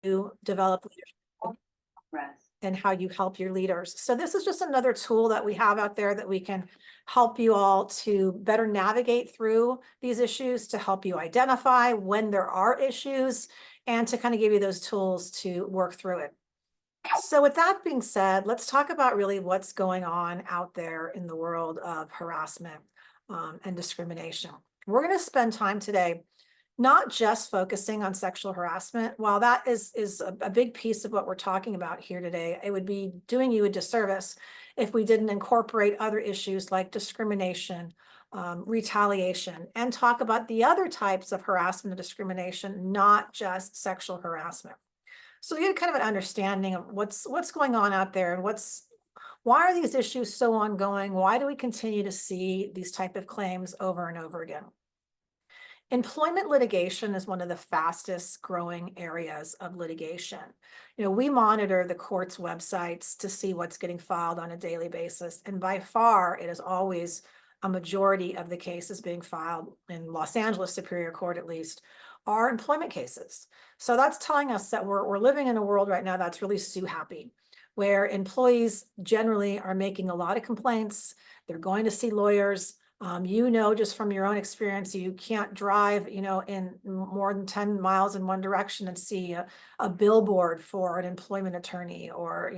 you develop leadership and how you help your leaders. So this is just another tool that we have out there that we can help you all to better navigate through these issues, to help you identify when there are issues, and to kind of give you those tools to work through it. So with that being said, let's talk about really what's going on out there in the world of harassment and discrimination. We're going to spend time today not just focusing on sexual harassment. While that is a big piece of what we're talking about here today, it would be doing you a disservice if we didn't incorporate other issues like discrimination, retaliation, and talk about the other types of harassment and discrimination, not just sexual harassment. So you get kind of an understanding of what's going on out there and why are these issues so ongoing? Why do we continue to see these type of claims over and over again? Employment litigation is one of the fastest growing areas of litigation. We monitor the court's websites to see what's getting filed on a daily basis. And by far, it is always a majority of the cases being filed in Los Angeles Superior Court, at least, are employment cases. So that's telling us that we're living in a world right now that's really sue happy, where employees generally are making a lot of complaints. They're going to see lawyers. Just from your own experience, you can't drive, in more than 10 miles in one direction and see a billboard for an employment attorney, or,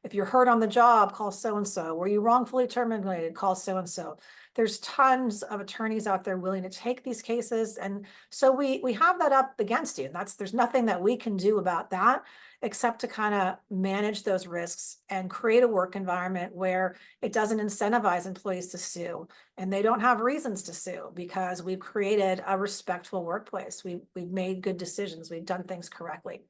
if you're hurt on the job, call so-and-so. Were you wrongfully terminated? Call so-and-so. There's tons of attorneys out there willing to take these cases. And so we have that up against you. There's nothing that we can do about that, except to kind of manage those risks and create a work environment where it doesn't incentivize employees to sue, and they don't have reasons to sue because we've created a respectful workplace. We've made good decisions. We've done things correctly.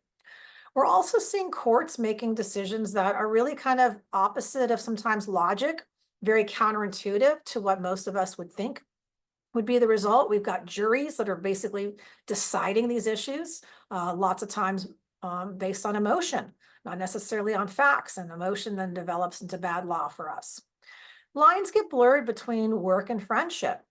We're also seeing courts making decisions that are really kind of opposite of sometimes logic, very counterintuitive to what most of us would think would be the result. We've got juries that are basically deciding these issues, lots of times based on emotion, not necessarily on facts, and emotion then develops into bad law for us. Lines get blurred between work and friendship.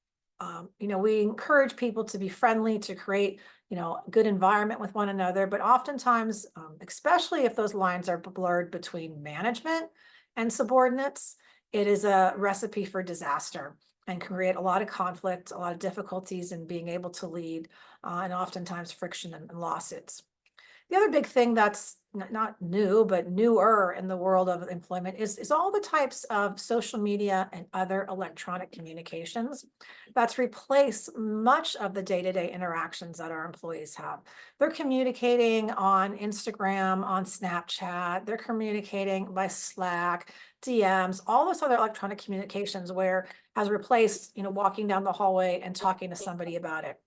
We encourage people to be friendly, to create, a good environment with one another, but oftentimes, especially if those lines are blurred between management and subordinates, it is a recipe for disaster and can create a lot of conflict, a lot of difficulties in being able to lead, and oftentimes friction and lawsuits. The other big thing that's not new, but newer in the world of employment is all the types of social media and other electronic communications that's replaced much of the day-to-day interactions that our employees have. They're communicating on Instagram, on Snapchat, they're communicating by Slack, DMs, all those other electronic communications where has replaced, walking down the hallway and talking to somebody about it.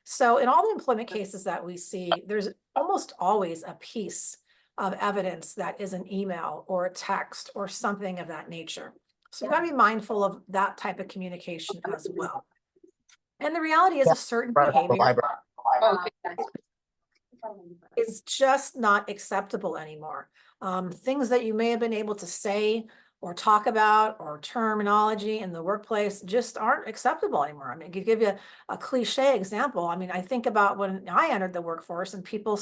So in all the employment cases that we see, there's almost always a piece of evidence that is an email or a text or something of that nature. So you got to be mindful of that type of communication as well. And the reality is a certain behavior is just not acceptable anymore. Things that you may have been able to say or talk about, or terminology in the workplace just aren't acceptable anymore. I mean, I could give you a cliche example. I mean, I think about when I entered the workforce and people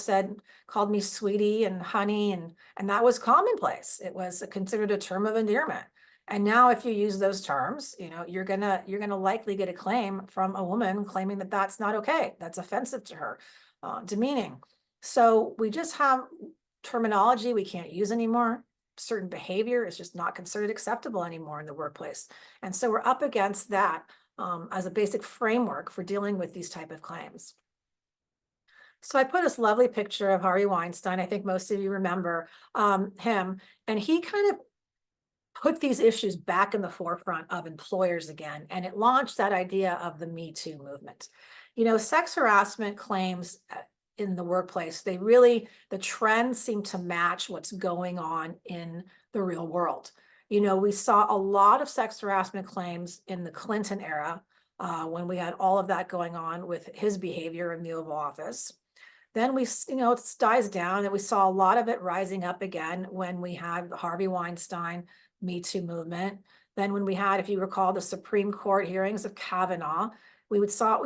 called me sweetie and honey, and that was commonplace. It was considered a term of endearment. And now if you use those terms, you're gonna likely get a claim from a woman claiming that that's not okay. That's offensive to her, demeaning. So we just have terminology we can't use anymore. Certain behavior is just not considered acceptable anymore in the workplace. And so we're up against that as a basic framework for dealing with these type of claims. So I put this lovely picture of Harvey Weinstein. I think most of you remember him, and he kind of put these issues back in the forefront of employers again, and it launched that idea of the Me Too movement. Sex harassment claims in the workplace, the trends seem to match what's going on in the real world. We saw a lot of sex harassment claims in the Clinton era when we had all of that going on with his behavior in the Oval Office. Then it dies down, and we saw a lot of it rising up again when we had the Harvey Weinstein Me Too movement. Then when we had, if you recall, the Supreme Court hearings of Kavanaugh, we saw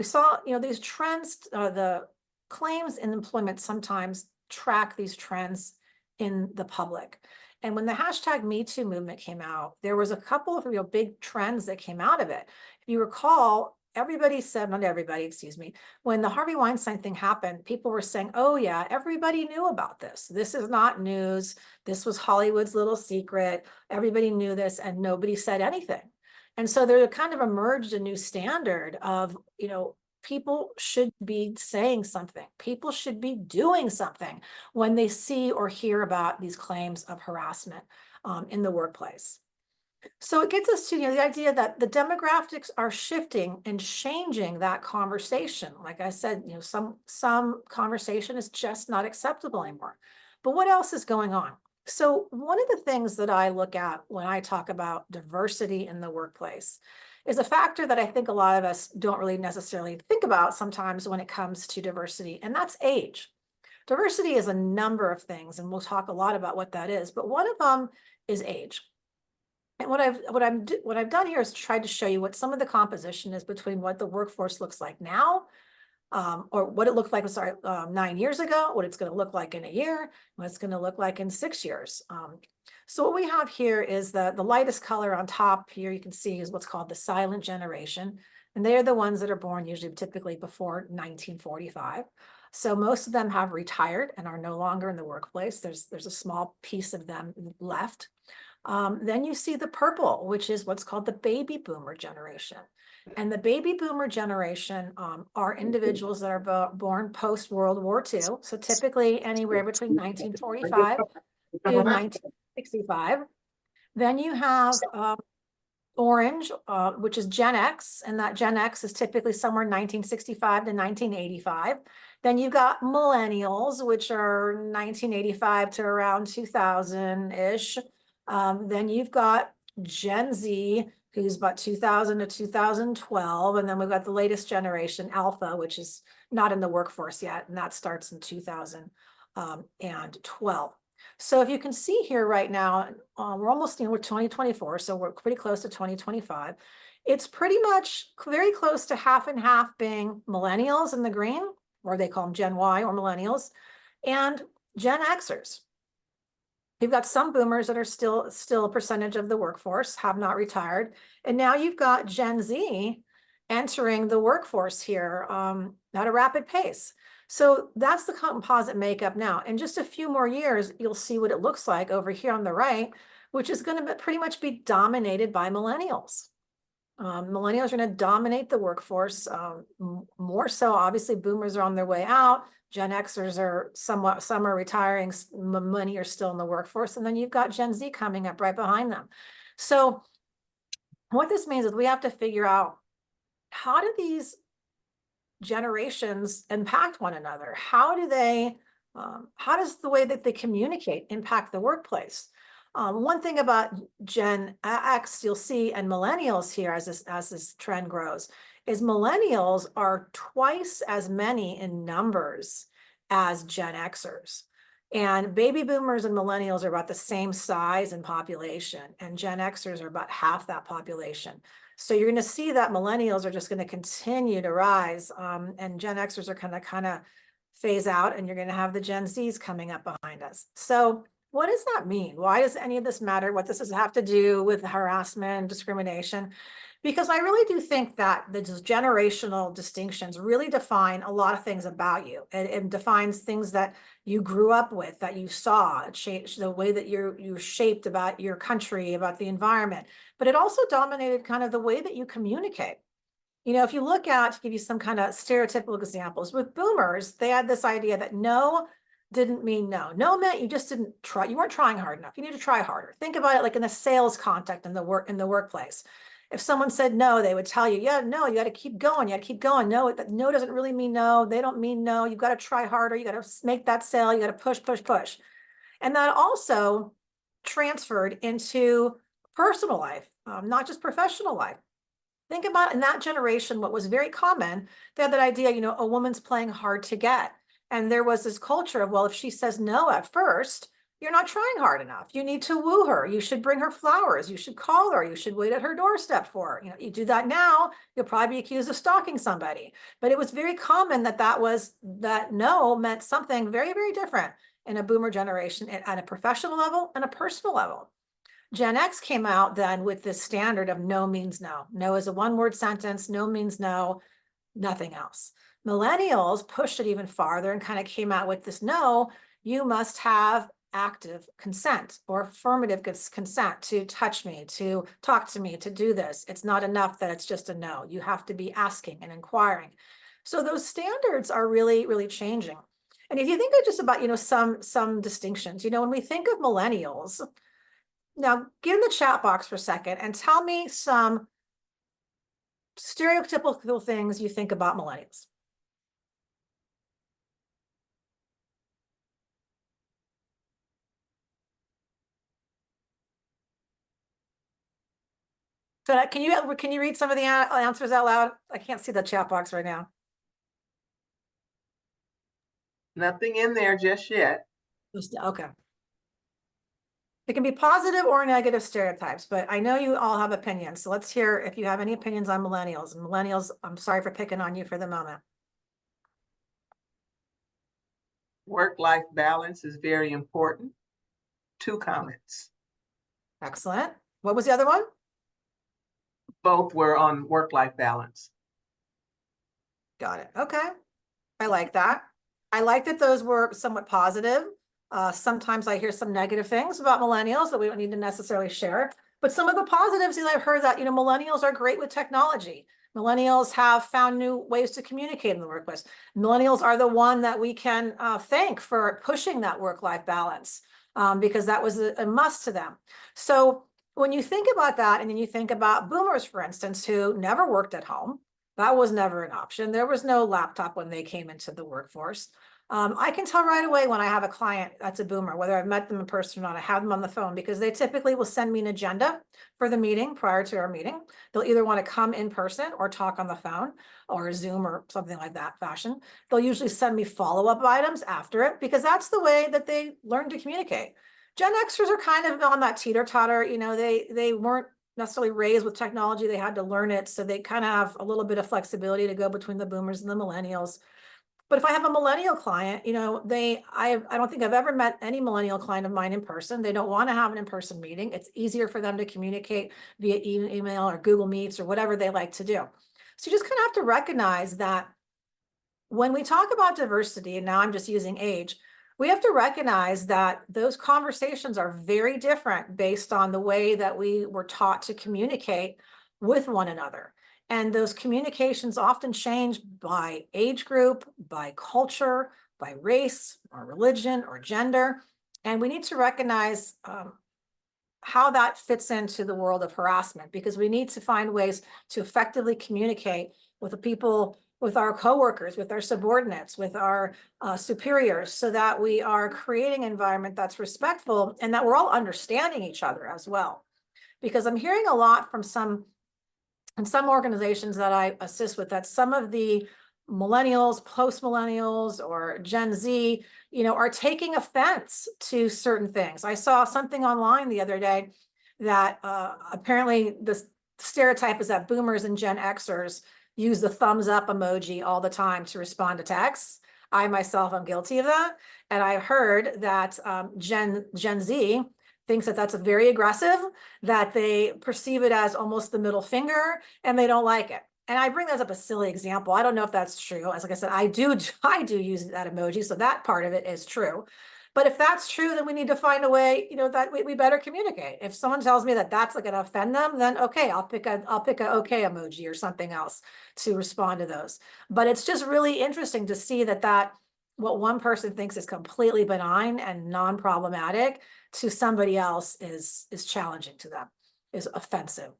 these trends, the claims in employment sometimes track these trends in the public. And when the hashtag Me Too movement came out, there was a couple of real big trends that came out of it. If you recall, everybody said, not everybody, excuse me, when the Harvey Weinstein thing happened, people were saying, oh yeah, everybody knew about this. This is not news. This was Hollywood's little secret. Everybody knew this and nobody said anything. And so there kind of emerged a new standard of, you know, people should be saying something. People should be doing something when they see or hear about these claims of harassment in the workplace. So it gets us to, you know, the idea that the demographics are shifting and changing that conversation. Like I said, you know, some conversation is just not acceptable anymore. But what else is going on? So one of the things that I look at when I talk about diversity in the workplace is a factor that I think a lot of us don't really necessarily think about sometimes when it comes to diversity, and that's age. Diversity is a number of things, and we'll talk a lot about what that is, but one of them is age. And what I've done here is tried to show you what some of the composition is between what the workforce looks like now, or what it looked like, 9 years ago, what it's going to look like in a year, what it's going to look like in 6 years. So what we have here is the lightest color on top here, you can see, is what's called the silent generation. And they are the ones that are born usually typically before 1945. So most of them have retired and are no longer in the workplace. There's a small piece of them left. Then you see the purple, which is what's called the baby boomer generation. And the baby boomer generation are individuals that are born post-World War II. So typically anywhere between 1945 to 1965. Then you have orange, which is Gen X, and that Gen X is typically somewhere 1965 to 1985. Then you've got millennials, which are 1985 to around 2000-ish. Then you've got Gen Z, who's about 2000 to 2012. And then we've got the latest generation, Alpha, which is not in the workforce yet, and that starts in 2012. So if you can see here right now, we're almost, we're 2024, so we're pretty close to 2025. It's pretty much very close to half and half being millennials in the green, or they call them Gen Y or millennials, and Gen Xers. You've got some boomers that are still a percentage of the workforce, have not retired. And now you've got Gen Z entering the workforce here at a rapid pace. So that's the composite makeup now. In just a few more years, you'll see what it looks like over here on the right, which is going to pretty much be dominated by millennials. Millennials are going to dominate the workforce more so. Obviously, boomers are on their way out. Gen Xers are some are retiring, many are still in the workforce. And then you've got Gen Z coming up right behind them. So what this means is we have to figure out, how do these generations impact one another? How do they, how does the way that they communicate impact the workplace? One thing about Gen X, you'll see, and millennials here as this trend grows, is millennials are twice as many in numbers as Gen Xers. And baby boomers and millennials are about the same size in population, and Gen Xers are about half that population. So you're going to see that millennials are just going to continue to rise, and Gen Xers are going to kind of phase out, and you're going to have the Gen Zs coming up behind us. So what does that mean? Why does any of this matter? What does this have to do with harassment and discrimination? Because I really do think that the generational distinctions really define a lot of things about you. It defines things that you grew up with, that you saw. It shaped the way that you're shaped about your country, about the environment. But it also dominated kind of the way that you communicate. You know, if you look at, to give you some kind of stereotypical examples, with boomers, they had this idea that no didn't mean no. No meant you just didn't try. You weren't trying hard enough. You need to try harder. Think about it like in the sales context in the workplace. If someone said no, they would tell you, yeah, no, you got to keep going. You got to keep going. No, no doesn't really mean no. They don't mean no. You've got to try harder. You got to make that sale. You got to push, push, push. And that also transferred into personal life, not just professional life. Think about in that generation, what was very common, they had that idea, you know, a woman's playing hard to get. And there was this culture of, well, if she says no at first, you're not trying hard enough. You need to woo her. You should bring her flowers. You should call her. You should wait at her doorstep for her. You know, you do that now, you'll probably be accused of stalking somebody. But it was very common that that no meant something very, very different in a boomer generation at a professional level and a personal level. Gen X came out then with this standard of no means no. No is a one-word sentence, no means no, nothing else. Millennials pushed it even farther and kind of came out with this no, you must have active consent or affirmative consent to touch me, to talk to me, to do this. It's not enough that it's just a no. You have to be asking and inquiring. So those standards are really, really changing. And if you think of just about, some distinctions, when we think of millennials, now get in the chat box for a second and tell me some stereotypical things you think about millennials. So can you read some of the answers out loud? I can't see the chat box right now. Nothing in there just yet. Okay. It can be positive or negative stereotypes, but I know you all have opinions. So let's hear if you have any opinions on millennials. And millennials, I'm sorry for picking on you for the moment. Work-life balance is very important. 2 comments. Excellent. What was the other one? Both were on work-life balance. Got it. Okay. I like that. I like that those were somewhat positive. Sometimes I hear some negative things about millennials that we don't need to necessarily share. But some of the positives is I've heard that, millennials are great with technology. Millennials have found new ways to communicate in the workplace. Millennials are the one that we can thank for pushing that work-life balance because that was a must to them. So when you think about that, and then you think about boomers, for instance, who never worked at home, that was never an option. There was no laptop when they came into the workforce. I can tell right away when I have a client that's a boomer, whether I've met them in person or not, I have them on the phone because they typically will send me an agenda for the meeting prior to our meeting. They'll either want to come in person or talk on the phone or Zoom or something like that fashion. They'll usually send me follow-up items after it because that's the way that they learn to communicate. Gen Xers are kind of on that teeter-totter, they weren't necessarily raised with technology. They had to learn it. So they kind of have a little bit of flexibility to go between the boomers and the millennials. But if I have a millennial client, I don't think I've ever met any millennial client of mine in person. They don't want to have an in-person meeting. It's easier for them to communicate via email or Google Meets or whatever they like to do. So you just kind of have to recognize that when we talk about diversity, and now I'm just using age, we have to recognize that those conversations are very different based on the way that we were taught to communicate with one another. And those communications often change by age group, by culture, by race, or religion, or gender. And we need to recognize how that fits into the world of harassment, because we need to find ways to effectively communicate with the people, with our coworkers, with our subordinates, with our superiors, so that we are creating an environment that's respectful and that we're all understanding each other as well. Because I'm hearing a lot from some organizations that I assist with that some of the millennials, post-millennials, or Gen Z, are taking offense to certain things. I saw something online the other day that apparently the stereotype is that boomers and Gen Xers use the thumbs up emoji all the time to respond to texts. I myself am guilty of that. And I heard that Gen Z thinks that that's a very aggressive, that they perceive it as almost the middle finger, and they don't like it. And I bring that up a silly example. I don't know if that's true. As like I said, I do use that emoji, so that part of it is true. But if that's true, then we need to find a way, that we better communicate. If someone tells me that that's going to offend them, then okay, I'll pick a okay emoji or something else to respond to those. But it's just really interesting to see that what one person thinks is completely benign and non-problematic to somebody else is challenging to them, is offensive.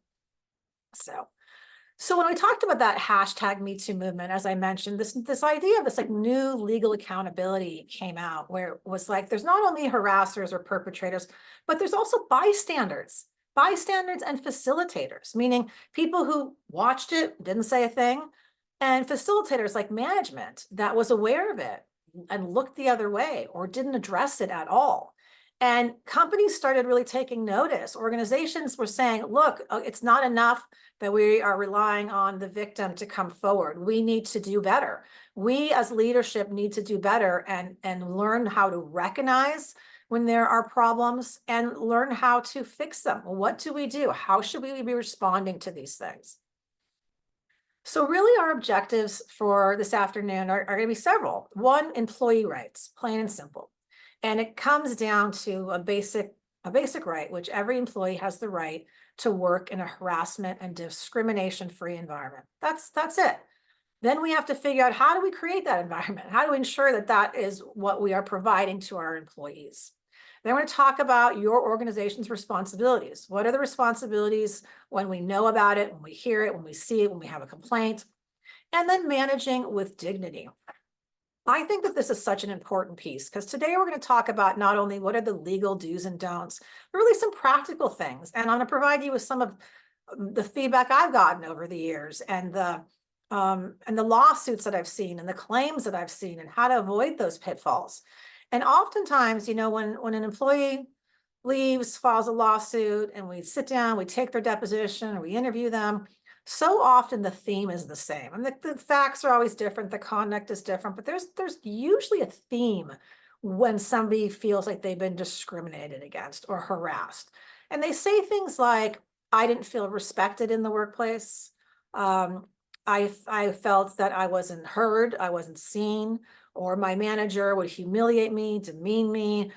So when we talked about that hashtag Me Too movement, as I mentioned, this idea of this like new legal accountability came out, where it was like there's not only harassers or perpetrators, but there's also bystanders and facilitators, meaning people who watched it, didn't say a thing, and facilitators like management that was aware of it and looked the other way or didn't address it at all. And companies started really taking notice. Organizations were saying, look, it's not enough that we are relying on the victim to come forward. We need to do better. We as leadership need to do better and learn how to recognize when there are problems and learn how to fix them. What do we do? How should we be responding to these things? So really our objectives for this afternoon are going to be several. One, employee rights, plain and simple. And it comes down to a basic right, which every employee has the right to work in a harassment and discrimination-free environment. That's it. Then we have to figure out, how do we create that environment? How do we ensure that that is what we are providing to our employees? Then we're going to talk about your organization's responsibilities. What are the responsibilities when we know about it, when we hear it, when we see it, when we have a complaint? And then managing with dignity. I think that this is such an important piece, because today we're going to talk about not only what are the legal do's and don'ts, but really some practical things. And I'm going to provide you with some of the feedback I've gotten over the years and the lawsuits that I've seen and the claims that I've seen and how to avoid those pitfalls. And oftentimes, you know, when an employee leaves, files a lawsuit, and we sit down, we take their deposition, or we interview them, so often the theme is the same. And the facts are always different, the conduct is different, but there's usually a theme when somebody feels like they've been discriminated against or harassed. And they say things like, I didn't feel respected in the workplace. I felt that I wasn't heard, I wasn't seen, or my manager would humiliate me, demean me,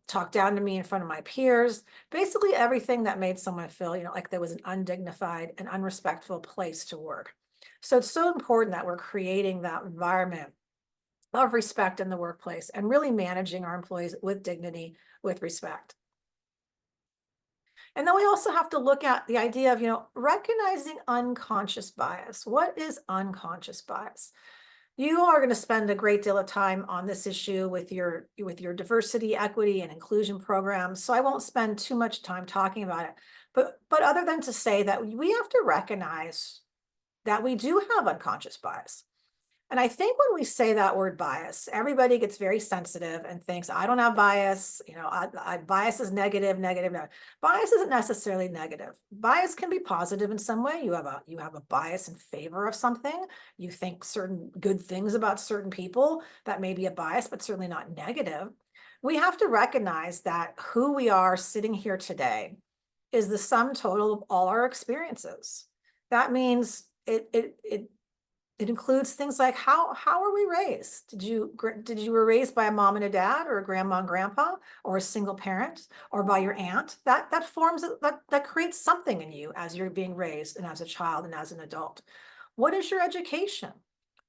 talk down to me in front of my peers. Basically everything that made someone feel, you know, like there was an undignified and unrespectful place to work. So it's so important that we're creating that environment of respect in the workplace and really managing our employees with dignity, with respect. And then we also have to look at the idea of, you know, recognizing unconscious bias. What is unconscious bias? You are going to spend a great deal of time on this issue with your diversity, equity, and inclusion programs. So I won't spend too much time talking about it. But other than to say that we have to recognize that we do have unconscious bias. And I think when we say that word bias, everybody gets very sensitive and thinks, I don't have bias, you know, bias is negative. Bias isn't necessarily negative. Bias can be positive in some way. You have a bias in favor of something. You think certain good things about certain people. That may be a bias, but certainly not negative. We have to recognize that who we are sitting here today is the sum total of all our experiences. That means it includes things like how are we raised? Did you were raised by a mom and a dad, or a grandma and grandpa, or a single parent, or by your aunt? That forms that creates something in you as you're being raised and as a child and as an adult. What is your education?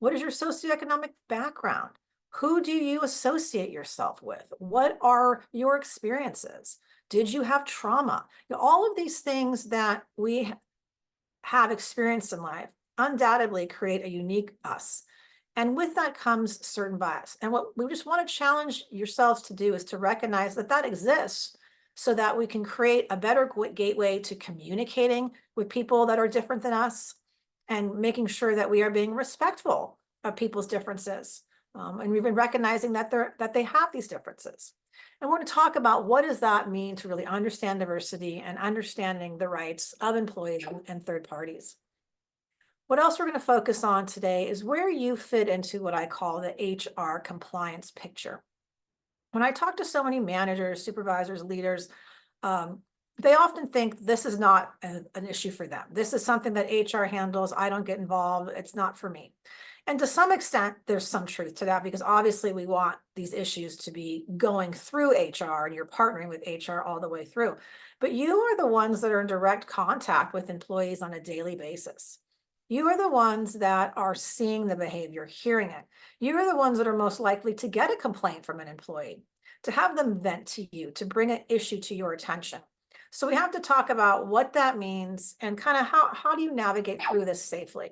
What is your socioeconomic background? Who do you associate yourself with? What are your experiences? Did you have trauma? You know, all of these things that we have experienced in life undoubtedly create a unique us. And with that comes certain bias. And what we just want to challenge yourselves to do is to recognize that that exists, so that we can create a better gateway to communicating with people that are different than us and making sure that we are being respectful of people's differences. And we've been recognizing that they have these differences. And we're going to talk about what does that mean to really understand diversity and understanding the rights of employees and third parties. What else we're going to focus on today is where you fit into what I call the HR compliance picture. When I talk to so many managers, supervisors, leaders, they often think this is not an issue for them. This is something that HR handles. I don't get involved. It's not for me. And to some extent, there's some truth to that, because obviously we want these issues to be going through HR, and you're partnering with HR all the way through. But you are the ones that are in direct contact with employees on a daily basis. You are the ones that are seeing the behavior, hearing it. You are the ones that are most likely to get a complaint from an employee, to have them vent to you, to bring an issue to your attention. So we have to talk about what that means and kind of how do you navigate through this safely.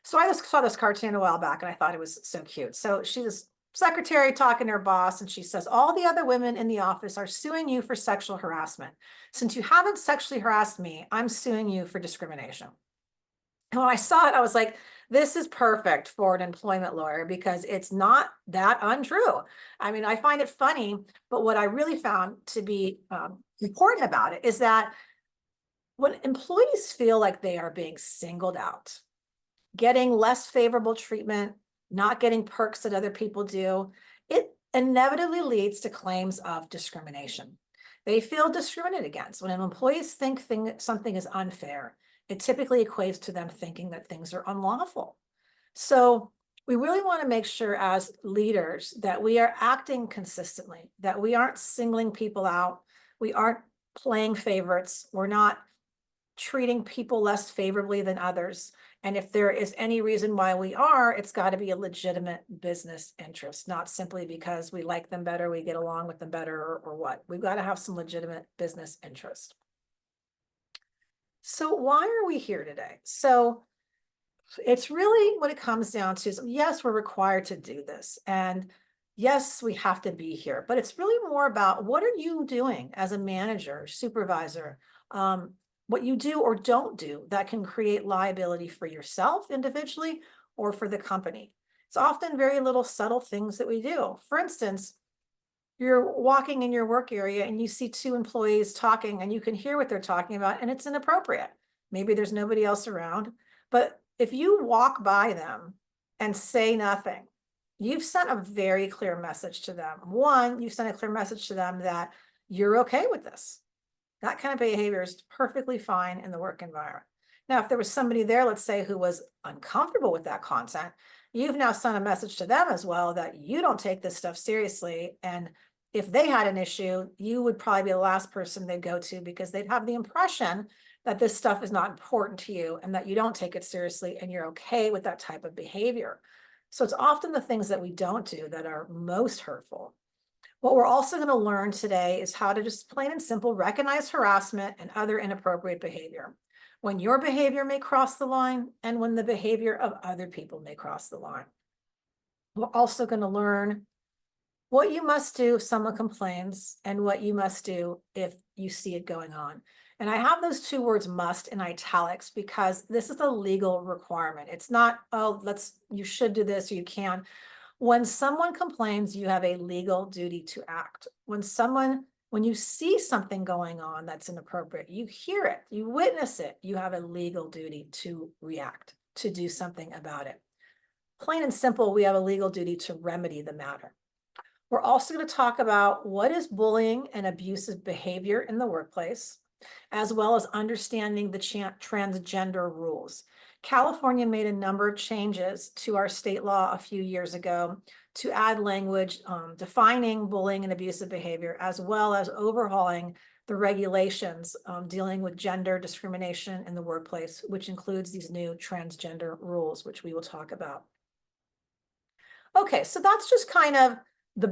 So I just saw this cartoon a while back and I thought it was so cute. So she's a secretary talking to her boss, and she says, all the other women in the office are suing you for sexual harassment. Since you haven't sexually harassed me, I'm suing you for discrimination. And when I saw it, I was like, This is perfect for an employment lawyer because it's not that untrue. I mean, I find it funny, but what I really found to be important about it is that when employees feel like they are being singled out, getting less favorable treatment, not getting perks that other people do, it inevitably leads to claims of discrimination. They feel discriminated against. When employees think something is unfair, it typically equates to them thinking that things are unlawful. So we really want to make sure as leaders that we are acting consistently, that we aren't singling people out, we aren't playing favorites, we're not treating people less favorably than others. And if there is any reason why we are, it's got to be a legitimate business interest, not simply because we like them better, we get along with them better, or what. We've got to have some legitimate business interest. So why are we here today? So it's really what it comes down to is, yes, we're required to do this. And yes, we have to be here, but it's really more about what are you doing as a manager, supervisor, what you do or don't do that can create liability for yourself individually or for the company. It's often very little subtle things that we do. For instance, you're walking in your work area and you see two employees talking and you can hear what they're talking about and it's inappropriate. Maybe there's nobody else around, but if you walk by them and say nothing, you've sent a very clear message to them. One, you've sent a clear message to them that you're okay with this. That kind of behavior is perfectly fine in the work environment. Now, if there was somebody there, let's say, who was uncomfortable with that content, you've now sent a message to them as well that you don't take this stuff seriously. And if they had an issue, you would probably be the last person they'd go to because they'd have the impression that this stuff is not important to you and that you don't take it seriously and you're okay with that type of behavior. So it's often the things that we don't do that are most hurtful. What we're also going to learn today is how to just plain and simple recognize harassment and other inappropriate behavior. When your behavior may cross the line and when the behavior of other people may cross the line. We're also going to learn what you must do if someone complains and what you must do if you see it going on. And I have those two words must in italics because this is a legal requirement. It's not, oh, you should do this or you can. When someone complains, you have a legal duty to act. When you see something going on that's inappropriate, you hear it, you witness it, you have a legal duty to react, to do something about it. Plain and simple, we have a legal duty to remedy the matter. We're also going to talk about what is bullying and abusive behavior in the workplace, as well as understanding the transgender rules. California made a number of changes to our state law a few years ago to add language defining bullying and abusive behavior, as well as overhauling the regulations dealing with gender discrimination in the workplace, which includes these new transgender rules, which we will talk about. Okay, so that's just kind of the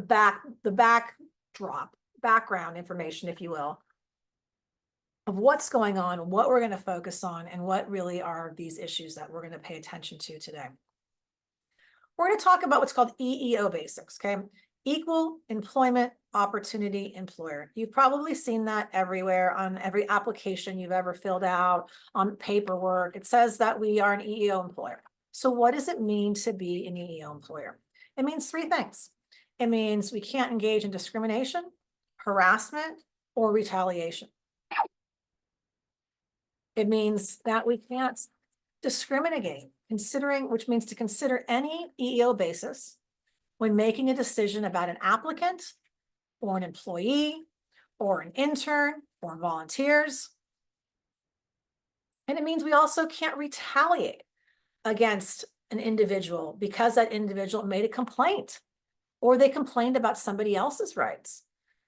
background information, if you will, of what's going on, what we're going to focus on, and what really are these issues that we're going to pay attention to today. We're going to talk about what's called EEO basics, okay? Equal Employment Opportunity Employer. You've probably seen that everywhere on every application you've ever filled out, on paperwork. It says that we are an EEO employer. So what does it mean to be an EEO employer? It means three things. It means we can't engage in discrimination, harassment, or retaliation. It means that we can't discriminate, which means to consider any EEO basis when making a decision about an applicant or an employee or an intern or volunteers. And it means we also can't retaliate against an individual because that individual made a complaint or they complained about somebody else's rights.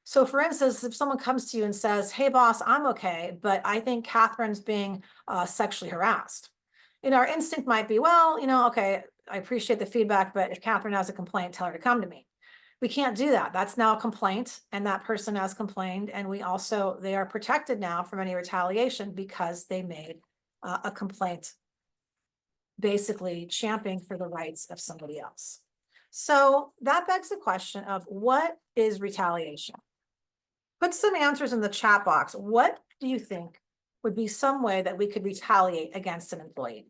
So for instance, if someone comes to you and says, hey boss, I'm okay, but I think Catherine's being sexually harassed. Our instinct might be, well, okay, I appreciate the feedback, but if Catherine has a complaint, tell her to come to me. We can't do that. That's now a complaint and that person has complained. And they are protected now from any retaliation because they made a complaint, basically championing for the rights of somebody else. So that begs the question of what is retaliation? Put some answers in the chat box. What do you think would be some way that we could retaliate against an employee?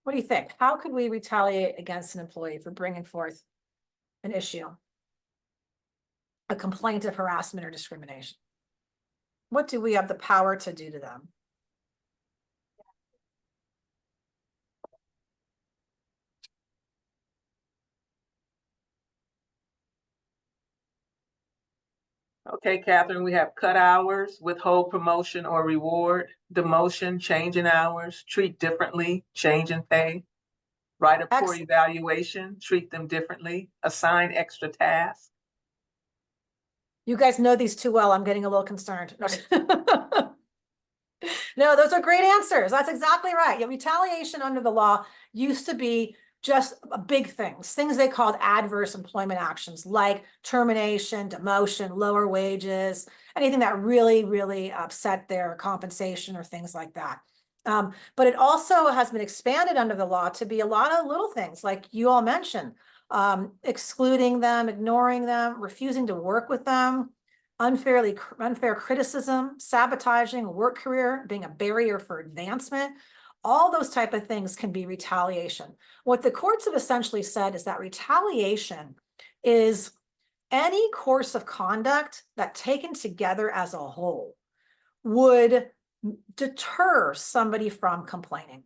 What do you think? How could we retaliate against an employee for bringing forth an issue? A complaint of harassment or discrimination? What do we have the power to do to them? Okay, Catherine, we have cut hours, withhold promotion or reward, demotion, change in hours, treat differently, change in pay, write a poor evaluation, treat them differently, assign extra tasks. You guys know these too well. I'm getting a little concerned. No, those are great answers. That's exactly right. Yeah, retaliation under the law used to be just big things they called adverse employment actions, like termination, demotion, lower wages, anything that really, really upset their compensation or things like that. But it also has been expanded under the law to be a lot of little things, like you all mentioned, excluding them, ignoring them, refusing to work with them, unfair criticism, sabotaging work career, being a barrier for advancement. All those type of things can be retaliation. What the courts have essentially said is that retaliation is any course of conduct that taken together as a whole would deter somebody from complaining.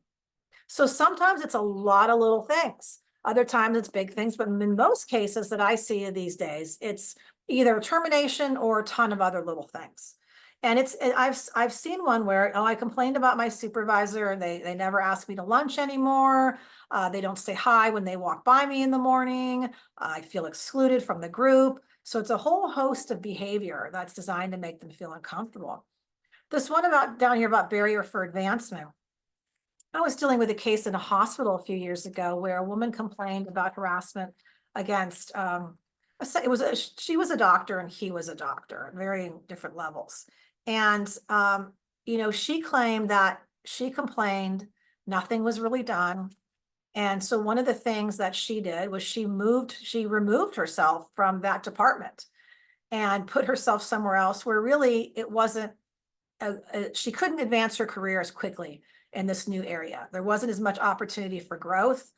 So sometimes it's a lot of little things. Other times it's big things, but in most cases that I see these days, it's either termination or a ton of other little things. And I've seen one where, oh, I complained about my supervisor and they never ask me to lunch anymore. They don't say hi when they walk by me in the morning. I feel excluded from the group. So it's a whole host of behavior that's designed to make them feel uncomfortable. This one about down here about barrier for advancement. I was dealing with a case in a hospital a few years ago where a woman complained about harassment against, she was a doctor and he was a doctor, very different levels. And, she claimed that she complained, nothing was really done. And so one of the things that she did was she removed herself from that department and put herself somewhere else where really it wasn't, she couldn't advance her career as quickly in this new area. There wasn't as much opportunity for growth.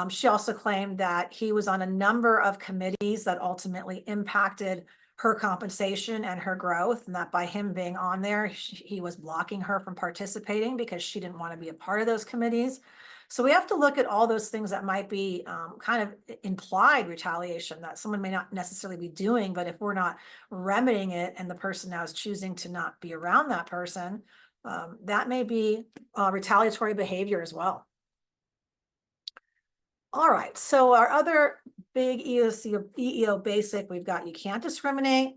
She also claimed that he was on a number of committees that ultimately impacted her compensation and her growth, and that by him being on there, he was blocking her from participating because she didn't want to be a part of those committees. So we have to look at all those things that might be kind of implied retaliation that someone may not necessarily be doing, but if we're not remedying it and the person now is choosing to not be around that person, that may be retaliatory behavior as well. All right, so our other big EEO basic, we've got you can't discriminate,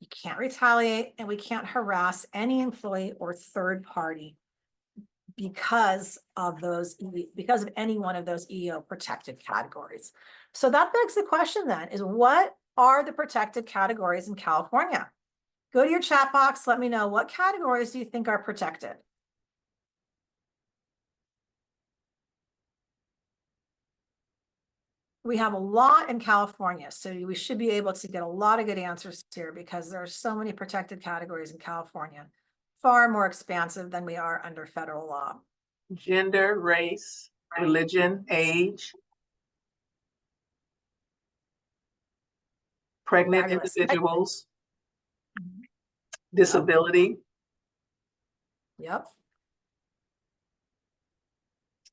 you can't retaliate, and we can't harass any employee or third party because of any one of those EEO protected categories. So that begs the question then is, what are the protected categories in California? Go to your chat box, let me know what categories do you think are protected? We have a lot in California, so we should be able to get a lot of good answers here because there are so many protected categories in California, far more expansive than we are under federal law. Gender, race, religion, age, pregnant Fabulous. individuals, disability, Yep.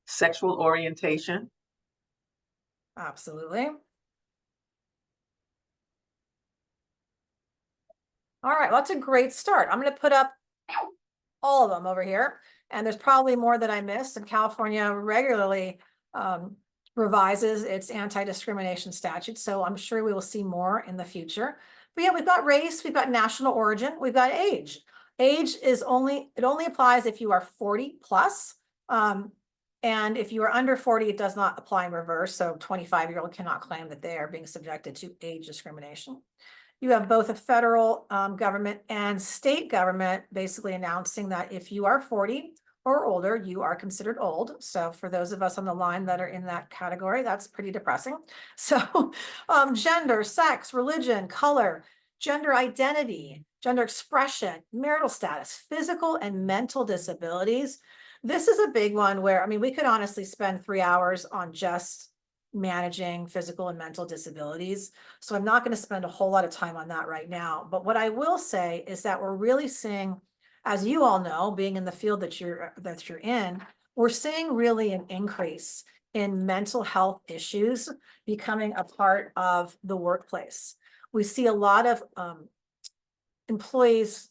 sexual orientation. Absolutely. All right, well, that's a great start. I'm going to put up all of them over here, and there's probably more that I missed. And California regularly revises its anti-discrimination statute, so I'm sure we will see more in the future. But yeah, we've got race, we've got national origin, we've got age. Age is only applies if you are 40 plus. And if you are under 40, it does not apply in reverse. So 25-year-old cannot claim that they are being subjected to age discrimination. You have both a federal government and state government basically announcing that if you are 40 or older, you are considered old. So for those of us on the line that are in that category, that's pretty depressing. So gender, sex, religion, color, gender identity, gender expression, marital status, physical and mental disabilities. This is a big one where, I mean, we could honestly spend 3 hours on just managing physical and mental disabilities. So I'm not going to spend a whole lot of time on that right now. But what I will say is that we're really seeing, as you all know, being in the field that you're in, we're seeing really an increase in mental health issues becoming a part of the workplace. We see a lot of employees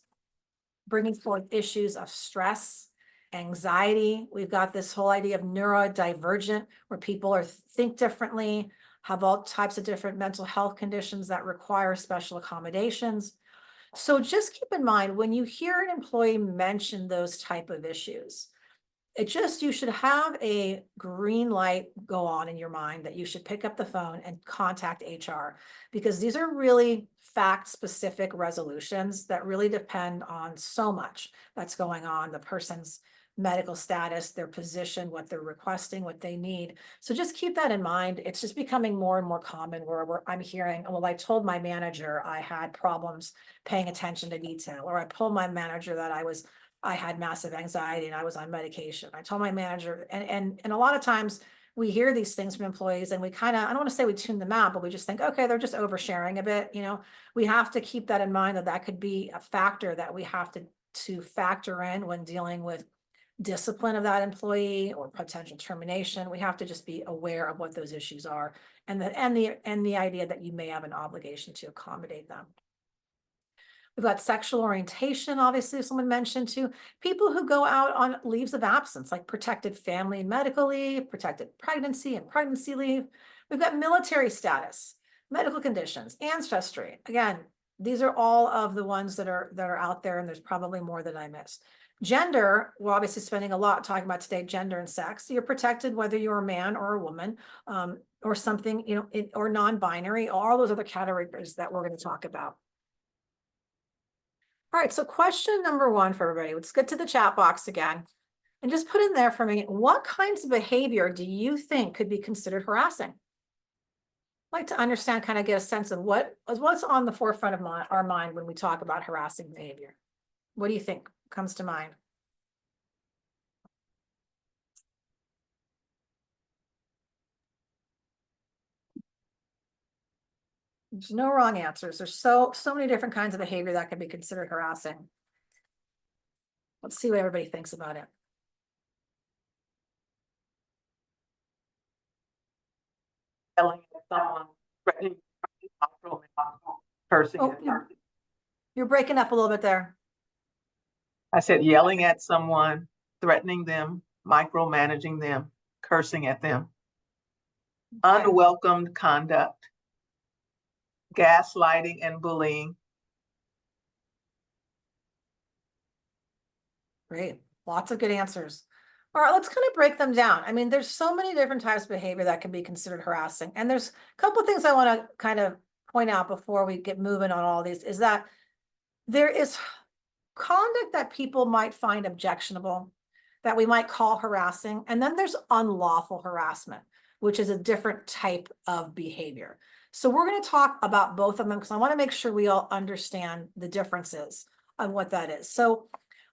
bringing forth issues of stress, anxiety. We've got this whole idea of neurodivergent, where people think differently, have all types of different mental health conditions that require special accommodations. So just keep in mind, when you hear an employee mention those type of issues, you should have a green light go on in your mind that you should pick up the phone and contact HR, because these are really fact-specific resolutions that really depend on so much that's going on, the person's medical status, their position, what they're requesting, what they need. So just keep that in mind. It's just becoming more and more common where I'm hearing, well, I told my manager I had problems paying attention to detail, or I told my manager that I had massive anxiety and I was on medication. I told my manager, and a lot of times we hear these things from employees and we kind of, I don't want to say we tune them out, but we just think, okay, they're just oversharing a bit. We have to keep that in mind, that could be a factor that we have to factor in when dealing with discipline of that employee or potential termination. We have to just be aware of what those issues are, and the idea that you may have an obligation to accommodate them. We've got sexual orientation, obviously, someone mentioned too. People who go out on leaves of absence, like protected family and medical leave, protected pregnancy and pregnancy leave. We've got military status, medical conditions, ancestry. Again, these are all of the ones that are out there, and there's probably more that I missed. Gender, we're obviously spending a lot talking about today, gender and sex. You're protected whether you're a man or a woman, or something, or non-binary, all those other categories that we're going to talk about. All right, so question number one for everybody. Let's get to the chat box again and just put in there for me, what kinds of behavior do you think could be considered harassing? I'd like to understand, kind of get a sense of what's on the forefront of our mind when we talk about harassing behavior. What do you think comes to mind? There's no wrong answers. There's so many different kinds of behavior that could be considered harassing. Let's see what everybody thinks about it. Yelling at someone, threatening, cursing Oh, at them. You're breaking up a little bit there. I said yelling at someone, threatening them, micromanaging them, cursing at them. Okay. Unwelcomed conduct, gaslighting and bullying. Great. Lots of good answers. All right, let's kind of break them down. I mean, there's so many different types of behavior that can be considered harassing. And there's a couple of things I want to kind of point out before we get moving on all these, is that there is conduct that people might find objectionable, that we might call harassing. And then there's unlawful harassment, which is a different type of behavior. So we're going to talk about both of them because I want to make sure we all understand the differences of what that is. So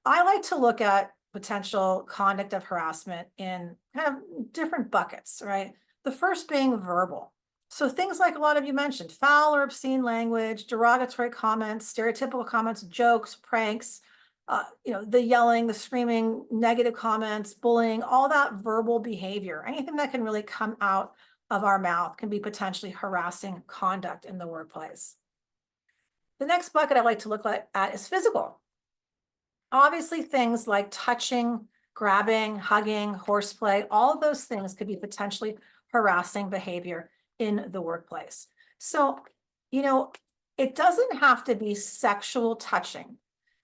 I like to look at potential conduct of harassment in kind of different buckets, right? The first being verbal. So things like a lot of you mentioned, foul or obscene language, derogatory comments, stereotypical comments, jokes, pranks, the yelling, the screaming, negative comments, bullying, all that verbal behavior, anything that can really come out of our mouth can be potentially harassing conduct in the workplace. The next bucket I like to look at is physical. Obviously, things like touching, grabbing, hugging, horseplay, all of those things could be potentially harassing behavior in the workplace. So, it doesn't have to be sexual touching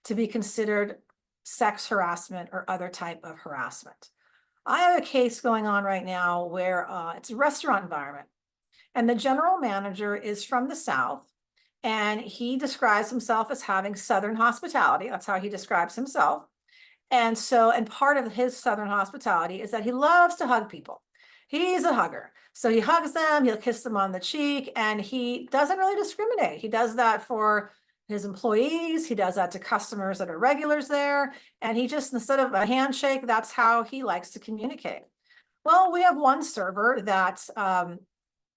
to be considered sex harassment or other type of harassment. I have a case going on right now where it's a restaurant environment, and the general manager is from the South. And he describes himself as having Southern hospitality. That's how he describes himself. And part of his Southern hospitality is that he loves to hug people. He's a hugger. So he hugs them, he'll kiss them on the cheek, and he doesn't really discriminate. He does that for his employees. He does that to customers that are regulars there. And he just, instead of a handshake, that's how he likes to communicate. Well, we have one server that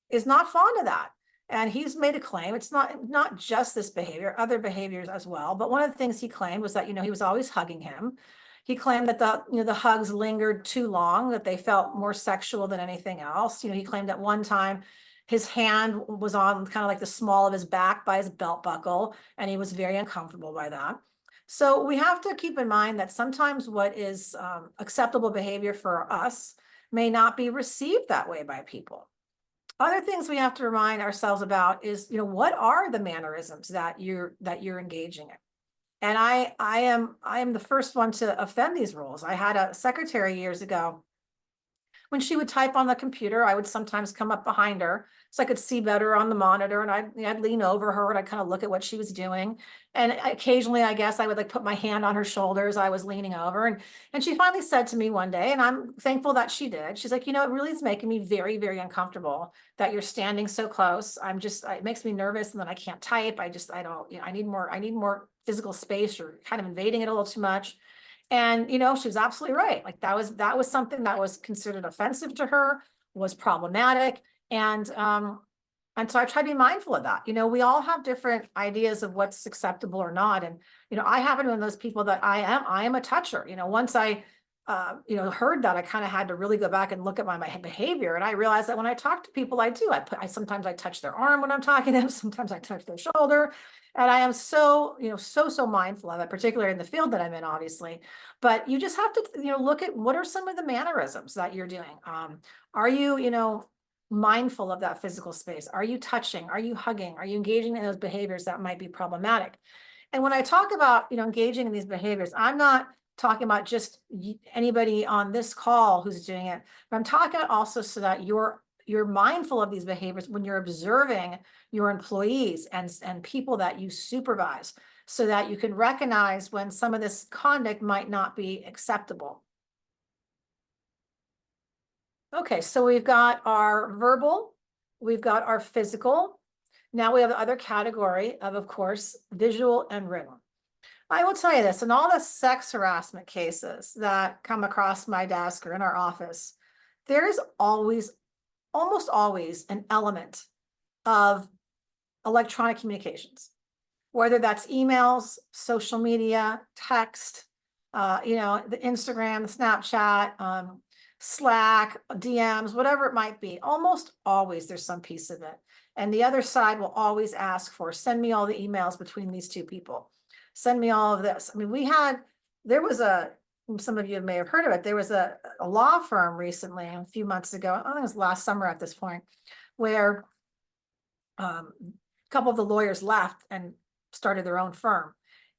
is not fond of that. And he's made a claim. It's not just this behavior, other behaviors as well. But one of the things he claimed was that, he was always hugging him. He claimed that the hugs lingered too long, that they felt more sexual than anything else. He claimed at one time his hand was on kind of like the small of his back by his belt buckle, and he was very uncomfortable by that. So we have to keep in mind that sometimes what is acceptable behavior for us may not be received that way by people. Other things we have to remind ourselves about is, what are the mannerisms that you're engaging in? And I am the first one to offend these rules. I had a secretary years ago. When she would type on the computer, I would sometimes come up behind her so I could see better on the monitor, and I'd lean over her and I'd kind of look at what she was doing. And occasionally, I guess I would like put my hand on her shoulders. I was leaning over, and she finally said to me one day, and I'm thankful that she did. She's like, it really is making me very, very uncomfortable that you're standing so close. It makes me nervous, and then I can't type. I don't, I need more physical space. You're kind of invading it a little too much. And, she was absolutely right. Like that was something that was considered offensive to her, was problematic. And so I try to be mindful of that. We all have different ideas of what's acceptable or not. And, I happen to be one of those people that I am a toucher. Once I, heard that, I kind of had to really go back and look at my behavior. And I realized that when I talk to people, sometimes I touch their arm when I'm talking to them. Sometimes I touch their shoulder. And I am so mindful of it, particularly in the field that I'm in, obviously. But you just have to, look at what are some of the mannerisms that you're doing. Are you, mindful of that physical space? Are you touching? Are you hugging? Are you engaging in those behaviors that might be problematic? And when I talk about, engaging in these behaviors, I'm not talking about just anybody on this call who's doing it, but I'm talking about also so that you're mindful of these behaviors when you're observing your employees and people that you supervise, so that you can recognize when some of this conduct might not be acceptable. Okay, so we've got our verbal, we've got our physical. Now we have the other category of course, visual and written. I will tell you this, in all the sex harassment cases that come across my desk or in our office, there is almost always an element of electronic communications, whether that's emails, social media, text, the Instagram, the Snapchat, Slack, DMs, whatever it might be. Almost always there's some piece of it. And the other side will always ask for, send me all the emails between these two people. Send me all of this. I mean, some of you may have heard of it. There was a law firm recently, a few months ago, I think it was last summer at this point, where a couple of the lawyers left and started their own firm.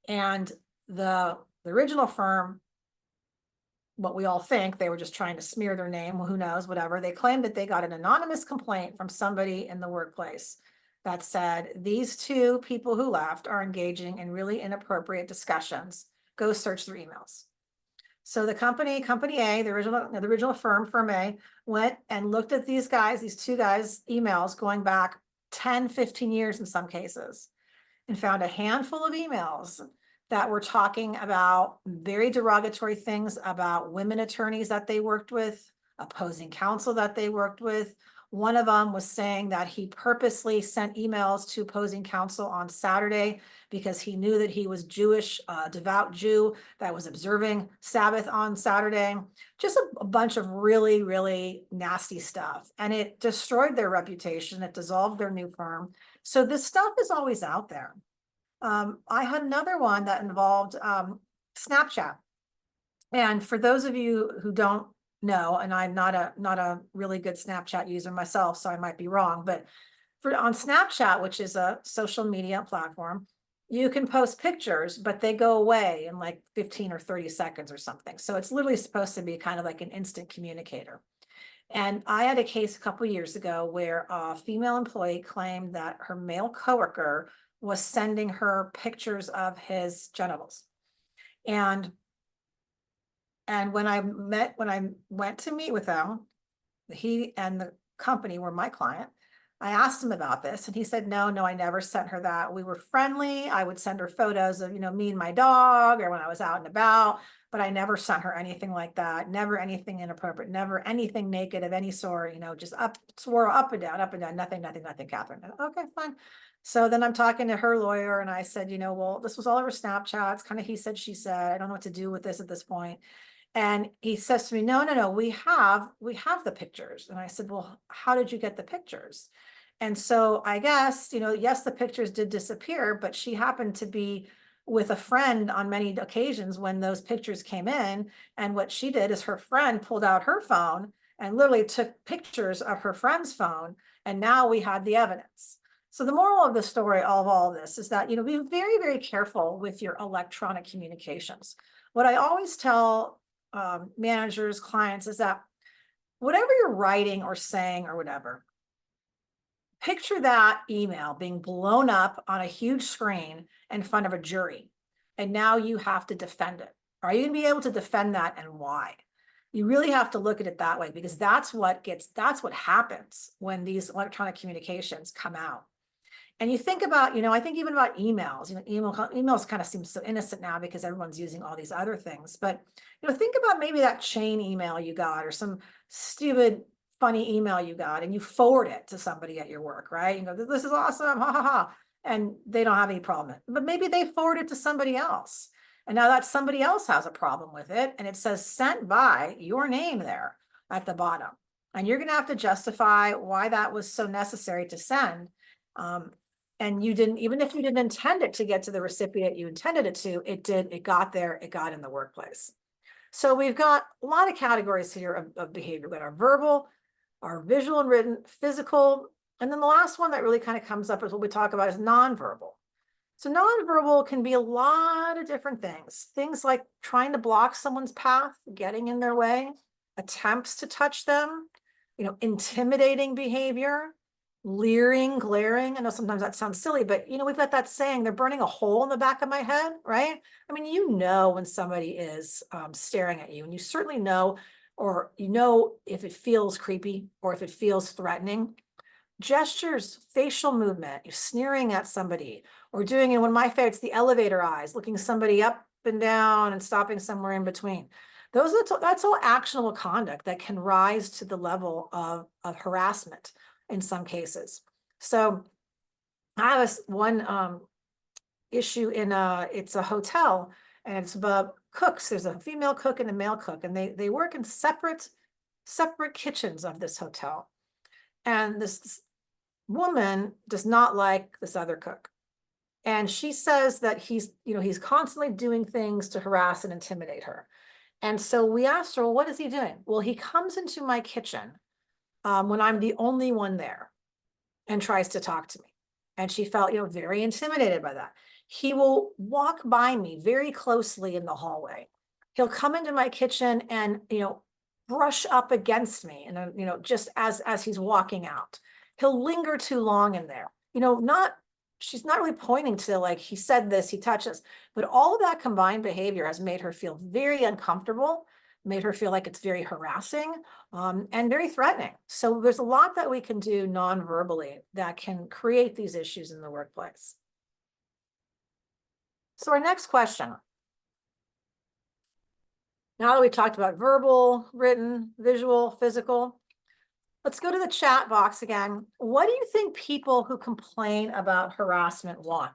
And the original firm, what we all think, they were just trying to smear their name, well, who knows, whatever. They claimed that they got an anonymous complaint from somebody in the workplace that said, these two people who left are engaging in really inappropriate discussions. Go search their emails. So the company A, the original firm A, went and looked at these two guys' emails going back 10, 15 years in some cases, and found a handful of emails that were talking about very derogatory things about women attorneys that they worked with, opposing counsel that they worked with. One of them was saying that he purposely sent emails to opposing counsel on Saturday because he knew that he was Jewish, devout Jew that was observing Sabbath on Saturday. Just a bunch of really, really nasty stuff. And it destroyed their reputation. It dissolved their new firm. So this stuff is always out there. I had another one that involved Snapchat. And for those of you who don't know, and I'm not a really good Snapchat user myself, so I might be wrong, but on Snapchat, which is a social media platform, you can post pictures, but they go away in like 15 or 30 seconds or something. So it's literally supposed to be kind of like an instant communicator. And I had a case a couple of years ago where a female employee claimed that her male coworker was sending her pictures of his genitals. And when I went to meet with them, he and the company were my client. I asked him about this and he said, no, I never sent her that. We were friendly. I would send her photos of, me and my dog or when I was out and about, but I never sent her anything like that. Never anything inappropriate, never anything naked of any sort, just swore up and down, nothing, Catherine. Okay, fine. So then I'm talking to her lawyer and I said, well, this was all over Snapchat. It's kind of he said, she said, I don't know what to do with this at this point. And he says to me, no, we have the pictures. And I said, well, how did you get the pictures? And so I guess, yes, the pictures did disappear, but she happened to be with a friend on many occasions when those pictures came in. And what she did is her friend pulled out her phone and literally took pictures of her friend's phone. And now we had the evidence. So the moral of the story of all of this is that, be very, very careful with your electronic communications. What I always tell managers, clients is that whatever you're writing or saying or whatever, picture that email being blown up on a huge screen in front of a jury. And now you have to defend it. Are you going to be able to defend that and why? You really have to look at it that way because that's what happens when these electronic communications come out. And you think about, I think even about emails, emails kind of seem so innocent now because everyone's using all these other things. But, think about maybe that chain email you got or some stupid, funny email you got and you forward it to somebody at your work, right? You go, this is awesome, ha, ha, ha. And they don't have any problem. But maybe they forward it to somebody else. And now that somebody else has a problem with it. And it says sent by your name there at the bottom. And you're going to have to justify why that was so necessary to send. And you didn't, even if you didn't intend it to get to the recipient you intended it to, it got there, it got in the workplace. So we've got a lot of categories here of behavior. We've got our verbal, our visual and written, physical, and then the last one that really kind of comes up is what we talk about is nonverbal. So nonverbal can be a lot of different things. Things like trying to block someone's path, getting in their way, attempts to touch them, intimidating behavior, leering, glaring. I know sometimes that sounds silly, but we've got that saying, they're burning a hole in the back of my head, right? I mean, when somebody is staring at you, and you certainly know, or if it feels creepy or if it feels threatening. Gestures, facial movement, you're sneering at somebody, or doing, one of my favorites, the elevator eyes, looking somebody up and down and stopping somewhere in between. That's all actionable conduct that can rise to the level of harassment in some cases. So I have one issue it's a hotel and it's about cooks. There's a female cook and a male cook, and they work in separate kitchens of this hotel. And this woman does not like this other cook. And she says that he's constantly doing things to harass and intimidate her. And so we asked her, well, what is he doing? Well, he comes into my kitchen when I'm the only one there and tries to talk to me. And she felt, very intimidated by that. He will walk by me very closely in the hallway. He'll come into my kitchen and, brush up against me and, just as he's walking out. He'll linger too long in there. She's not really pointing to like, he said this, he touched us, but all of that combined behavior has made her feel very uncomfortable, made her feel like it's very harassing and very threatening. So there's a lot that we can do non-verbally that can create these issues in the workplace. So our next question. Now that we talked about verbal, written, visual, physical, let's go to the chat box again. What do you think people who complain about harassment want?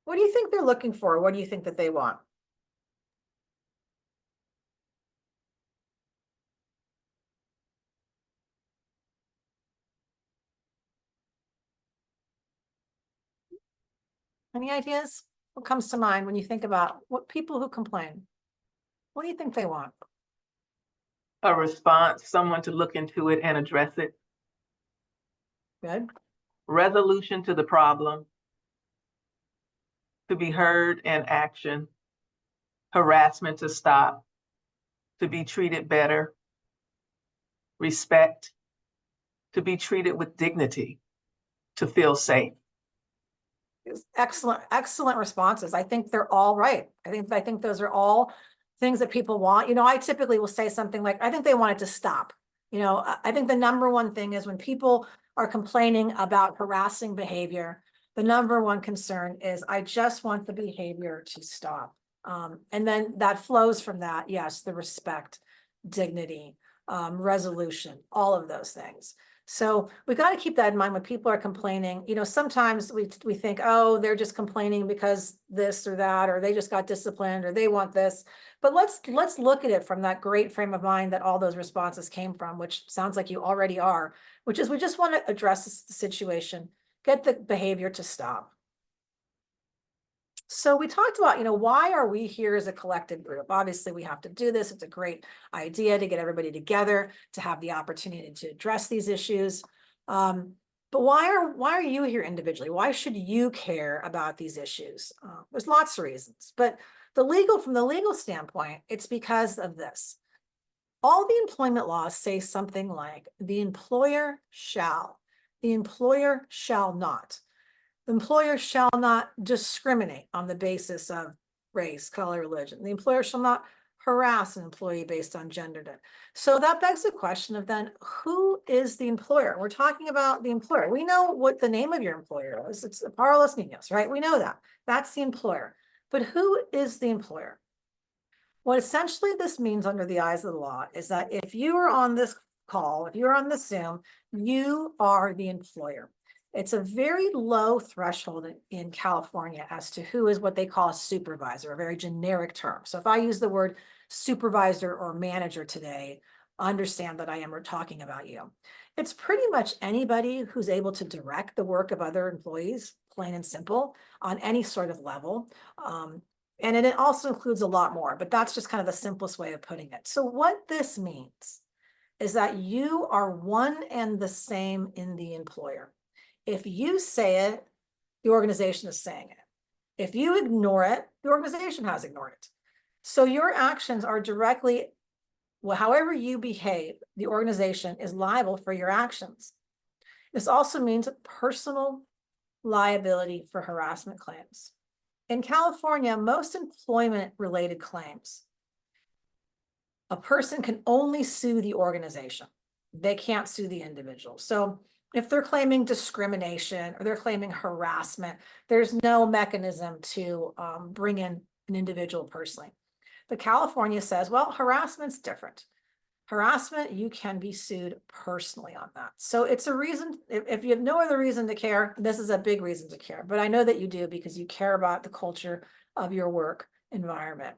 What do you think they're looking for? What do you think that they want? Any ideas? What comes to mind when you think about what people who complain? What do you think they want? A response, someone to look into it and address it. Good. Resolution to the problem. To be heard and action. Harassment to stop. To be treated better. Respect. To be treated with dignity. To feel safe. Excellent responses. I think they're all right. I think those are all things that people want. I typically will say something like, I think they want it to stop. I think the number one thing is when people are complaining about harassing behavior, the number one concern is, I just want the behavior to stop. And then that flows from that, yes, the respect, dignity, resolution, all of those things. So we got to keep that in mind when people are complaining. You know, sometimes we think, oh, they're just complaining because this or that, or they just got disciplined, or they want this. But let's look at it from that great frame of mind that all those responses came from, which sounds like you already are, which is we just want to address the situation, get the behavior to stop. So we talked about, you know, why are we here as a collective group? Obviously, we have to do this. It's a great idea to get everybody together, to have the opportunity to address these issues. But why are you here individually? Why should you care about these issues? There's lots of reasons, but from the legal standpoint, it's because of this. All the employment laws say something like the employer shall not. The employer shall not discriminate on the basis of race, color, religion. The employer shall not harass an employee based on gender. So that begs the question of then, who is the employer? We're talking about the employer. We know what the name of your employer is. It's Paro Los Niños, right? We know that. That's the employer. But who is the employer? What essentially this means under the eyes of the law is that if you are on this call, if you're on the Zoom, you are the employer. It's a very low threshold in California as to who is what they call a supervisor, a very generic term. So if I use the word supervisor or manager today, understand that I am talking about you. It's pretty much anybody who's able to direct the work of other employees, plain and simple, on any sort of level. And it also includes a lot more, but that's just kind of the simplest way of putting it. So what this means is that you are one and the same in the employer. If you say it, the organization is saying it. If you ignore it, the organization has ignored it. So your actions are directly, well, however you behave, the organization is liable for your actions. This also means personal liability for harassment claims. In California, most employment-related claims, a person can only sue the organization. They can't sue the individual. So if they're claiming discrimination or they're claiming harassment, there's no mechanism to bring in an individual personally. But California says, well, harassment's different. Harassment, you can be sued personally on that. So it's a reason, if you have no other reason to care, this is a big reason to care. But I know that you do because you care about the culture of your work environment.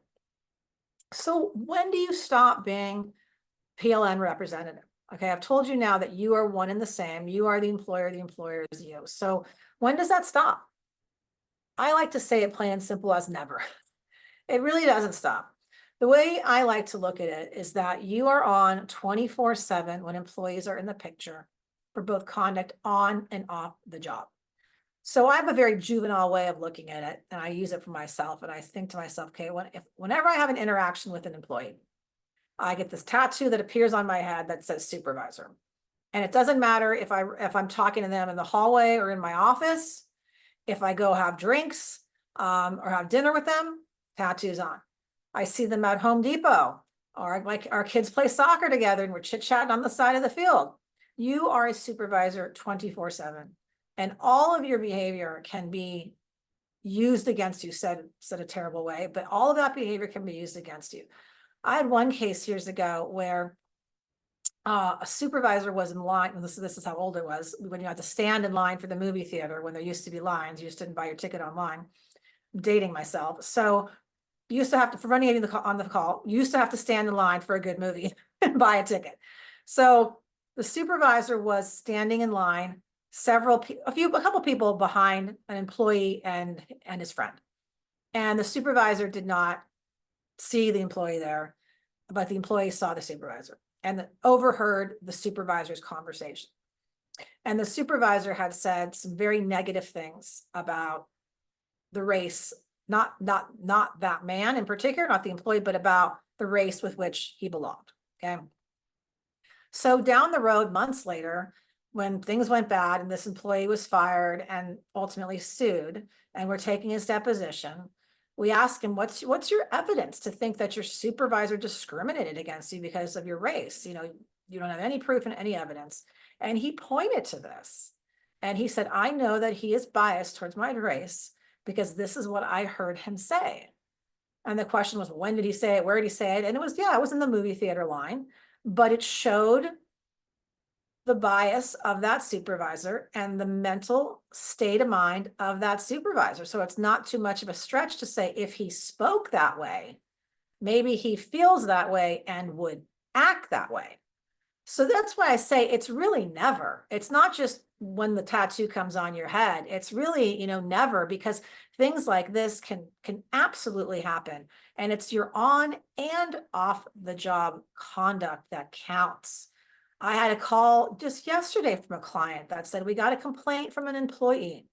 So when do you stop being PLN representative? Okay, I've told you now that you are one and the same. You are the employer is you. So when does that stop? I like to say it plain and simple as never. It really doesn't stop. The way I like to look at it is that you are on 24/7 when employees are in the picture for both conduct on and off the job. So I have a very juvenile way of looking at it, and I use it for myself. And I think to myself, okay, whenever I have an interaction with an employee, I get this tattoo that appears on my head that says supervisor. And it doesn't matter if I'm talking to them in the hallway or in my office, if I go have drinks or have dinner with them, tattoos on. I see them at Home Depot, or like our kids play soccer together and we're chit-chatting on the side of the field. You are a supervisor 24/7, and all of your behavior can be used against you, said a terrible way, but all of that behavior can be used against you. I had one case years ago where a supervisor was in line. This is how old it was, when you had to stand in line for the movie theater, when there used to be lines. You just didn't buy your ticket online. I'm dating myself. So you used to have to, for running on the call, you used to have to stand in line for a good movie and buy a ticket. So the supervisor was standing in line, a couple people behind an employee and his friend. And the supervisor did not see the employee there, but the employee saw the supervisor and overheard the supervisor's conversation. And the supervisor had said some very negative things about the race, not that man in particular, not the employee, but about the race with which he belonged. Okay. So down the road, months later, when things went bad and this employee was fired and ultimately sued, and we're taking his deposition, we asked him, what's your evidence to think that your supervisor discriminated against you because of your race? You know, you don't have any proof and any evidence. And he pointed to this and he said, I know that he is biased towards my race because this is what I heard him say. And the question was, when did he say it? Where did he say it? And it was, yeah, it was in the movie theater line, but it showed the bias of that supervisor and the mental state of mind of that supervisor. So it's not too much of a stretch to say if he spoke that way, maybe he feels that way and would act that way. So that's why I say it's really never. It's not just when the tattoo comes on your head. It's really, never, because things like this can absolutely happen. And it's your on and off the job conduct that counts. I had a call just yesterday from a client that said, we got a complaint from an employee.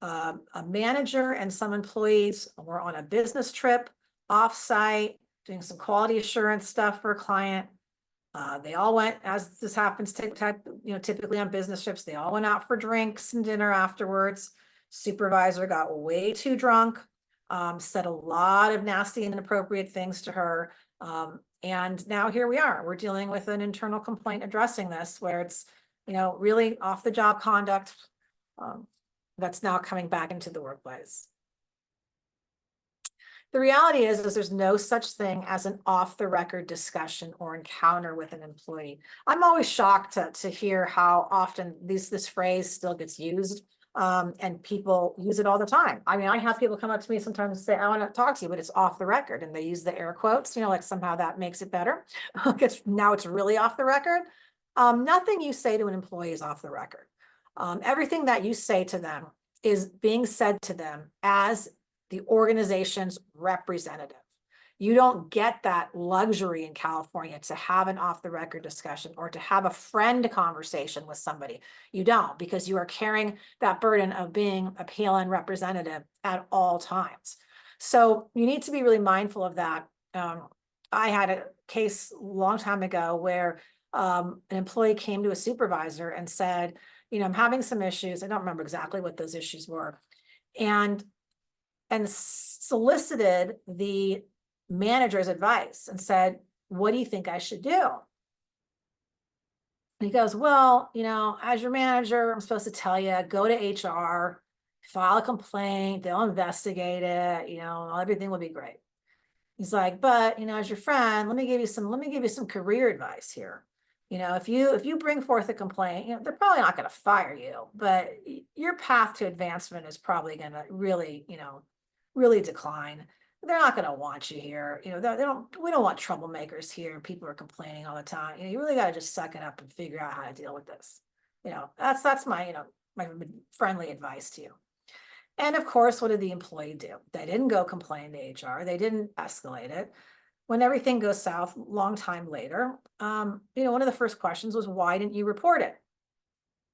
A manager and some employees were on a business trip offsite, doing some quality assurance stuff for a client. They all went, as this happens typically on business trips, they all went out for drinks and dinner afterwards. Supervisor got way too drunk, said a lot of nasty and inappropriate things to her. And now here we are, we're dealing with an internal complaint addressing this, where it's, really off the job conduct that's now coming back into the workplace. The reality is there's no such thing as an off the record discussion or encounter with an employee. I'm always shocked to hear how often this phrase still gets used. And people use it all the time. I mean, I have people come up to me sometimes and say, I want to talk to you, but it's off the record. And they use the air quotes, like somehow that makes it better. Now it's really off the record. Nothing you say to an employee is off the record. Everything that you say to them is being said to them as the organization's representative. You don't get that luxury in California to have an off the record discussion or to have a friend conversation with somebody. You don't, because you are carrying that burden of being a PLN representative at all times. So you need to be really mindful of that. I had a case a long time ago where an employee came to a supervisor and said, I'm having some issues. I don't remember exactly what those issues were. And solicited the manager's advice and said, what do you think I should do? And he goes, well, as your manager, I'm supposed to tell you, go to HR, file a complaint, they'll investigate it, everything will be great. He's like, but, as your friend, let me give you some career advice here. If you bring forth a complaint, they're probably not going to fire you, but your path to advancement is probably going to really, really decline. They're not going to want you here. We don't want troublemakers here. People are complaining all the time. You really got to just suck it up and figure out how to deal with this. That's my, my friendly advice to you. And of course, what did the employee do? They didn't go complain to HR. They didn't escalate it. When everything goes south, long time later, one of the first questions was, why didn't you report it?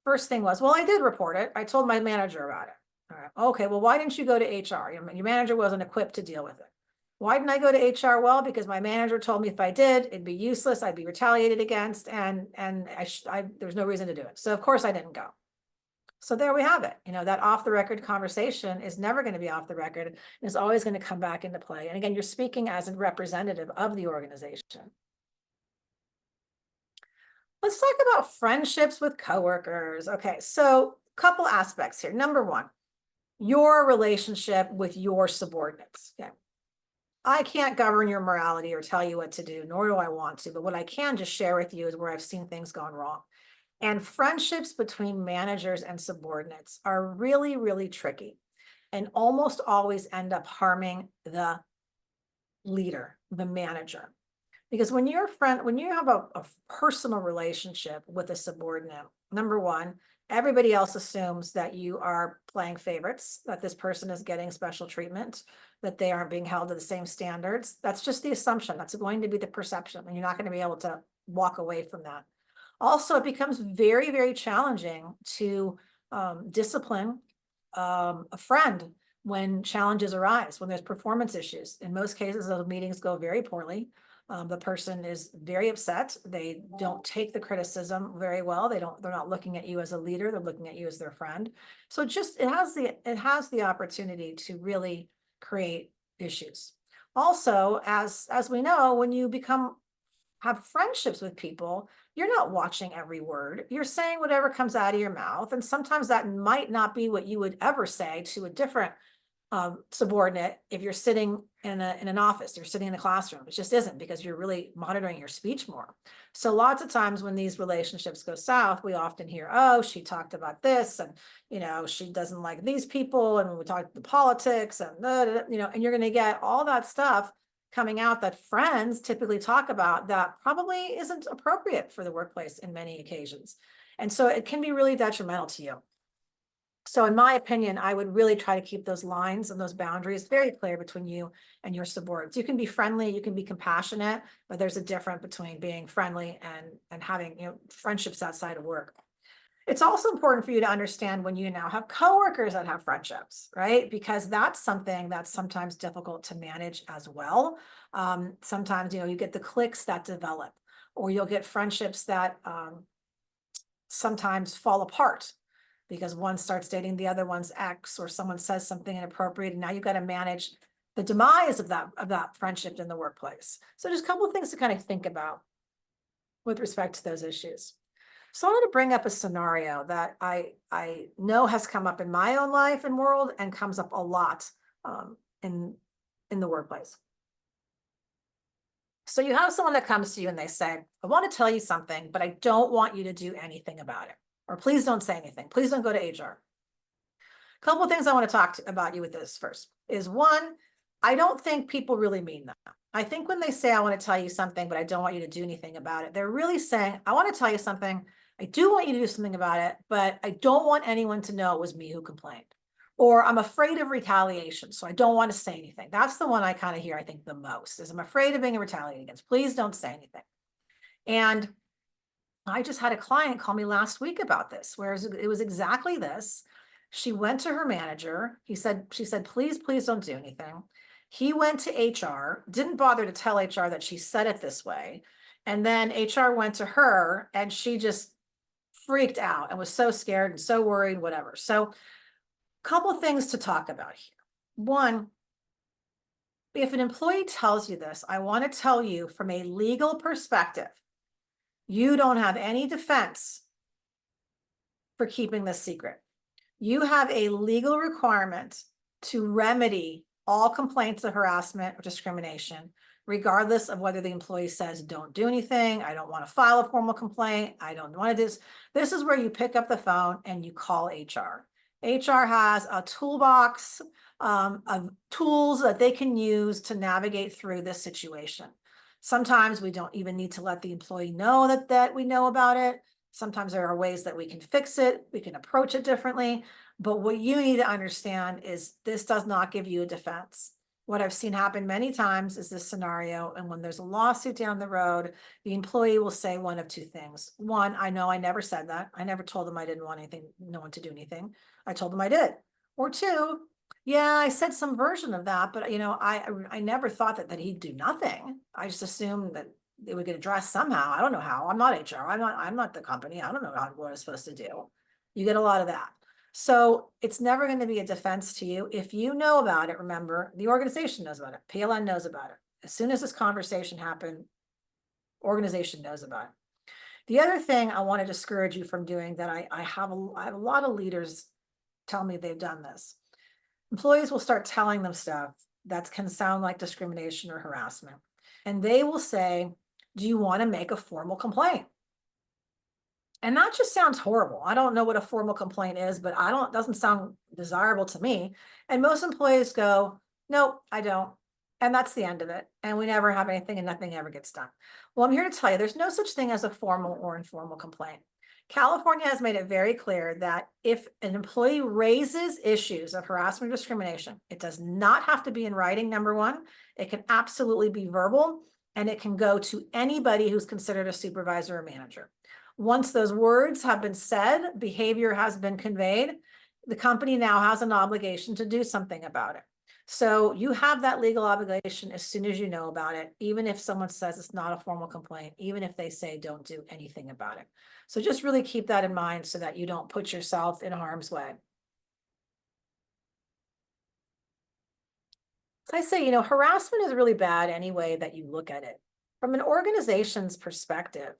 First thing was, well, I did report it. I told my manager about it. All right. Okay, well, why didn't you go to HR? Your manager wasn't equipped to deal with it. Why didn't I go to HR? Well, because my manager told me if I did, it'd be useless. I'd be retaliated against, and there's no reason to do it. So of course I didn't go. So there we have it. That off the record conversation is never going to be off the record. And it's always going to come back into play. And again, you're speaking as a representative of the organization. Let's talk about friendships with coworkers. Okay, so a couple aspects here. Number one, your relationship with your subordinates. Okay. I can't govern your morality or tell you what to do, nor do I want to, but what I can just share with you is where I've seen things gone wrong. And friendships between managers and subordinates are really, really tricky and almost always end up harming the leader, the manager. Because when you have a personal relationship with a subordinate, number one, everybody else assumes that you are playing favorites, that this person is getting special treatment, that they aren't being held to the same standards. That's just the assumption. That's going to be the perception, and you're not going to be able to walk away from that. Also, it becomes very, very challenging to discipline a friend when challenges arise, when there's performance issues. In most cases, those meetings go very poorly. The person is very upset. They don't take the criticism very well. They're not looking at you as a leader. They're looking at you as their friend. So it has the opportunity to really create issues. Also, as we know, when you have friendships with people, you're not watching every word. You're saying whatever comes out of your mouth. And sometimes that might not be what you would ever say to a different subordinate if you're sitting in an office, you're sitting in a classroom. It just isn't, because you're really monitoring your speech more. So lots of times when these relationships go south, we often hear, oh, she talked about this, and she doesn't like these people, and we talk the politics, and and you're going to get all that stuff coming out that friends typically talk about that probably isn't appropriate for the workplace in many occasions. And so it can be really detrimental to you. So in my opinion, I would really try to keep those lines and those boundaries very clear between you and your subordinates. You can be friendly, you can be compassionate, but there's a difference between being friendly and having friendships outside of work. It's also important for you to understand when you now have coworkers that have friendships, right? Because that's something that's sometimes difficult to manage as well. Sometimes, you get the cliques that develop, or you'll get friendships that sometimes fall apart because one starts dating the other one's ex, or someone says something inappropriate, and now you've got to manage the demise of that friendship in the workplace. So just a couple of things to kind of think about with respect to those issues. So I want to bring up a scenario that I know has come up in my own life and world, and comes up a lot in the workplace. So you have someone that comes to you and they say, I want to tell you something, but I don't want you to do anything about it. Or please don't say anything. Please don't go to HR. A couple of things I want to talk about you with this first is, one, I don't think people really mean that. I think when they say, I want to tell you something, but I don't want you to do anything about it, they're really saying, I want to tell you something. I do want you to do something about it, but I don't want anyone to know it was me who complained. Or I'm afraid of retaliation, so I don't want to say anything. That's the one I kind of hear, I think, the most, is I'm afraid of being retaliated against. Please don't say anything. And I just had a client call me last week about this, whereas it was exactly this. She went to her manager. She said, please don't do anything. He went to HR, didn't bother to tell HR that she said it this way. And then HR went to her, and she just freaked out and was so scared and so worried, whatever. So a couple things to talk about here. One, if an employee tells you this, I want to tell you from a legal perspective, you don't have any defense for keeping this secret. You have a legal requirement to remedy all complaints of harassment or discrimination, regardless of whether the employee says, don't do anything, I don't want to file a formal complaint, I don't want to do this. This is where you pick up the phone and you call HR. HR has a toolbox of tools that they can use to navigate through this situation. Sometimes we don't even need to let the employee know that we know about it. Sometimes there are ways that we can fix it. We can approach it differently. But what you need to understand is this does not give you a defense. What I've seen happen many times is this scenario. And when there's a lawsuit down the road, the employee will say one of two things. One, I know I never said that. I never told them I didn't want anything, no one to do anything. I told them I did. Or two, yeah, I said some version of that, but I never thought that he'd do nothing. I just assumed that it would get addressed somehow. I don't know how. I'm not HR. I'm not the company. I don't know what I'm supposed to do. You get a lot of that. So it's never going to be a defense to you. If you know about it, remember, the organization knows about it. PLN knows about it. As soon as this conversation happened, organization knows about it. The other thing I want to discourage you from doing that I have a lot of leaders tell me they've done this. Employees will start telling them stuff that can sound like discrimination or harassment. And they will say, do you want to make a formal complaint? And that just sounds horrible. I don't know what a formal complaint is, but it doesn't sound desirable to me. And most employees go, nope, I don't. And that's the end of it. And we never have anything, and nothing ever gets done. Well, I'm here to tell you, there's no such thing as a formal or informal complaint. California has made it very clear that if an employee raises issues of harassment or discrimination, it does not have to be in writing, number one. It can absolutely be verbal, and it can go to anybody who's considered a supervisor or manager. Once those words have been said, behavior has been conveyed, the company now has an obligation to do something about it. So you have that legal obligation as soon as you know about it, even if someone says it's not a formal complaint, even if they say don't do anything about it. So just really keep that in mind so that you don't put yourself in harm's way. So I say, harassment is really bad any way that you look at it. From an organization's perspective,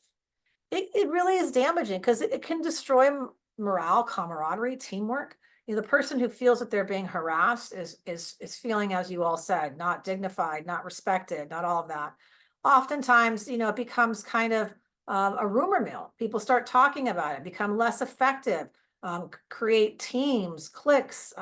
it really is damaging because it can destroy morale, camaraderie, teamwork. You know, the person who feels that they're being harassed is feeling, as you all said, not dignified, not respected, not all of that. Oftentimes, you know, it becomes kind of a rumor mill. People start talking about it, become less effective, create teams, cliques,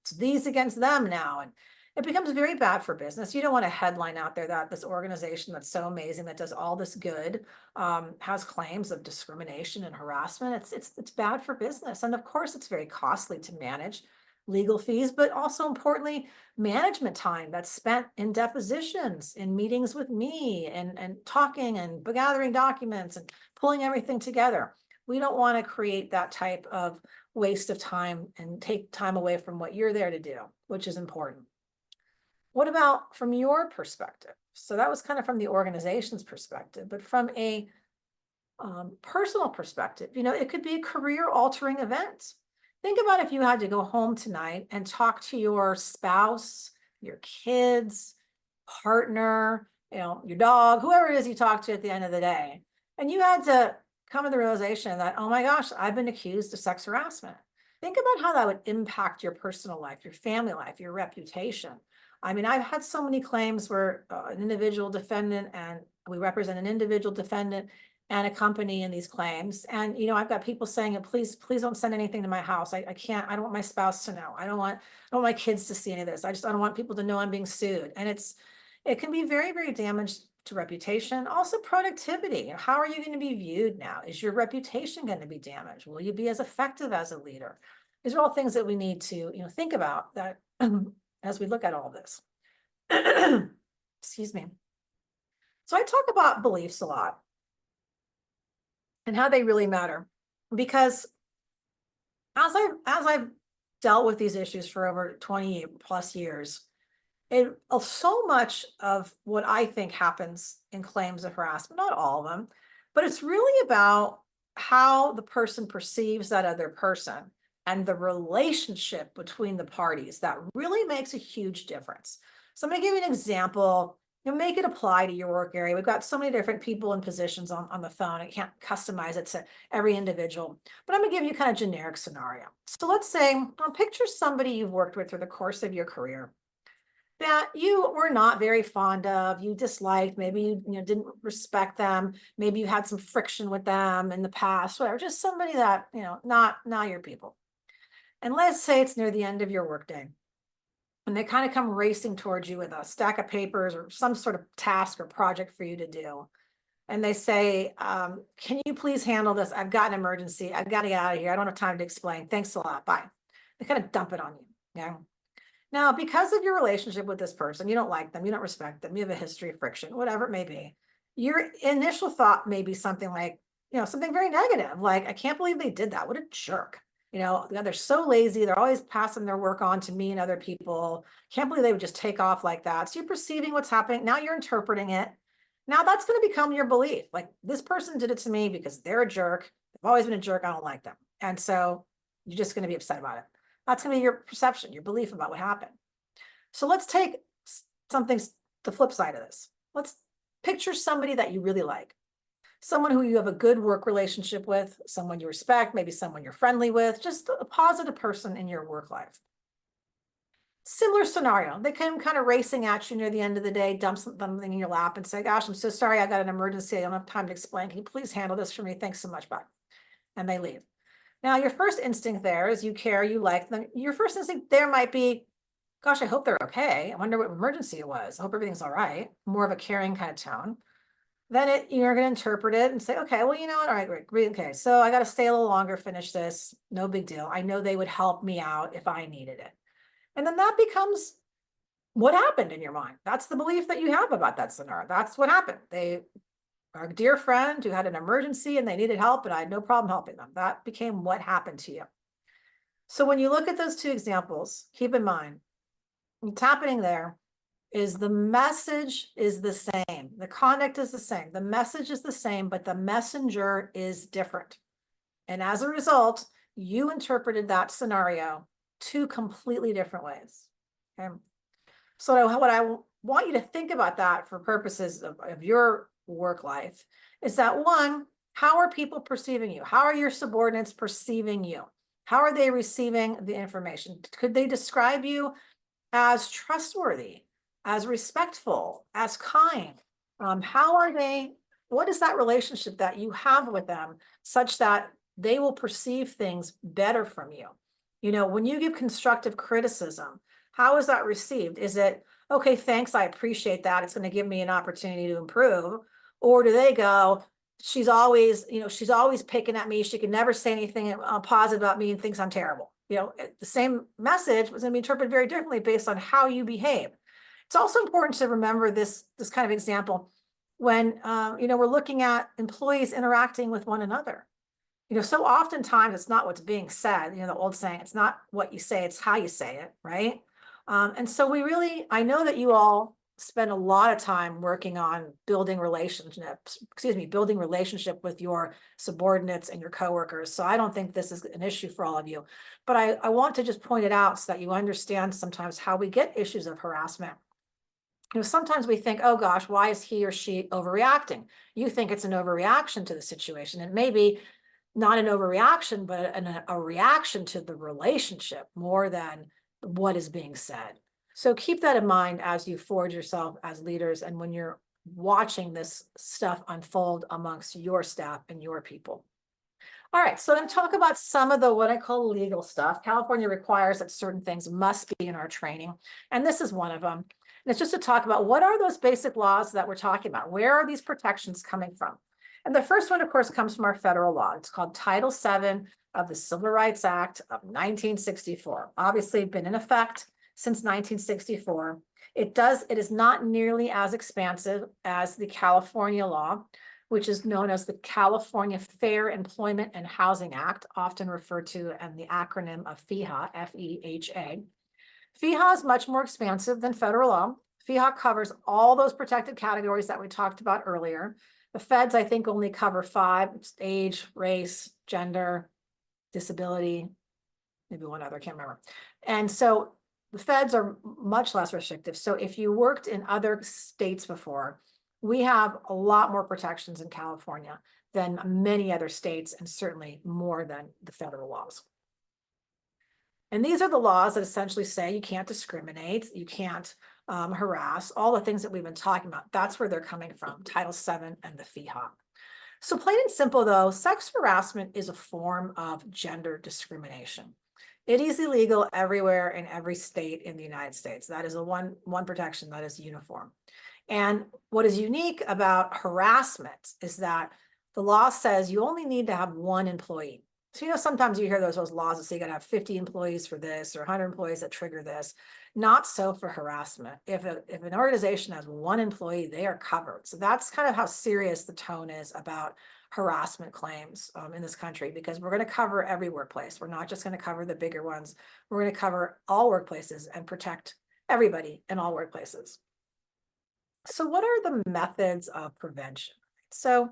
it's these against them now. And it becomes very bad for business. You don't want a headline out there that this organization that's so amazing, that does all this good, has claims of discrimination and harassment. It's bad for business. And of course, it's very costly to manage legal fees, but also importantly, management time that's spent in depositions, in meetings with me, and talking and gathering documents and pulling everything together. We don't want to create that type of waste of time and take time away from what you're there to do, which is important. What about from your perspective? So that was kind of from the organization's perspective, but from a personal perspective, you know, it could be a career altering event. Think about if you had to go home tonight and talk to your spouse, your kids, partner, you know, your dog, whoever it is you talk to at the end of the day. And you had to come to the realization that, oh my gosh, I've been accused of sex harassment. Think about how that would impact your personal life, your family life, your reputation. I mean, I've had so many claims where an individual defendant, and we represent an individual defendant and a company in these claims. And, you know, I've got people saying, please don't send anything to my house. I can't, I don't want my spouse to know. I don't want my kids to see any of this. I don't want people to know I'm being sued. And it can be very, very damaged to reputation. Also productivity. How are you going to be viewed now? Is your reputation going to be damaged? Will you be as effective as a leader? These are all things that we need to, you know, think about that as we look at all this. Excuse me. So I talk about beliefs a lot and how they really matter, because as I've dealt with these issues for over 20 plus years, so much of what I think happens in claims of harassment, not all of them, but it's really about how the person perceives that other person and the relationship between the parties that really makes a huge difference. So I'm going to give you an example. You know, make it apply to your work area. We've got so many different people and positions on the phone. I can't customize it to every individual, but I'm going to give you kind of generic scenario. So let's say, picture somebody you've worked with through the course of your career that you were not very fond of, you disliked, maybe you didn't respect them, maybe you had some friction with them in the past, whatever, just somebody that, not your people. And let's say it's near the end of your workday, and they kind of come racing towards you with a stack of papers or some sort of task or project for you to do. And they say, can you please handle this? I've got an emergency. I've got to get out of here. I don't have time to explain. Thanks a lot. Bye. They kind of dump it on you. Yeah. Now, because of your relationship with this person, you don't like them, you don't respect them, you have a history of friction, whatever it may be. Your initial thought may be something like, something very negative, like, I can't believe they did that. What a jerk. They're so lazy. They're always passing their work on to me and other people. Can't believe they would just take off like that. So you're perceiving what's happening. Now you're interpreting it. Now that's going to become your belief. Like, this person did it to me because they're a jerk. They've always been a jerk. I don't like them. And so you're just going to be upset about it. That's going to be your perception, your belief about what happened. So let's take something, the flip side of this. Let's picture somebody that you really like, someone who you have a good work relationship with, someone you respect, maybe someone you're friendly with, just a positive person in your work life. Similar scenario. They come kind of racing at you near the end of the day, dump something in your lap and say, gosh, I'm so sorry. I got an emergency. I don't have time to explain. Can you please handle this for me? Thanks so much. Bye. And they leave. Now, your first instinct there is you care, you like them. Your first instinct there might be, gosh, I hope they're okay. I wonder what emergency it was. I hope everything's all right. More of a caring kind of tone. Then you're going to interpret it and say, okay, well, you know what? All right, great. Okay, so I got to stay a little longer, finish this. No big deal. I know they would help me out if I needed it. And then that becomes what happened in your mind. That's the belief that you have about that scenario. That's what happened. They are a dear friend who had an emergency and they needed help, and I had no problem helping them. That became what happened to you. So when you look at those two examples, keep in mind, what's happening there is the message is the same. The conduct is the same. The message is the same, but the messenger is different. And as a result, you interpreted that scenario two completely different ways. Okay. So what I want you to think about that for purposes of your work life is that, one, How are people perceiving you? How are your subordinates perceiving you? How are they receiving the information? Could they describe you as trustworthy, as respectful, as kind? How are they? What is that relationship that you have with them such that they will perceive things better from you? You know, when you give constructive criticism, how is that received? Is it, okay, thanks, I appreciate that. It's going to give me an opportunity to improve. Or do they go, she's always, she's always picking at me. She can never say anything positive about me and thinks I'm terrible. The same message was going to be interpreted very differently based on how you behave. It's also important to remember this kind of example when, we're looking at employees interacting with one another. So oftentimes it's not what's being said, the old saying, it's not what you say, it's how you say it, right? And so I know that you all spend a lot of time working on building building relationship with your subordinates and your coworkers. So I don't think this is an issue for all of you, but I want to just point it out so that you understand sometimes how we get issues of harassment. Sometimes we think, oh gosh, why is he or she overreacting? You think it's an overreaction to the situation. And maybe not an overreaction, but a reaction to the relationship more than what is being said. So keep that in mind as you forge yourself as leaders and when you're watching this stuff unfold amongst your staff and your people. All right, so I'm going to talk about some of the what I call legal stuff. California requires that certain things must be in our training, and this is one of them. And it's just to talk about what are those basic laws that we're talking about? Where are these protections coming from? And the first one, of course, comes from our federal law. It's called Title VII of the Civil Rights Act of 1964. Obviously, been in effect since 1964. It is not nearly as expansive as the California law, which is known as the California Fair Employment and Housing Act, often referred to in the acronym of FEHA, F-E-H-A. FEHA is much more expansive than federal law. FEHA covers all those protected categories that we talked about earlier. The feds, I think, only cover 5: age, race, gender, disability, maybe one other, I can't remember. And so the feds are much less restrictive. So if you worked in other states before, we have a lot more protections in California than many other states, and certainly more than the federal laws. And these are the laws that essentially say you can't discriminate, you can't harass, all the things that we've been talking about. That's where they're coming from, Title VII and the FEHA. So plain and simple though, sex harassment is a form of gender discrimination. It is illegal everywhere in every state in the United States. That is one protection that is uniform. And what is unique about harassment is that the law says you only need to have one employee. So, sometimes you hear those laws that say you got to have 50 employees for this or 100 employees that trigger this. Not so for harassment. If an organization has one employee, they are covered. So that's kind of how serious the tone is about harassment claims in this country, because we're going to cover every workplace. We're not just going to cover the bigger ones. We're going to cover all workplaces and protect everybody in all workplaces. So what are the methods of prevention? So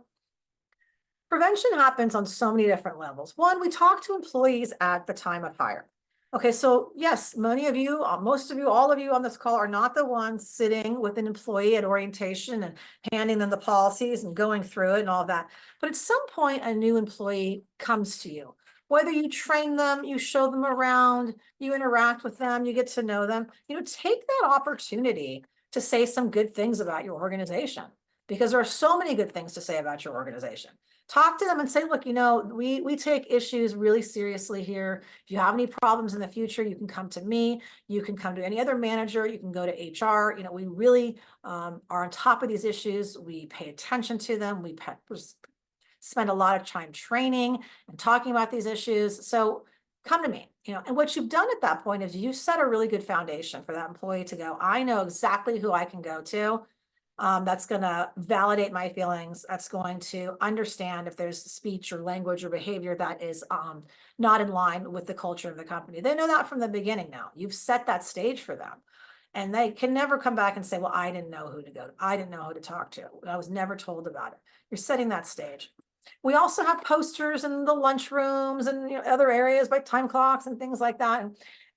prevention happens on so many different levels. One, we talk to employees at the time of hire. Okay, so yes, many of you, most of you, all of you on this call are not the ones sitting with an employee at orientation and handing them the policies and going through it and all that. But at some point, a new employee comes to you. Whether you train them, you show them around, you interact with them, you get to know them, take that opportunity to say some good things about your organization, because there are so many good things to say about your organization. Talk to them and say, look, we take issues really seriously here. If you have any problems in the future, you can come to me. You can come to any other manager. You can go to HR. We really are on top of these issues. We pay attention to them. We spend a lot of time training and talking about these issues. So come to me, and what you've done at that point is you set a really good foundation for that employee to go, I know exactly who I can go to. That's going to validate my feelings. That's going to understand if there's speech or language or behavior that is not in line with the culture of the company. They know that from the beginning now. You've set that stage for them. And they can never come back and say, well, I didn't know who to go to. I didn't know who to talk to. I was never told about it. You're setting that stage. We also have posters in the lunchrooms and other areas by time clocks and things like that.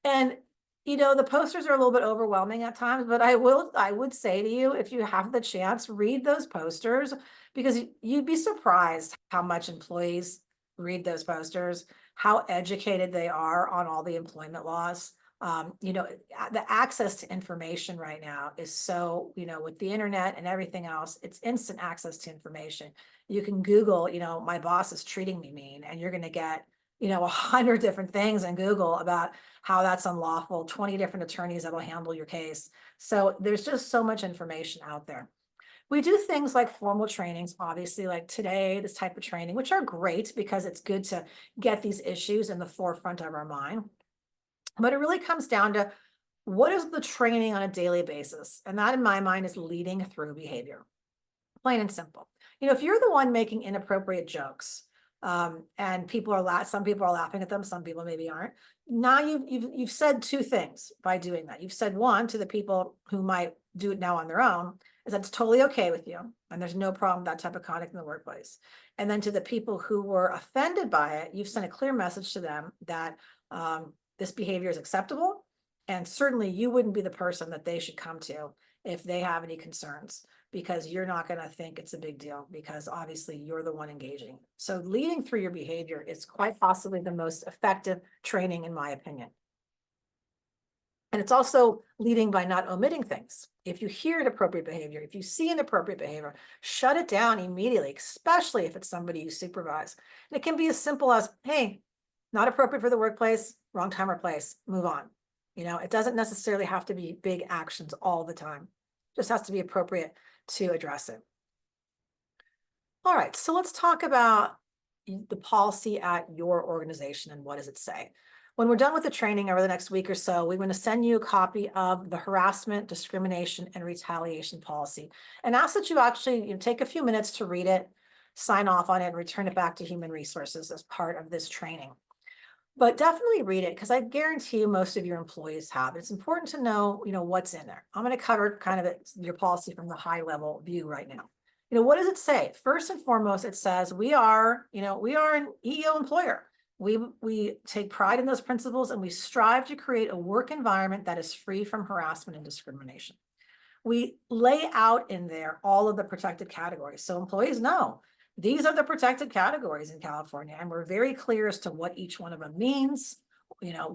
And The posters are a little bit overwhelming at times, but I would say to you, if you have the chance, read those posters because you'd be surprised how much employees read those posters, how educated they are on all the employment laws. The access to information right now is so, with the internet and everything else, it's instant access to information. You can Google, my boss is treating me mean, and you're going to get, 100 different things in Google about how that's unlawful, 20 different attorneys that'll handle your case. So there's just so much information out there. We do things like formal trainings, obviously, like today, this type of training, which are great because it's good to get these issues in the forefront of our mind. But it really comes down to what is the training on a daily basis? And that, in my mind, is leading through behavior, plain and simple. If you're the one making inappropriate jokes, and some people are laughing at them, some people maybe aren't. Now you've said two things by doing that. You've said one to the people who might do it now on their own, is that it's totally okay with you, and there's no problem with that type of conduct in the workplace. And then to the people who were offended by it, you've sent a clear message to them that this behavior is acceptable, and certainly you wouldn't be the person that they should come to if they have any concerns, because you're not going to think it's a big deal because obviously you're the one engaging. So leading through your behavior is quite possibly the most effective training, in my opinion. And it's also leading by not omitting things. If you hear inappropriate behavior, if you see inappropriate behavior, shut it down immediately, especially if it's somebody you supervise. And it can be as simple as, hey, not appropriate for the workplace, wrong time or place, move on. It doesn't necessarily have to be big actions all the time. It just has to be appropriate to address it. All right, so let's talk about the policy at your organization and what does it say. When we're done with the training over the next week or so, we're going to send you a copy of the harassment, discrimination, and retaliation policy, and ask that you actually take a few minutes to read it, sign off on it, and return it back to Human Resources as part of this training. But definitely read it, because I guarantee you most of your employees have. It's important to know, what's in there. I'm going to cover kind of your policy from the high level view right now. What does it say? First and foremost, it says we are an EEO employer. We take pride in those principles, and we strive to create a work environment that is free from harassment and discrimination. We lay out in there all of the protected categories, so employees know these are the protected categories in California, and we're very clear as to what each one of them means.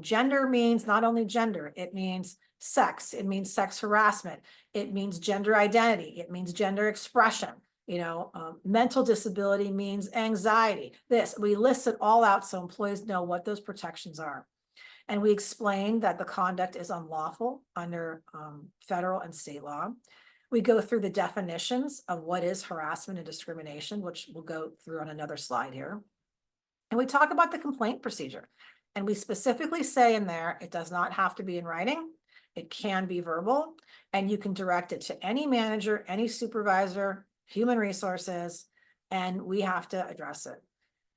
Gender means not only gender, it means sex, it means sex harassment, it means gender identity, it means gender expression. Mental disability means anxiety. We list it all out so employees know what those protections are. And we explain that the conduct is unlawful under federal and state law. We go through the definitions of what is harassment and discrimination, which we'll go through on another slide here. And we talk about the complaint procedure. And we specifically say in there, it does not have to be in writing. It can be verbal, and you can direct it to any manager, any supervisor, human resources, and we have to address it.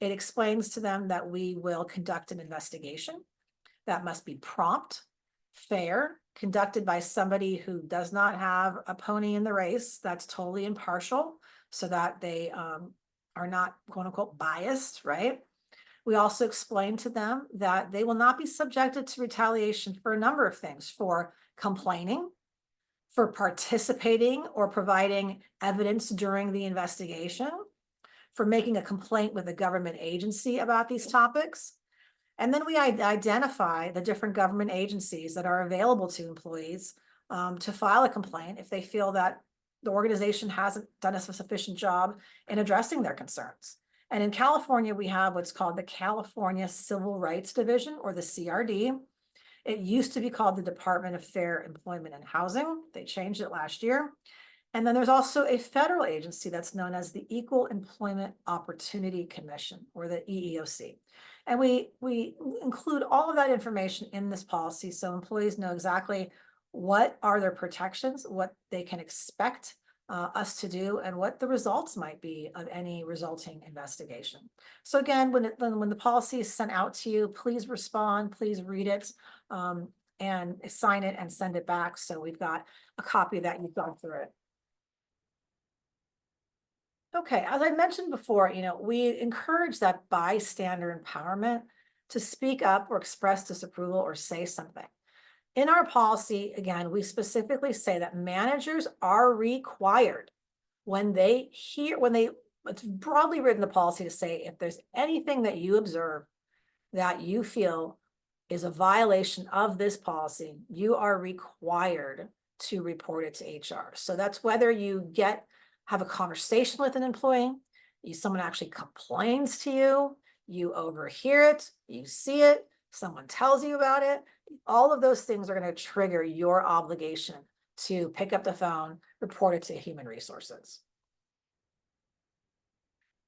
It explains to them that we will conduct an investigation that must be prompt, fair, conducted by somebody who does not have a pony in the race, that's totally impartial, so that they are not, quote unquote, biased, right? We also explain to them that they will not be subjected to retaliation for a number of things: for complaining, for participating or providing evidence during the investigation, for making a complaint with a government agency about these topics. And then we identify the different government agencies that are available to employees to file a complaint if they feel that the organization hasn't done a sufficient job in addressing their concerns. And in California, we have what's called the California Civil Rights Division, or the CRD. It used to be called the Department of Fair Employment and Housing. They changed it last year. And then there's also a federal agency that's known as the Equal Employment Opportunity Commission, or the EEOC. And we include all of that information in this policy so employees know exactly what are their protections, what they can expect us to do, and what the results might be of any resulting investigation. So again, when the policy is sent out to you, please respond, please read it, and sign it and send it back so we've got a copy that you've gone through it. Okay, as I mentioned before, we encourage that bystander empowerment to speak up or express disapproval or say something. in our policy, again, we specifically say that managers are required when it's broadly written in the policy to say, if there's anything that you observe that you feel is a violation of this policy, you are required to report it to HR. So that's whether you have a conversation with an employee, someone actually complains to you, you overhear it, you see it, someone tells you about it, all of those things are going to trigger your obligation to pick up the phone, report it to human resources.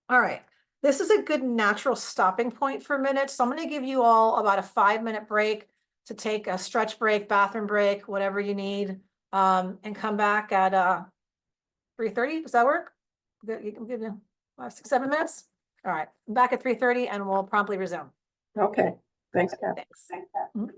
All right, this is a good natural stopping point for a minute. So I'm going to give you all about a 5-minute break to take a stretch break, bathroom break, whatever you need, and come back at 3:30. Does that work? You can give me 5, 6, 7 minutes. All right, back at 3:30 and we'll promptly resume. Okay, thanks, Catherine. Thanks. Mhm.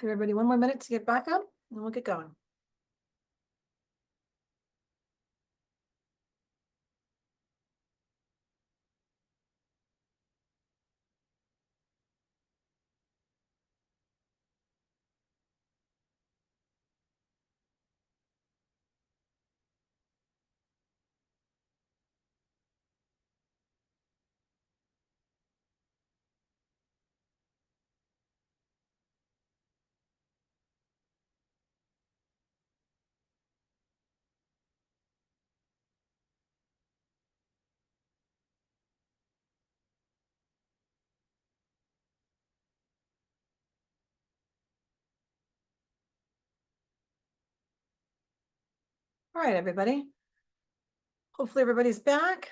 Give everybody one more minute to get back up and we'll get going. All right, everybody. Hopefully everybody's back.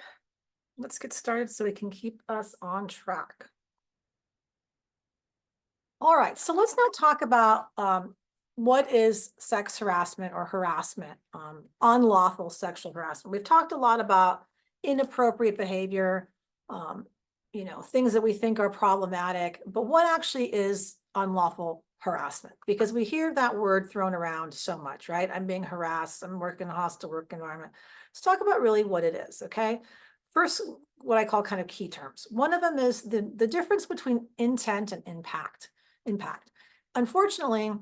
Let's get started so we can keep us on track. All right, so let's now talk about what is sex harassment or harassment, unlawful sexual harassment. We've talked a lot about inappropriate behavior, things that we think are problematic, but what actually is unlawful harassment? Because we hear that word thrown around so much, right? I'm being harassed, I'm working in a hostile work environment. Let's talk about really what it is, okay? First, what I call kind of key terms. One of them is the difference between intent and impact. Unfortunately,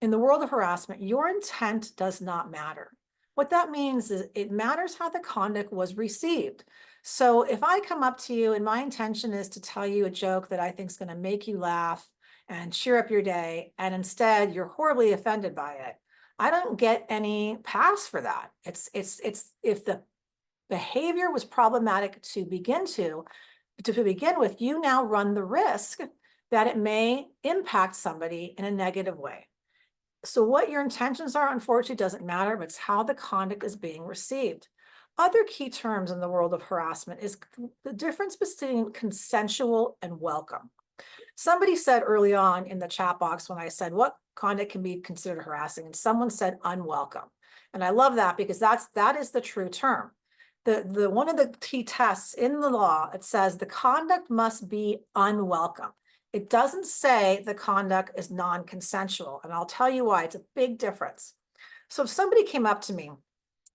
in the world of harassment, your intent does not matter. What that means is it matters how the conduct was received. So if I come up to you and my intention is to tell you a joke that I think is going to make you laugh and cheer up your day, and instead you're horribly offended by it, I don't get any pass for that. It's if the behavior was problematic to begin with, you now run the risk that it may impact somebody in a negative way. So what your intentions are, unfortunately, doesn't matter, but it's how the conduct is being received. Other key terms in the world of harassment is the difference between consensual and welcome. Somebody said early on in the chat box when I said, what conduct can be considered harassing? And someone said unwelcome. And I love that because that is the true term. The one of the key tests in the law, it says the conduct must be unwelcome. It doesn't say the conduct is non-consensual, and I'll tell you why. It's a big difference. So if somebody came up to me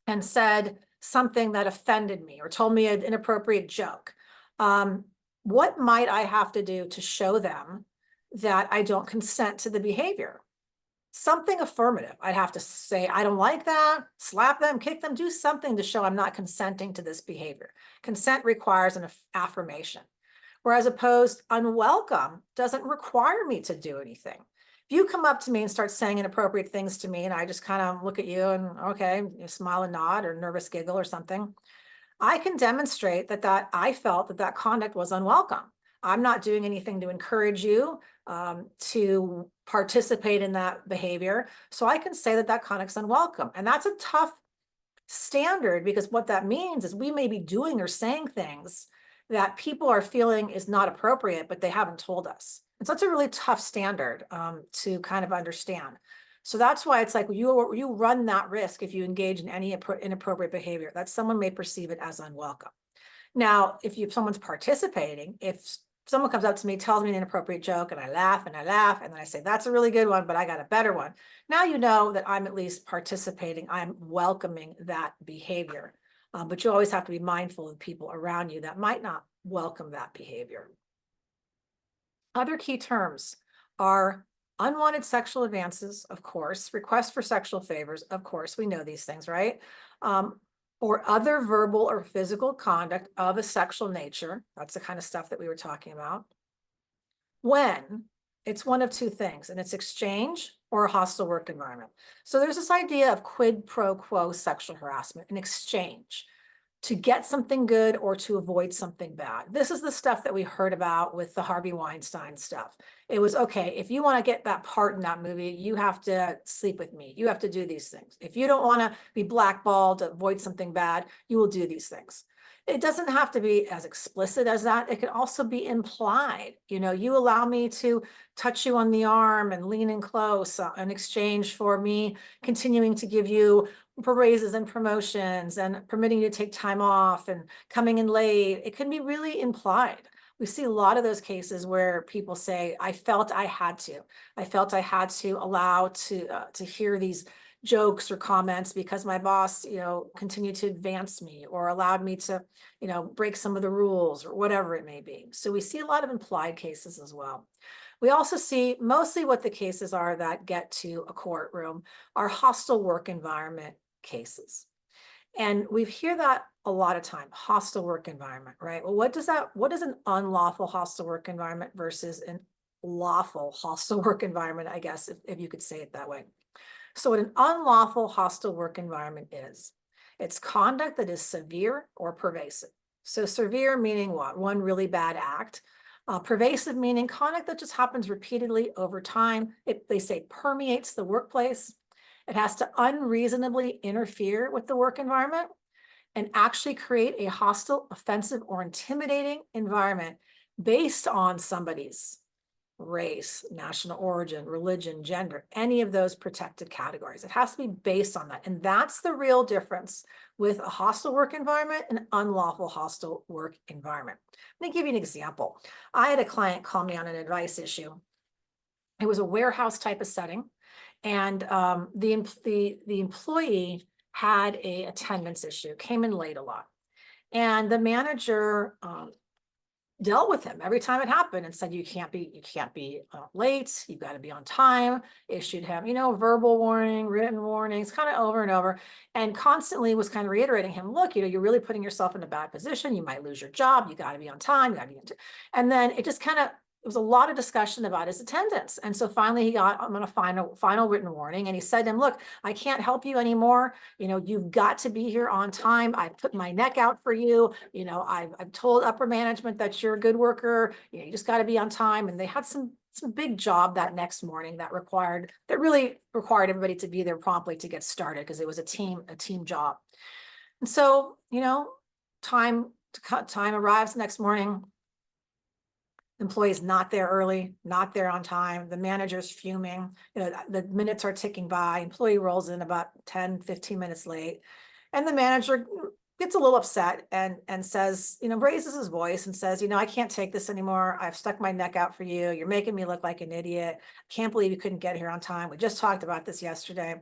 and said something that offended me or told me an inappropriate joke, what might I have to do to show them that I don't consent to the behavior? Something affirmative. I'd have to say, I don't like that, slap them, kick them, do something to show I'm not consenting to this behavior. Consent requires an affirmation. Whereas opposed, unwelcome doesn't require me to do anything. If you come up to me and start saying inappropriate things to me and I just kind of look at you and okay, you smile and nod or nervous giggle or something, I can demonstrate that I felt that conduct was unwelcome. I'm not doing anything to encourage you to participate in that behavior. So I can say that conduct's unwelcome. And that's a tough standard because what that means is we may be doing or saying things that people are feeling is not appropriate, but they haven't told us. And so it's a really tough standard to kind of understand. So that's why it's like you run that risk if you engage in any inappropriate behavior, that someone may perceive it as unwelcome. Now, if someone's participating, if someone comes up to me, tells me an inappropriate joke, and I laugh, and then I say, that's a really good one, but I got a better one. Now you know that I'm at least participating, I'm welcoming that behavior. But you always have to be mindful of people around you that might not welcome that behavior. Other key terms are unwanted sexual advances, of course, requests for sexual favors, of course, we know these things, right? Or other verbal or physical conduct of a sexual nature. That's the kind of stuff that we were talking about. When it's one of two things, and it's exchange or a hostile work environment. So there's this idea of quid pro quo sexual harassment, an exchange to get something good or to avoid something bad. This is the stuff that we heard about with the Harvey Weinstein stuff. It was, okay, if you want to get that part in that movie, you have to sleep with me. You have to do these things. If you don't want to be blackballed to avoid something bad, you will do these things. It doesn't have to be as explicit as that. It can also be implied. You allow me to touch you on the arm and lean in close in exchange for me continuing to give you raises and promotions and permitting you to take time off and coming in late. It can be really implied. We see a lot of those cases where people say, I felt I had to. I felt I had to allow to hear these jokes or comments because my boss, continued to advance me or allowed me to, break some of the rules or whatever it may be. So we see a lot of implied cases as well. We also see mostly what the cases are that get to a courtroom are hostile work environment cases. And we hear that a lot of time, hostile work environment, right? Well, what is an unlawful hostile work environment versus an lawful hostile work environment, I guess, if you could say it that way. So what an unlawful hostile work environment is, it's conduct that is severe or pervasive. So severe meaning what? One really bad act. Pervasive meaning conduct that just happens repeatedly over time. They say permeates the workplace. It has to unreasonably interfere with the work environment and actually create a hostile, offensive, or intimidating environment based on somebody's race, national origin, religion, gender, any of those protected categories. It has to be based on that. And that's the real difference with a hostile work environment and unlawful hostile work environment. Let me give you an example. I had a client call me on an advice issue. It was a warehouse type of setting. And the employee had a attendance issue, came in late a lot. And the manager dealt with him every time it happened and said, you can't be late, you got to be on time, issued him, verbal warning, written warnings, kind of over and over, and constantly was kind of reiterating him, look, you're really putting yourself in a bad position, you might lose your job, you got to be on time, you got to be on time. And then it just kind of, it was a lot of discussion about his attendance. And so finally he got on a final written warning, and he said to him, look, I can't help you anymore. You've got to be here on time. I put my neck out for you. I've told upper management that you're a good worker. You just got to be on time. And they had some big job that next morning that really required everybody to be there promptly to get started because it was a team job. And so, time arrives next morning. Employee's not there early, not there on time. The manager's fuming. The minutes are ticking by. Employee rolls in about 10, 15 minutes late. And the manager gets a little upset and says, raises his voice and says, I can't take this anymore. I've stuck my neck out for you. You're making me look like an idiot. Can't believe you couldn't get here on time. We just talked about this yesterday.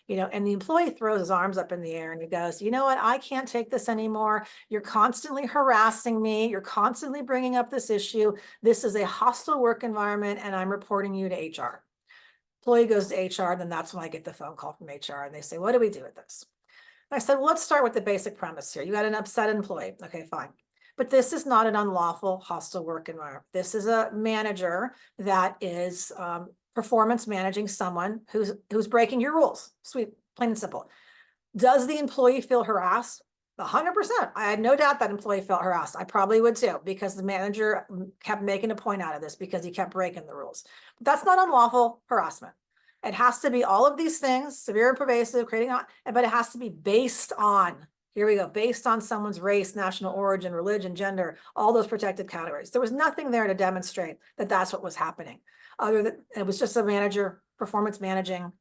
And the employee throws his arms up in the air and he goes, you know what? I can't take this anymore. You're constantly harassing me. You're constantly bringing up this issue. This is a hostile work environment and I'm reporting you to HR. Employee goes to HR, then that's when I get the phone call from HR and they say, what do we do with this? I said, well, let's start with the basic premise here. You got an upset employee. Okay, fine. But this is not an unlawful hostile work environment. This is a manager that is performance managing someone who's breaking your rules. Sweet, plain and simple. Does the employee feel harassed? 100%. I had no doubt that employee felt harassed. I probably would too, because the manager kept making a point out of this because he kept breaking the rules. But that's not unlawful harassment. It has to be all of these things, severe and pervasive, but it has to be based on, here we go, based on someone's race, national origin, religion, gender, all those protected categories. There was nothing there to demonstrate that that's what was happening, other than it was just a manager performance managing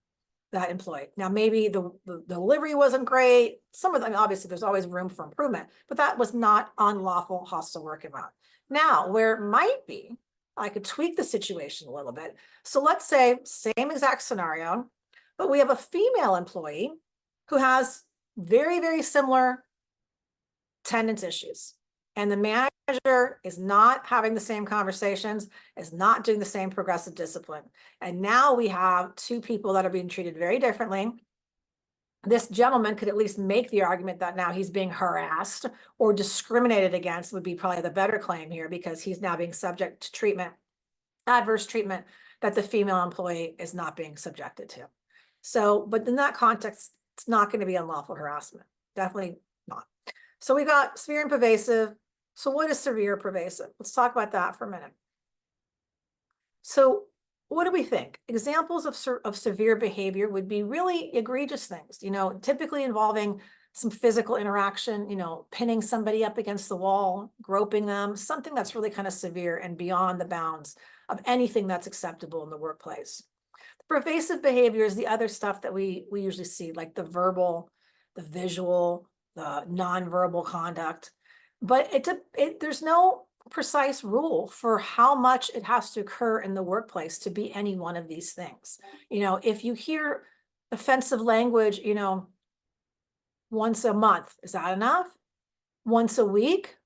that employee. Now, maybe the delivery wasn't great. Some of them, obviously, there's always room for improvement, but that was not unlawful hostile work environment. Now, where it might be, I could tweak the situation a little bit. So let's say same exact scenario, but we have a female employee who has very, very similar attendance issues. And the manager is not having the same conversations, is not doing the same progressive discipline. And now we have two people that are being treated very differently. This gentleman could at least make the argument that now he's being harassed or discriminated against, would be probably the better claim here, because he's now being subject to treatment, adverse treatment that the female employee is not being subjected to. So, but in that context, it's not going to be unlawful harassment. Definitely not. So we got severe and pervasive. So what is severe pervasive? Let's talk about that for a minute. So what do we think? Examples of severe behavior would be really egregious things, typically involving some physical interaction, pinning somebody up against the wall, groping them, something that's really kind of severe and beyond the bounds of anything that's acceptable in the workplace. The pervasive behavior is the other stuff that we usually see, like the verbal, the visual, the nonverbal conduct. But there's no precise rule for how much it has to occur in the workplace to be any one of these things. You know, if you hear offensive language, you know, once a month, is that enough? Once a week?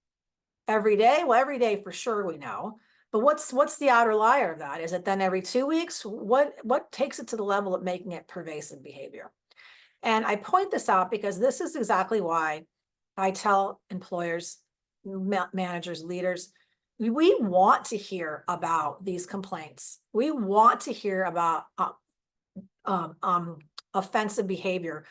Every day? Well, every day for sure we know. But what's the outer layer of that? Is it then every 2 weeks? What takes it to the level of making it pervasive behavior? And I point this out because this is exactly why I tell employers, managers, leaders, we want to hear about these complaints. We want to hear about offensive behavior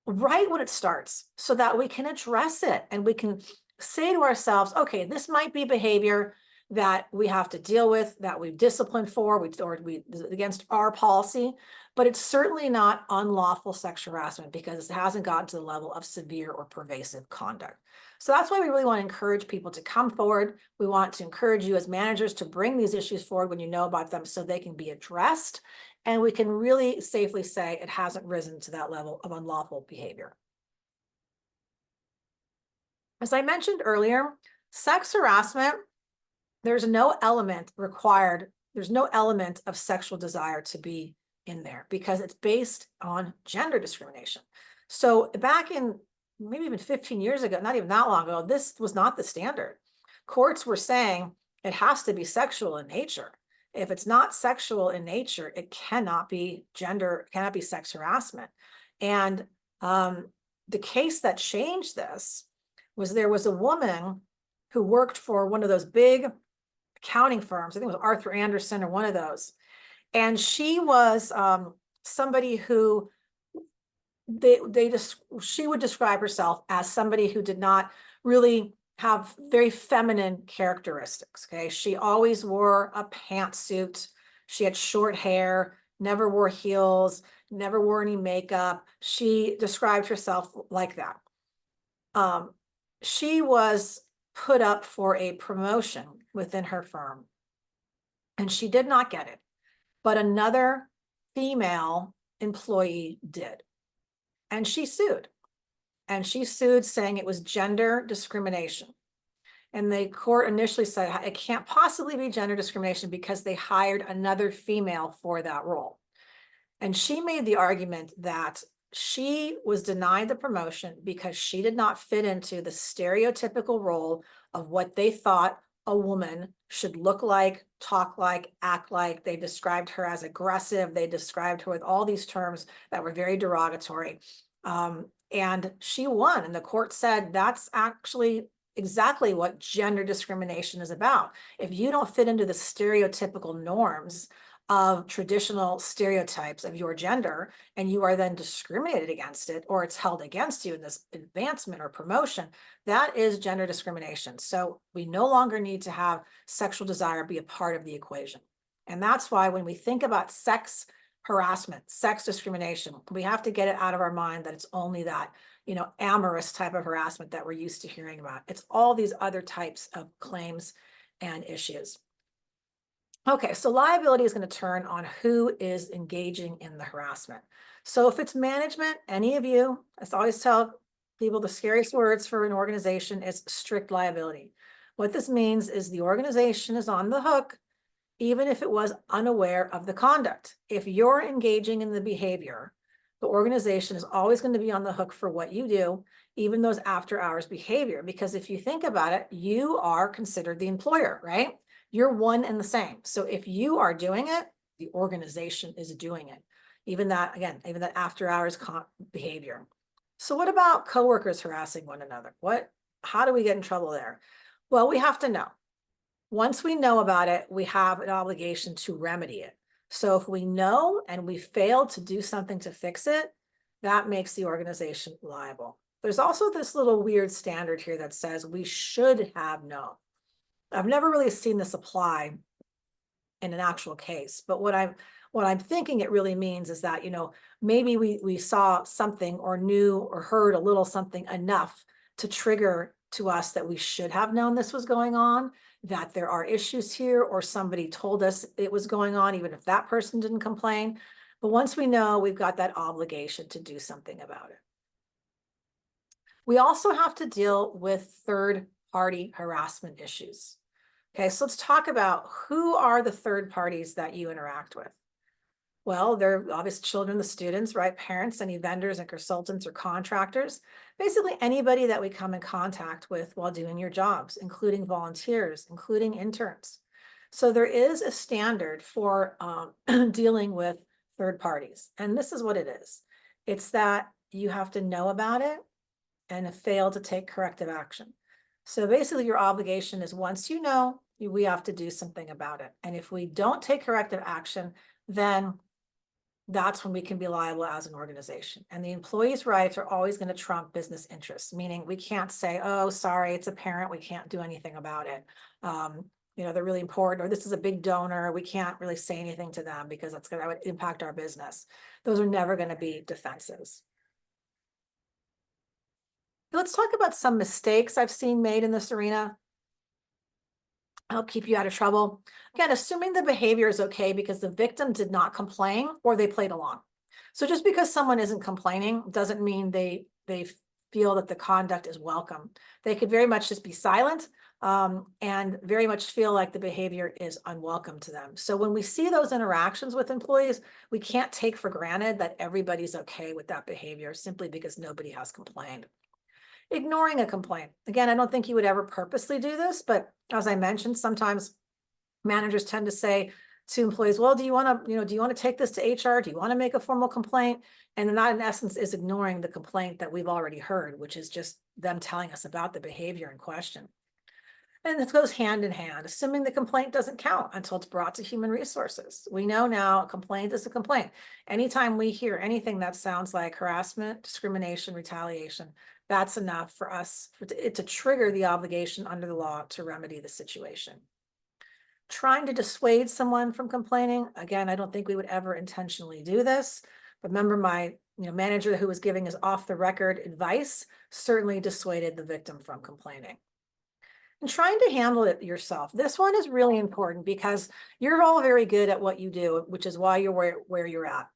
right when it starts so that we can address it and we can say to ourselves, okay, this might be behavior that we have to deal with, that we've disciplined for, we against our policy, but it's certainly not unlawful sexual harassment because it hasn't gotten to the level of severe or pervasive conduct. So that's why we really want to encourage people to come forward. We want to encourage you as managers to bring these issues forward when you know about them so they can be addressed. And we can really safely say it hasn't risen to that level of unlawful behavior. As I mentioned earlier, sex harassment, there's no element required. There's no element of sexual desire to be in there because it's based on gender discrimination. So back in maybe even 15 years ago, not even that long ago, this was not the standard. Courts were saying it has to be sexual in nature. If it's not sexual in nature, it cannot be cannot be sex harassment. And the case that changed this was there was a woman who worked for one of those big accounting firms. I think it was Arthur Anderson or one of those. And she was somebody who she would describe herself as somebody who did not really have very feminine characteristics. Okay. She always wore a pantsuit. She had short hair, never wore heels, never wore any makeup. She described herself like that. She was put up for a promotion within her firm and she did not get it, but another female employee did. And she sued. And she sued saying it was gender discrimination. And the court initially said it can't possibly be gender discrimination because they hired another female for that role. And she made the argument that she was denied the promotion because she did not fit into the stereotypical role of what they thought a woman should look like, talk like, act like. They described her as aggressive. They described her with all these terms that were very derogatory. And she won. And the court said that's actually exactly what gender discrimination is about. If you don't fit into the stereotypical norms of traditional stereotypes of your gender, and you are then discriminated against it, or it's held against you in this advancement or promotion, that is gender discrimination. So we no longer need to have sexual desire be a part of the equation. And that's why when we think about sex harassment, sex discrimination, we have to get it out of our mind that it's only that, you know, amorous type of harassment that we're used to hearing about. It's all these other types of claims and issues. Okay, so liability is going to turn on who is engaging in the harassment. So if it's management, any of you, I always tell people the scariest words for an organization is strict liability. What this means is the organization is on the hook, even if it was unaware of the conduct. If you're engaging in the behavior, the organization is always going to be on the hook for what you do, even those after hours behavior. Because if you think about it, you are considered the employer, right? You're one and the same. So if you are doing it, the organization is doing it. Even that, again, even that after hours behavior. So what about coworkers harassing one another? How do we get in trouble there? Well, we have to know. Once we know about it, we have an obligation to remedy it. So if we know and we fail to do something to fix it, that makes the organization liable. There's also this little weird standard here that says we should have known. I've never really seen this apply in an actual case, but what I'm thinking it really means is that, you know, maybe we saw something or knew or heard a little something enough to trigger to us that we should have known this was going on, that there are issues here, or somebody told us it was going on, even if that person didn't complain. But once we know, we've got that obligation to do something about it. We also have to deal with third-party harassment issues. Okay, so let's talk about who are the third parties that you interact with. Well, they're obvious children, the students, right? Parents, any vendors and consultants or contractors, basically anybody that we come in contact with while doing your jobs, including volunteers, including interns. So there is a standard for dealing with third parties. And this is what it is. It's that you have to know about it and fail to take corrective action. So basically your obligation is once you know, we have to do something about it. And if we don't take corrective action, then that's when we can be liable as an organization. And the employees' rights are always going to trump business interests, meaning we can't say, oh, sorry, it's a parent, we can't do anything about it. They're really important, or this is a big donor, we can't really say anything to them because that would impact our business. Those are never going to be defenses. Let's talk about some mistakes I've seen made in this arena. I'll keep you out of trouble. Again, assuming the behavior is okay because the victim did not complain or they played along. So just because someone isn't complaining doesn't mean they feel that the conduct is welcome. They could very much just be silent and very much feel like the behavior is unwelcome to them. So when we see those interactions with employees, we can't take for granted that everybody's okay with that behavior simply because nobody has complained. Ignoring a complaint. Again, I don't think you would ever purposely do this, but as I mentioned, sometimes managers tend to say to employees, well, do you want to take this to HR? Do you want to make a formal complaint? And then that in essence is ignoring the complaint that we've already heard, which is just them telling us about the behavior in question. And this goes hand in hand, assuming the complaint doesn't count until it's brought to human resources. We know now a complaint is a complaint. Anytime we hear anything that sounds like harassment, discrimination, retaliation, that's enough for us to trigger the obligation under the law to remedy the situation. Trying to dissuade someone from complaining, again, I don't think we would ever intentionally do this. Remember, my manager who was giving his off-the-record advice certainly dissuaded the victim from complaining. And trying to handle it yourself. This one is really important because you're all very good at what you do, which is why you're where you're at.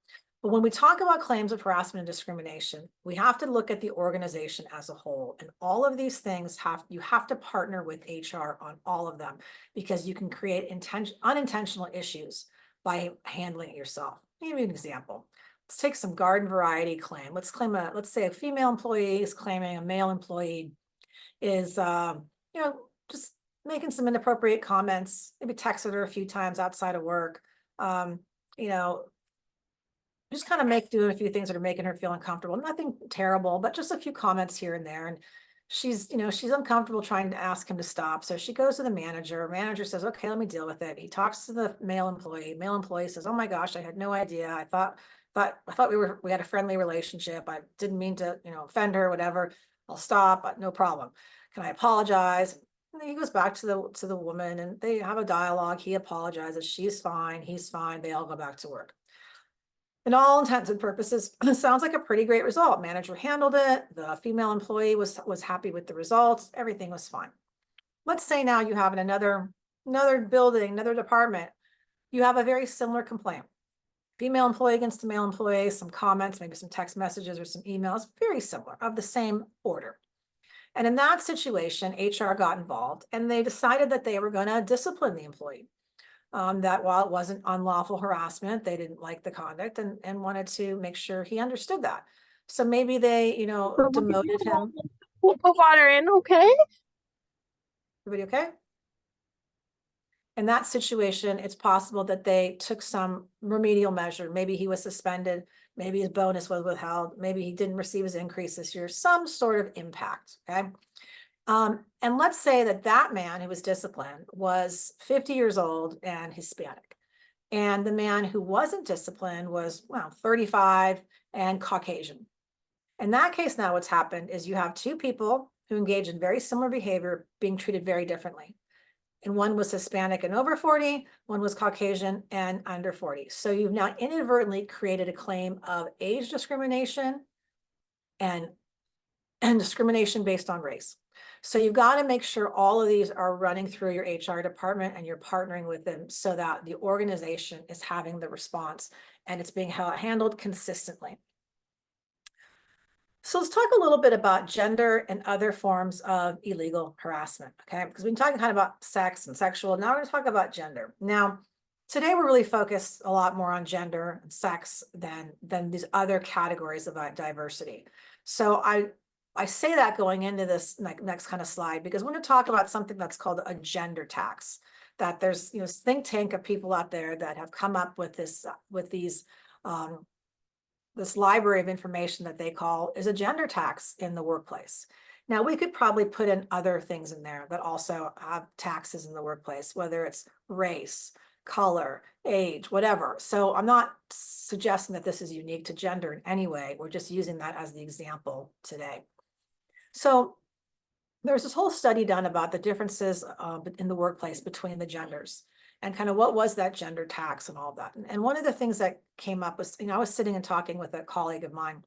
But when we talk about claims of harassment and discrimination, we have to look at the organization as a whole. And all of these things you have to partner with HR on all of them because you can create unintentional issues by handling it yourself. I'll give you an example. Let's take some garden variety claim. Let's say a female employee is claiming a male employee is, just making some inappropriate comments, maybe texted her a few times outside of work, just kind of doing a few things that are making her feel uncomfortable. Nothing terrible, but just a few comments here and there. And she's uncomfortable trying to ask him to stop. So she goes to the manager. Manager says, okay, let me deal with it. He talks to the male employee. Male employee says, oh my gosh, I had no idea. I thought we had a friendly relationship. I didn't mean to, offend her, whatever. I'll stop, no problem. Can I apologize? And then he goes back to the woman and they have a dialogue. He apologizes. She's fine. He's fine. They all go back to work. In all intents and purposes, this sounds like a pretty great result. Manager handled it. The female employee was happy with the results. Everything was fine. Let's say now you have in another building, another department, you have a very similar complaint. Female employee against a male employee, some comments, maybe some text messages or some emails, very similar, of the same order. And in that situation, HR got involved and they decided that they were going to discipline the employee. That while it wasn't unlawful harassment, they didn't like the conduct and wanted to make sure he understood that. So maybe they, demoted him. We'll put water in, okay? Everybody okay? In that situation, it's possible that they took some remedial measure. Maybe he was suspended, maybe his bonus was withheld, maybe he didn't receive his increase this year, some sort of impact, okay? And let's say that man who was disciplined was 50 years old and Hispanic. And the man who wasn't disciplined was, 35 and Caucasian. In that case, now what's happened is you have two people who engage in very similar behavior being treated very differently. And one was Hispanic and over 40, one was Caucasian and under 40. So you've now inadvertently created a claim of age discrimination and discrimination based on race. So you've got to make sure all of these are running through your HR department and you're partnering with them so that the organization is having the response and it's being handled consistently. So let's talk a little bit about gender and other forms of illegal harassment, okay? Because we've been talking kind of about sex and sexual. Now we're going to talk about gender. Now, today we're really focused a lot more on gender and sex than these other categories of diversity. So I say that going into this next kind of slide because we're going to talk about something that's called a gender tax. That there's think tank of people out there that have come up with this library of information that they call is a gender tax in the workplace. Now, we could probably put in other things in there that also have taxes in the workplace, whether it's race, color, age, whatever. So I'm not suggesting that this is unique to gender in any way. We're just using that as the example today. So there's this whole study done about the differences in the workplace between the genders and kind of what was that gender tax and all of that. And one of the things that came up was, I was sitting and talking with a colleague of mine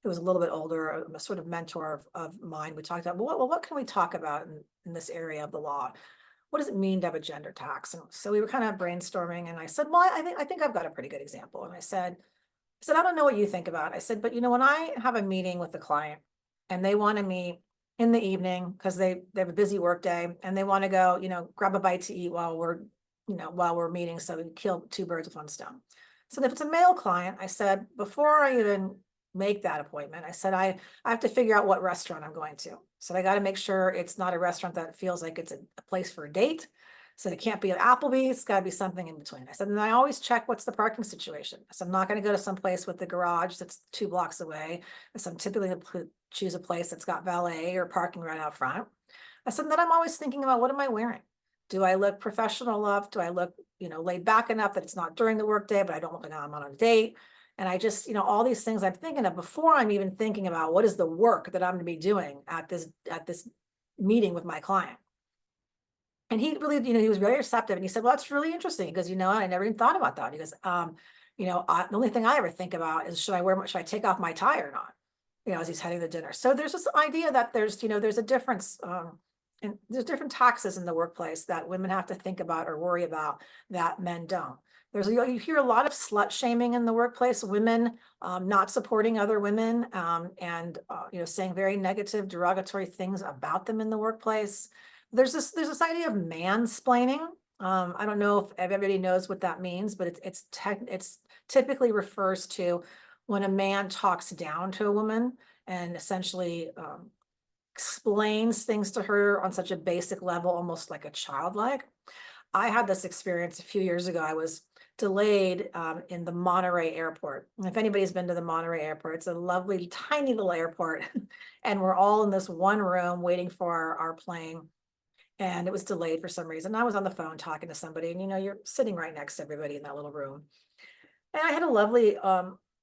who was a little bit older, a sort of mentor of mine. We talked about, well, what can we talk about in this area of the law? What does it mean to have a gender tax? And so we were kind of brainstorming, and I said, well, I think I've got a pretty good example. And I said, I don't know what you think about it. I said, but when I have a meeting with the client and they want to meet in the evening because they have a busy work day and they want to go, grab a bite to eat while we're meeting, so we kill two birds with one stone. So if it's a male client, I said, before I even make that appointment, I said, I have to figure out what restaurant I'm going to. So I got to make sure it's not a restaurant that feels like it's a place for a date. So it can't be an Applebee's, it's got to be something in between. I said, and I always check what's the parking situation. So I'm not going to go to some place with the garage that's 2 blocks away. So I'm typically going to choose a place that's got valet or parking right out front. I said, that I'm always thinking about, what am I wearing? Do I look professional enough? Do I look, laid back enough that it's not during the workday, but I don't look like I'm on a date? And I just, all these things I'm thinking of before I'm even thinking about what is the work that I'm going to be doing at this meeting with my client. And he really, he was very receptive, and he said, well, that's really interesting because, I never even thought about that. He goes, the only thing I ever think about is should I take off my tie or not? As he's heading to dinner. So there's this idea that there's a difference, and there's different taxes in the workplace that women have to think about or worry about that men don't. You hear a lot of slut shaming in the workplace, women not supporting other women, and saying very negative, derogatory things about them in the workplace. There's this idea of mansplaining. I don't know if everybody knows what that means, but it's typically refers to when a man talks down to a woman and essentially explains things to her on such a basic level, almost like a childlike. I had this experience a few years ago. I was delayed in the Monterey airport. And if anybody's been to the Monterey airport, it's a lovely, tiny little airport. And we're all in this one room waiting for our plane. And it was delayed for some reason. I was on the phone talking to somebody, and you're sitting right next to everybody in that little room. And I had a lovely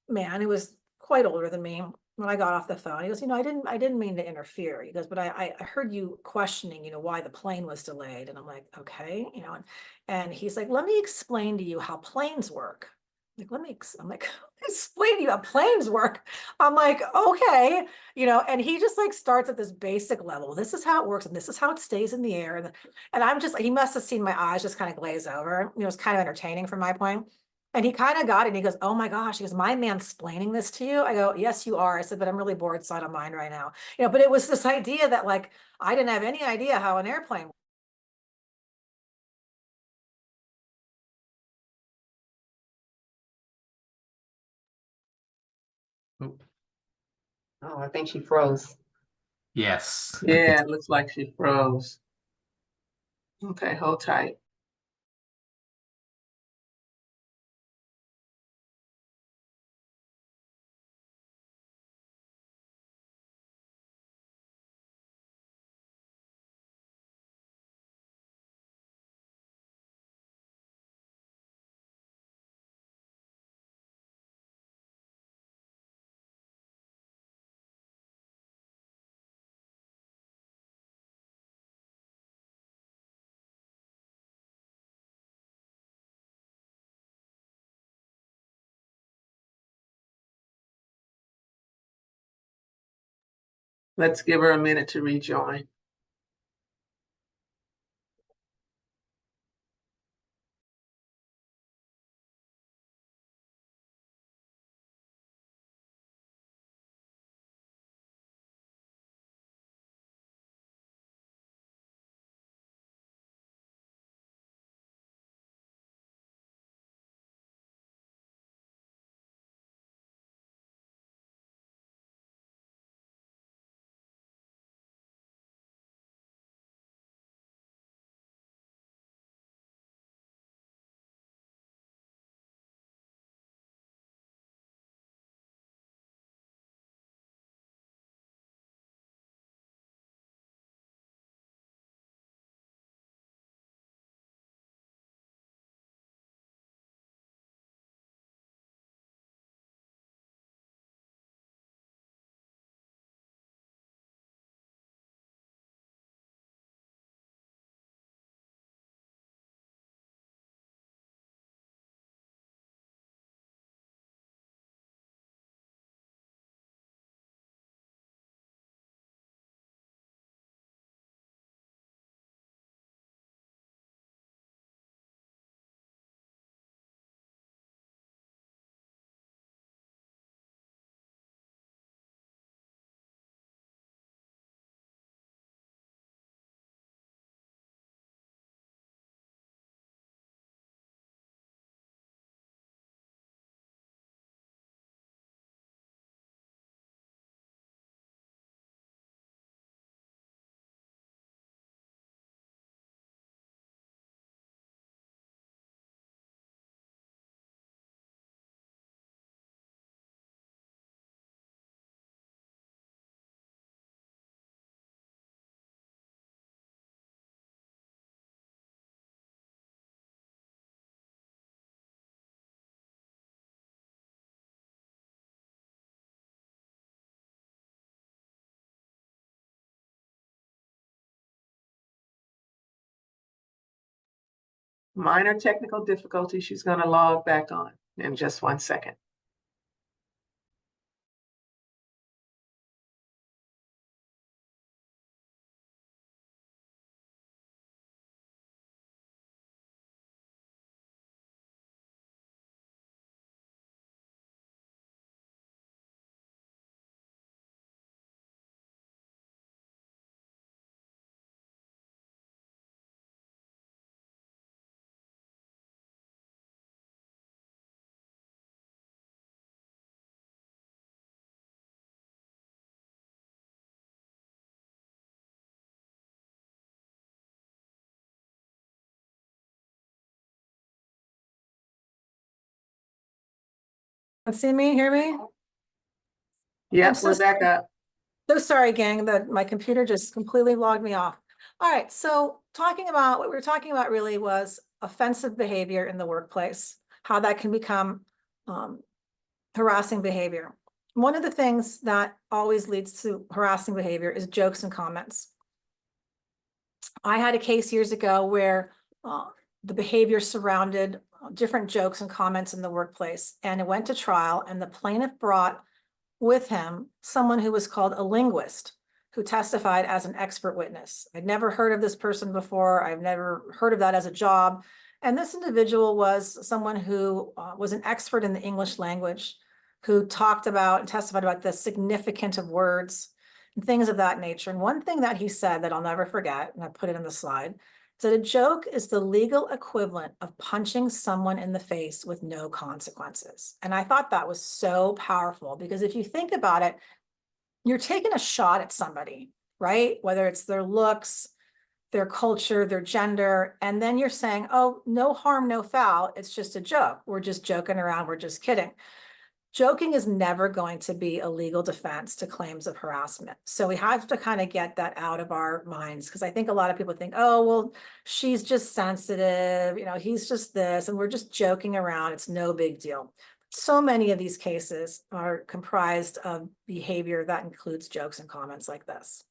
man who was quite older than me. When I got off the phone, he goes, I didn't mean to interfere. He goes, but I heard you questioning, why the plane was delayed. And I'm like, okay, and he's like, let me explain to you how planes work. I'm like, explain to you how planes work. I'm like, okay, and he just starts at this basic level. This is how it works, and this is how it stays in the air. And I'm just, he must have seen my eyes just kind of glaze over. It was kind of entertaining from my point. And he kind of got it. And he goes, oh my gosh, he goes, my mansplaining this to you? I go, yes, you are. I said, but I'm really bored, so I don't mind right now. But it was this idea that I didn't have any idea how an airplane. Oh, Oh, I think she froze. yes. Yeah, it looks like she froze. Okay, hold tight. Let's give her a minute to rejoin. Minor technical difficulty. She's gonna log back on in just 1 second. See me, hear me? Yep, so we're back up. So sorry, gang, that my computer just completely logged me off. All right, so what we were talking about really was offensive behavior in the workplace, how that can become harassing behavior. One of the things that always leads to harassing behavior is jokes and comments. I had a case years ago where the behavior surrounded different jokes and comments in the workplace, and it went to trial, and the plaintiff brought with him someone who was called a linguist, who testified as an expert witness. I'd never heard of this person before. I've never heard of that as a job. And this individual was someone who was an expert in the English language, who talked about and testified about the significance of words and things of that nature. And one thing that he said that I'll never forget, and I put it in the slide, is that a joke is the legal equivalent of punching someone in the face with no consequences. And I thought that was so powerful, because if you think about it, you're taking a shot at somebody, right? Whether it's their looks, their culture, their gender, and then you're saying, oh, no harm, no foul. It's just a joke. We're just joking around. We're just kidding. Joking is never going to be a legal defense to claims of harassment. So we have to kind of get that out of our minds, because I think a lot of people think, oh, well, she's just sensitive, he's just this, and we're just joking around. It's no big deal. So many of these cases are comprised of behavior that includes jokes and comments like this.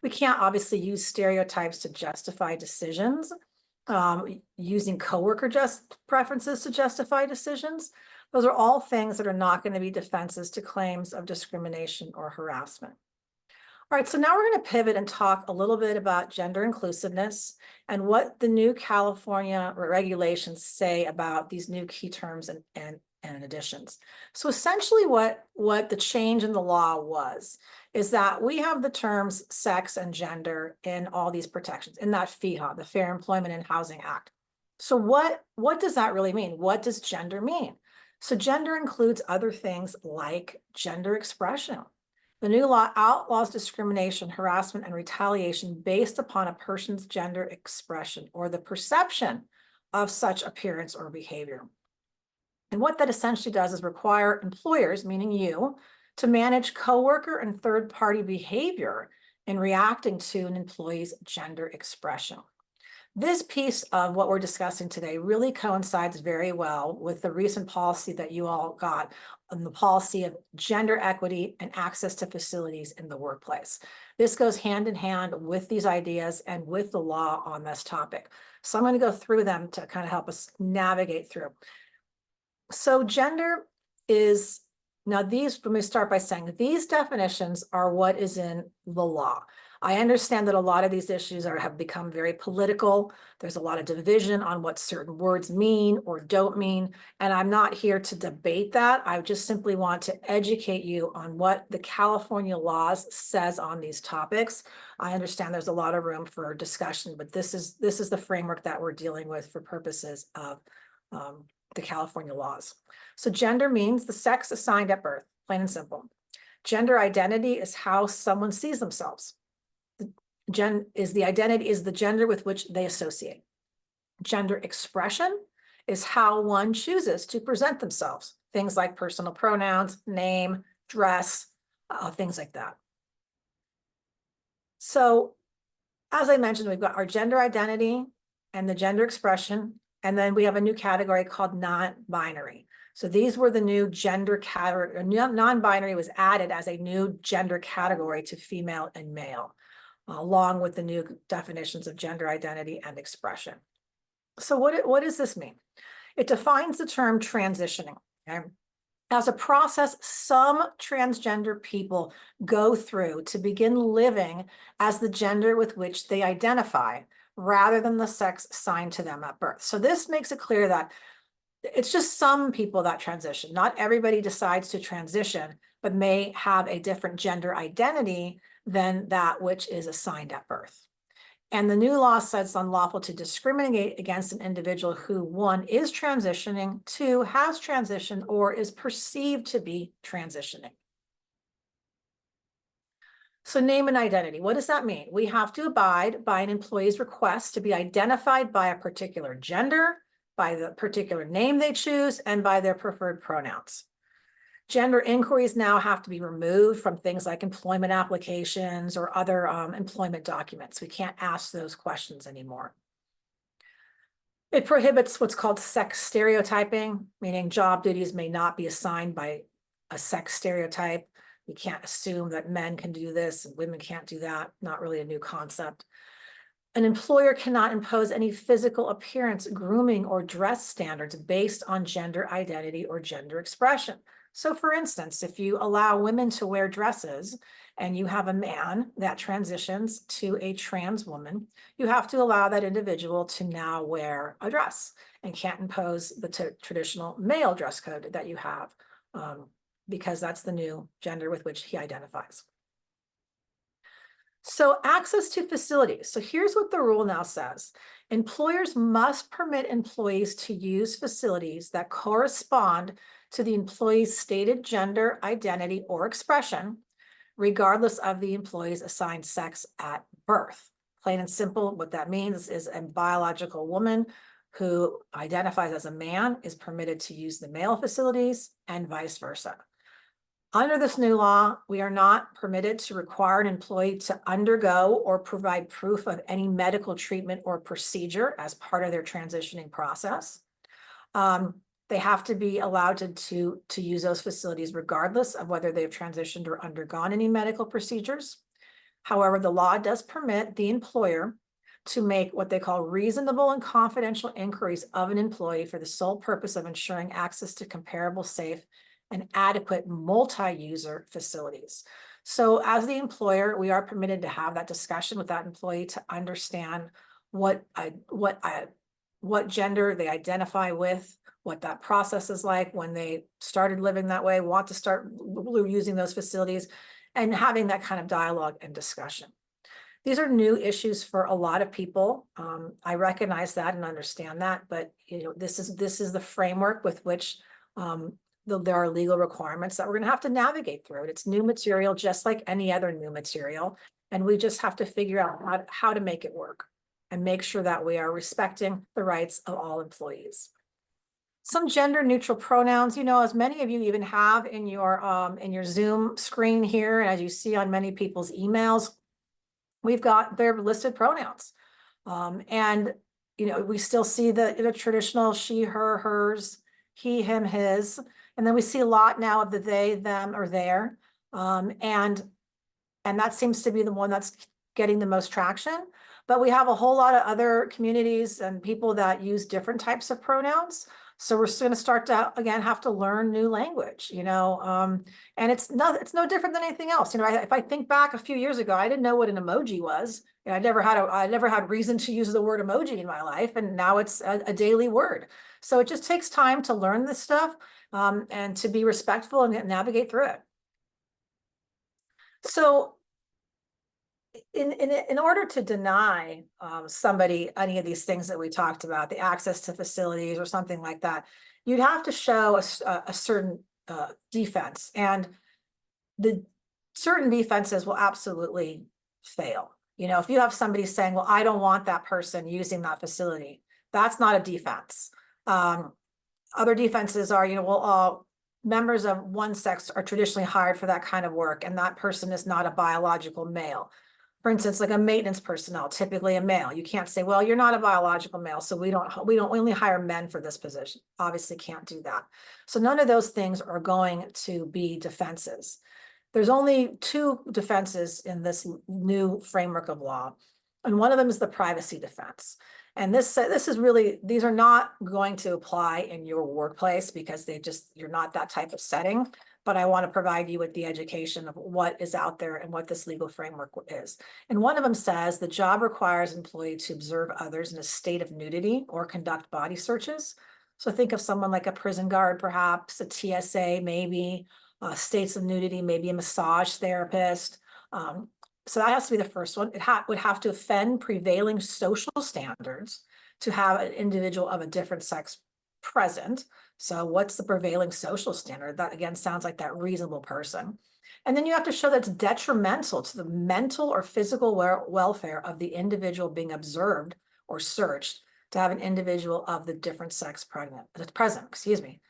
We can't obviously use stereotypes to justify decisions, using coworker preferences to justify decisions. Those are all things that are not going to be defenses to claims of discrimination or harassment. All right, so now we're going to pivot and talk a little bit about gender inclusiveness and what the new California regulations say about these new key terms and additions. So essentially what the change in the law was is that we have the terms sex and gender in all these protections in that FEHA, the Fair Employment and Housing Act. So what does that really mean? What does gender mean? So gender includes other things like gender expression. The new law outlaws discrimination, harassment, and retaliation based upon a person's gender expression or the perception of such appearance or behavior. And what that essentially does is require employers, meaning you, to manage coworker and third-party behavior in reacting to an employee's gender expression. This piece of what we're discussing today really coincides very well with the recent policy that you all got on the policy of gender equity and access to facilities in the workplace. This goes hand in hand with these ideas and with the law on this topic. So I'm going to go through them to kind of help us navigate through. So gender is, now let me start by saying these definitions are what is in the law. I understand that a lot of these issues have become very political. There's a lot of division on what certain words mean or don't mean, and I'm not here to debate that. I just simply want to educate you on what the California laws says on these topics. I understand there's a lot of room for discussion, but this is the framework that we're dealing with for purposes of the California laws. So gender means the sex assigned at birth, plain and simple. Gender identity is how someone sees themselves. The identity is the gender with which they associate. Gender expression is how one chooses to present themselves. Things like personal pronouns, name, dress, things like that. So as I mentioned, we've got our gender identity and the gender expression, and then we have a new category called non-binary. So these were the new gender category. Non-binary was added as a new gender category to female and male, along with the new definitions of gender identity and expression. So what does this mean? It defines the term transitioning. Okay? As a process some transgender people go through to begin living as the gender with which they identify, rather than the sex assigned to them at birth. So this makes it clear that it's just some people that transition. Not everybody decides to transition, but may have a different gender identity than that which is assigned at birth. And the new law says it's unlawful to discriminate against an individual who, one, is transitioning, two, has transitioned, or is perceived to be transitioning. So name and identity, what does that mean? We have to abide by an employee's request to be identified by a particular gender, by the particular name they choose, and by their preferred pronouns. Gender inquiries now have to be removed from things like employment applications or other employment documents. We can't ask those questions anymore. It prohibits what's called sex stereotyping, meaning job duties may not be assigned by a sex stereotype. We can't assume that men can do this and women can't do that. Not really a new concept. An employer cannot impose any physical appearance, grooming, or dress standards based on gender identity or gender expression. So for instance, if you allow women to wear dresses and you have a man that transitions to a trans woman, you have to allow that individual to now wear a dress and can't impose the traditional male dress code that you have because that's the new gender with which he identifies. So access to facilities. So here's what the rule now says. Employers must permit employees to use facilities that correspond to the employee's stated gender identity or expression, regardless of the employee's assigned sex at birth. Plain and simple, what that means is a biological woman who identifies as a man is permitted to use the male facilities and vice versa. Under this new law, we are not permitted to require an employee to undergo or provide proof of any medical treatment or procedure as part of their transitioning process. They have to be allowed to use those facilities regardless of whether they've transitioned or undergone any medical procedures. However, the law does permit the employer to make what they call reasonable and confidential inquiries of an employee for the sole purpose of ensuring access to comparable, safe, and adequate multi-user facilities. So as the employer, we are permitted to have that discussion with that employee to understand what gender they identify with, what that process is like when they started living that way, want to start using those facilities, and having that kind of dialogue and discussion. These are new issues for a lot of people. I recognize that and understand that, but this is the framework with which there are legal requirements that we're going to have to navigate through. It's new material, just like any other new material, and we just have to figure out how to make it work and make sure that we are respecting the rights of all employees. Some gender neutral pronouns, as many of you even have in your Zoom screen here, and as you see on many people's emails, we've got their listed pronouns. And we still see the traditional she, her, hers, he, him, his, and then we see a lot now of the they, them, or their. And that seems to be the one that's getting the most traction. But we have a whole lot of other communities and people that use different types of pronouns. So we're going to start to, again, have to learn new language, and it's no different than anything else. If I think back a few years ago, I didn't know what an emoji was. I never had reason to use the word emoji in my life. And now it's a daily word. So it just takes time to learn this stuff and to be respectful and navigate through it. So in order to deny somebody any of these things that we talked about, the access to facilities or something like that, you'd have to show a certain defense, and the certain defenses will absolutely fail. If you have somebody saying, well, I don't want that person using that facility, that's not a defense. Other defenses are, members of one sex are traditionally hired for that kind of work, and that person is not a biological male. For instance, like a maintenance personnel, typically a male. You can't say, well, you're not a biological male, so we only hire men for this position. Obviously can't do that. So none of those things are going to be defenses. There's only two defenses in this new framework of law, and one of them is the privacy defense. And this is really, these are not going to apply in your workplace because you're not that type of setting. But I want to provide you with the education of what is out there and what this legal framework is. And one of them says the job requires employee to observe others in a state of nudity or conduct body searches. So think of someone like a prison guard, perhaps a TSA, maybe states of nudity, maybe a massage therapist. So that has to be the first one. It would have to offend prevailing social standards to have an individual of a different sex present. So what's the prevailing social standard? That again sounds like that reasonable person. And then you have to show that it's detrimental to the mental or physical welfare of the individual being observed or searched to have an individual of the different sex present, excuse me.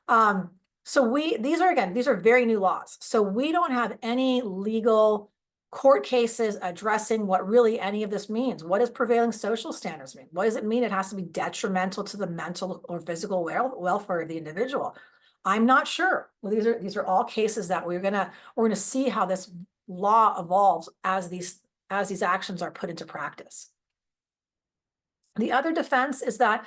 So these are very new laws. So we don't have any legal court cases addressing what really any of this means. What does prevailing social standards mean? What does it mean? It has to be detrimental to the mental or physical welfare of the individual. I'm not sure. Well, these are all cases that we're gonna see how this law evolves as these actions are put into practice. The other defense is that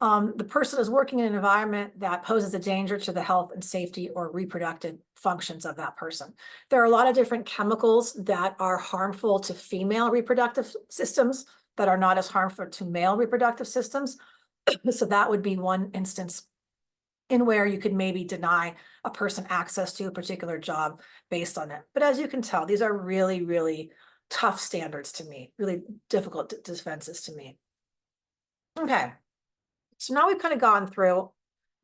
the person is working in an environment that poses a danger to the health and safety or reproductive functions of that person. There are a lot of different chemicals that are harmful to female reproductive systems that are not as harmful to male reproductive systems. So that would be one instance in where you could maybe deny a person access to a particular job based on it. But as you can tell, these are really, really tough standards to meet, really difficult defenses to meet. Okay. So now we've kind of gone through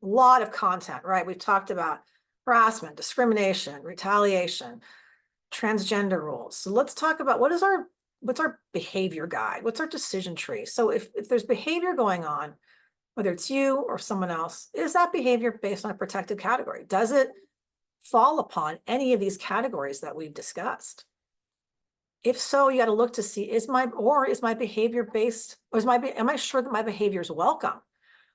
a lot of content, right? We've talked about harassment, discrimination, retaliation, transgender rules. So let's talk about what's our behavior guide? What's our decision tree? So if there's behavior going on, whether it's you or someone else, is that behavior based on a protected category? Does it fall upon any of these categories that we've discussed? If so, you got to look to see, is my behavior based, or am I sure that my behavior is welcome?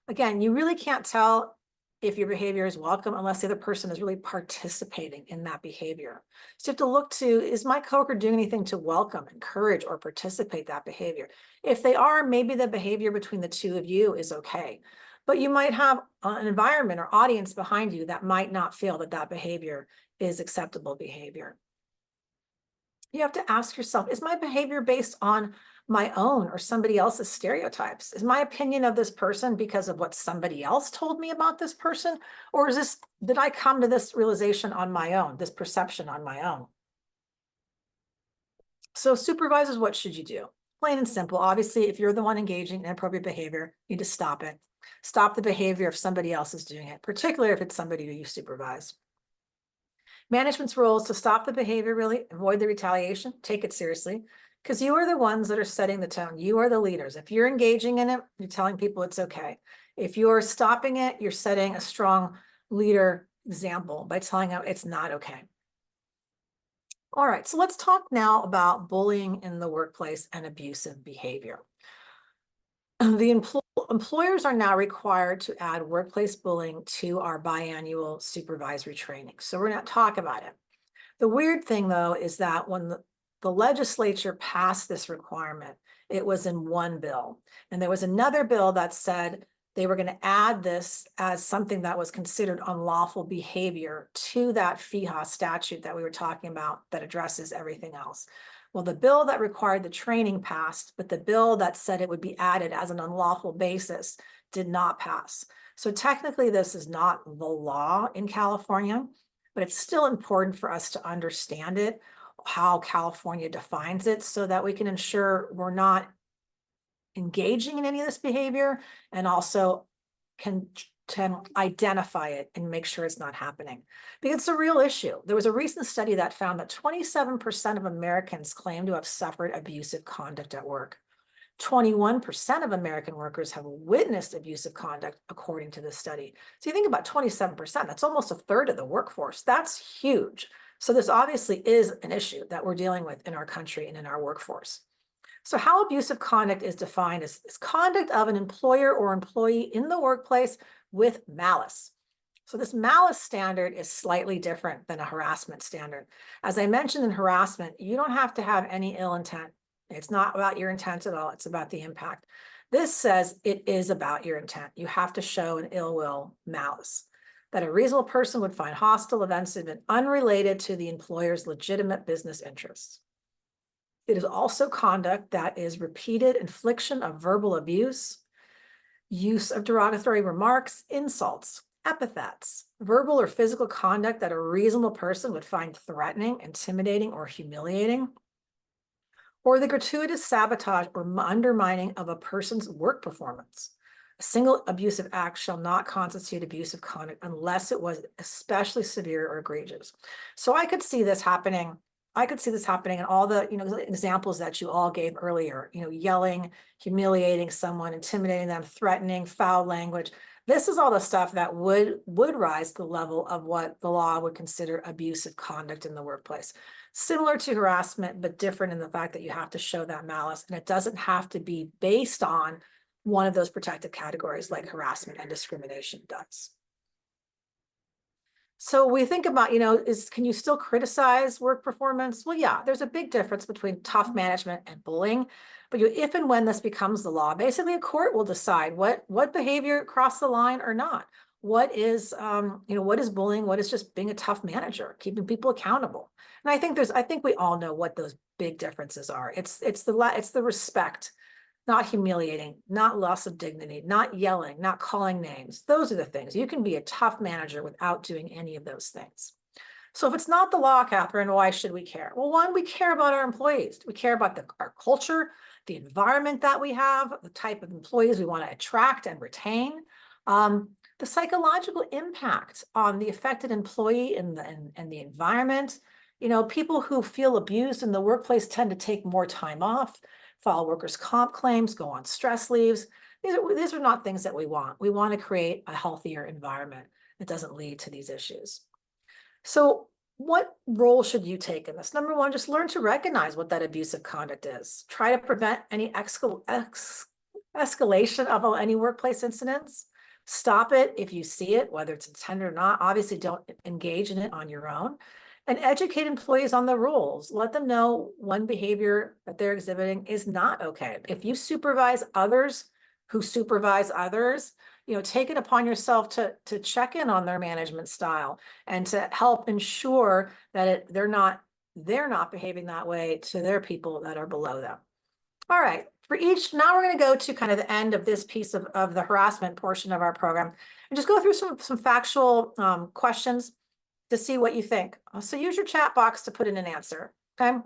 Again, you really can't tell if your behavior is welcome unless the other person is really participating in that behavior. So you have to look to, is my coworker doing anything to welcome, encourage, or participate that behavior? If they are, maybe the behavior between the two of you is okay. But you might have an environment or audience behind you that might not feel that that behavior is acceptable behavior. You have to ask yourself, is my behavior based on my own or somebody else's stereotypes? Is my opinion of this person because of what somebody else told me about this person? Or did I come to this realization on my own, this perception on my own? So supervisors, what should you do? Plain and simple. Obviously, if you're the one engaging in inappropriate behavior, you need to stop it. Stop the behavior if somebody else is doing it, particularly if it's somebody who you supervise. Management's role is to stop the behavior, really avoid the retaliation, take it seriously, because you are the ones that are setting the tone. You are the leaders. If you're engaging in it, you're telling people it's okay. If you're stopping it, you're setting a strong leader example by telling them it's not okay. All right, so let's talk now about bullying in the workplace and abusive behavior. The employers are now required to add workplace bullying to our biannual supervisory training. So we're going to talk about it. The weird thing, though, is that when the legislature passed this requirement, it was in one bill. And there was another bill that said they were going to add this as something that was considered unlawful behavior to that FEHA statute that we were talking about that addresses everything else. Well, the bill that required the training passed, but the bill that said it would be added as an unlawful basis did not pass. So technically, this is not the law in California, but it's still important for us to understand it, how California defines it, so that we can ensure we're not engaging in any of this behavior and also can identify it and make sure it's not happening, because it's a real issue. There was a recent study that found that 27% of Americans claim to have suffered abusive conduct at work. 21% of American workers have witnessed abusive conduct, according to this study. So you think about 27%, that's almost a third of the workforce. That's huge. So this obviously is an issue that we're dealing with in our country and in our workforce. So how abusive conduct is defined is conduct of an employer or employee in the workplace with malice. So this malice standard is slightly different than a harassment standard. As I mentioned, in harassment, you don't have to have any ill intent. It's not about your intent at all. It's about the impact. This says it is about your intent. You have to show an ill will, malice, that a reasonable person would find hostile events have been unrelated to the employer's legitimate business interests. It is also conduct that is repeated infliction of verbal abuse, use of derogatory remarks, insults, epithets, verbal or physical conduct that a reasonable person would find threatening, intimidating, or humiliating, or the gratuitous sabotage or undermining of a person's work performance. A single abusive act shall not constitute abusive conduct unless it was especially severe or egregious. So I could see this happening. I could see this happening in all the, examples that you all gave earlier, yelling, humiliating someone, intimidating them, threatening, foul language. This is all the stuff that would rise to the level of what the law would consider abusive conduct in the workplace. Similar to harassment, but different in the fact that you have to show that malice, and it doesn't have to be based on one of those protected categories like harassment and discrimination does. So we think about, can you still criticize work performance? Well, yeah, there's a big difference between tough management and bullying. But if and when this becomes the law, basically a court will decide what behavior crossed the line or not. What is, what is bullying? What is just being a tough manager, keeping people accountable? And I think we all know what those big differences are. It's the respect, not humiliating, not loss of dignity, not yelling, not calling names. Those are the things. You can be a tough manager without doing any of those things. So if it's not the law, Catherine, why should we care? Well, one, we care about our employees. We care about our culture, the environment that we have, the type of employees we want to attract and retain, the psychological impact on the affected employee and the environment. People who feel abused in the workplace tend to take more time off, file workers' comp claims, go on stress leaves. These are not things that we want. We want to create a healthier environment that doesn't lead to these issues. So what role should you take in this? Number one, just learn to recognize what that abusive conduct is. Try to prevent any escalation of any workplace incidents. Stop it if you see it, whether it's intended or not. Obviously, don't engage in it on your own. And educate employees on the rules. Let them know when behavior that they're exhibiting is not okay. If you supervise others who supervise others, take it upon yourself to check in on their management style and to help ensure that they're not behaving that way to their people that are below them. All right, now we're going to go to kind of the end of this piece of the harassment portion of our program and just go through some factual questions to see what you think. So use your chat box to put in an answer, okay?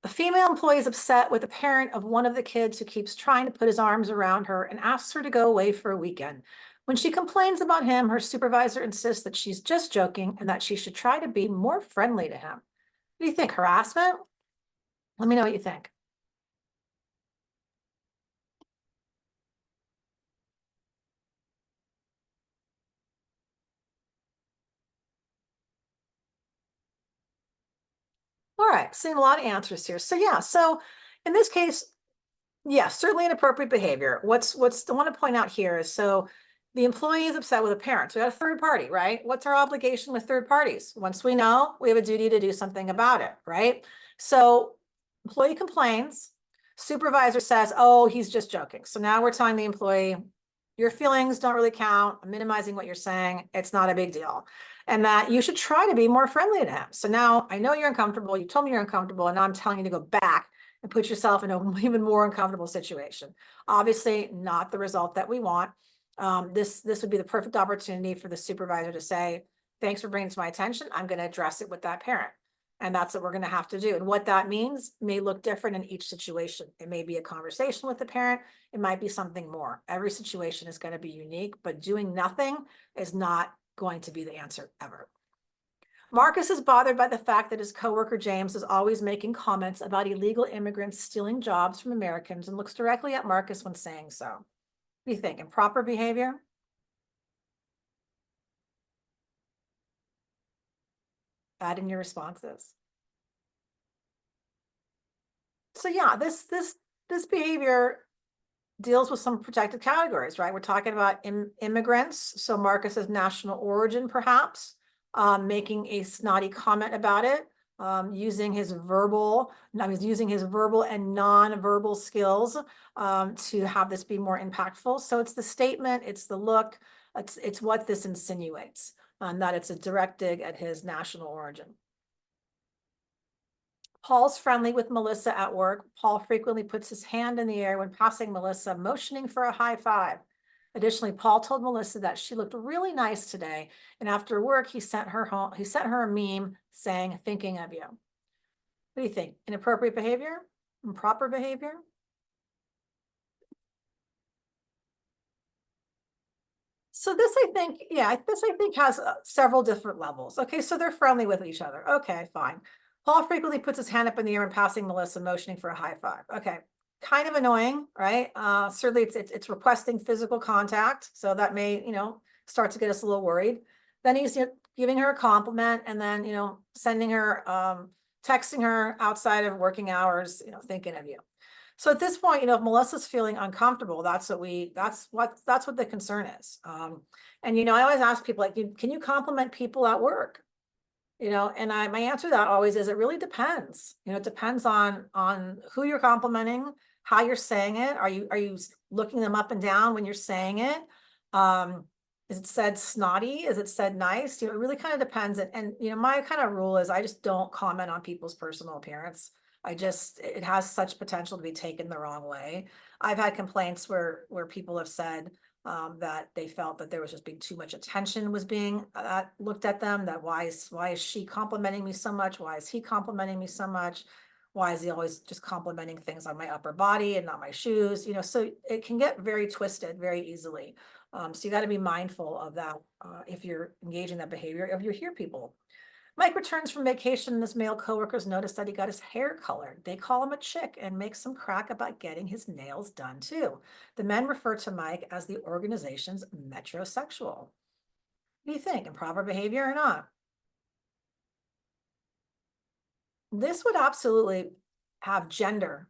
A female employee is upset with a parent of one of the kids who keeps trying to put his arms around her and asks her to go away for a weekend. When she complains about him, her supervisor insists that she's just joking and that she should try to be more friendly to him. What do you think, harassment? Let me know what you think. All right, seeing a lot of answers here. So yeah, so in this case, yes, certainly inappropriate behavior. What's I want to point out here is, so the employee is upset with a parent. So we got a third party, right? What's our obligation with third parties? Once we know, we have a duty to do something about it, right? So employee complains, supervisor says, oh, he's just joking. So now we're telling the employee, your feelings don't really count. I'm minimizing what you're saying. It's not a big deal. And that you should try to be more friendly to him. So now I know you're uncomfortable. You told me you're uncomfortable, and now I'm telling you to go back and put yourself in an even more uncomfortable situation. Obviously, not the result that we want. This would be the perfect opportunity for the supervisor to say, thanks for bringing it to my attention. I'm going to address it with that parent. And that's what we're going to have to do. And what that means may look different in each situation. It may be a conversation with the parent. It might be something more. Every situation is going to be unique, but doing nothing is not going to be the answer ever. Marcus is bothered by the fact that his coworker James is always making comments about illegal immigrants stealing jobs from Americans and looks directly at Marcus when saying so. What do you think? Improper behavior? Add in your responses. So yeah, this behavior deals with some protected categories, right? We're talking about immigrants. So Marcus's national origin, perhaps, making a snotty comment about it. using his verbal and non-verbal skills to have this be more impactful. So it's the statement, it's the look, it's what this insinuates, that it's a direct dig at his national origin. Paul's friendly with Melissa at work. Paul frequently puts his hand in the air when passing Melissa, motioning for a high five. Additionally, Paul told Melissa that she looked really nice today, and after work, he sent her a meme saying, "Thinking of you." What do you think? Inappropriate behavior? Improper behavior? So this, I think, has several different levels. Okay, so they're friendly with each other. Okay, fine. Paul frequently puts his hand up in the air when passing Melissa, motioning for a high five. Okay, kind of annoying, right? Certainly it's requesting physical contact, so that may, start to get us a little worried. Then he's giving her a compliment, and then, sending her, texting her outside of working hours, thinking of you. So at this point, if Melissa's feeling uncomfortable, that's what the concern is. And I always ask people, like, can you compliment people at work? And my answer to that always is, it really depends. It depends on who you're complimenting, how you're saying it. Are you looking them up and down when you're saying it? Is it said snotty? Is it said nice? It really kind of depends. And my kind of rule is, I just don't comment on people's personal appearance. It has such potential to be taken the wrong way. I've had complaints where people have said that they felt that there was just being too much attention was being looked at them. That why is she complimenting me so much? Why is he complimenting me so much? Why is he always just complimenting things on my upper body and not my shoes? So it can get very twisted very easily. So you got to be mindful of that if you're engaging that behavior, if you hear people. Mike returns from vacation and his male coworkers notice that he got his hair colored. They call him a chick and make some crack about getting his nails done too. The men refer to Mike as the organization's metrosexual. What do you think? Improper behavior or not? This would absolutely have gender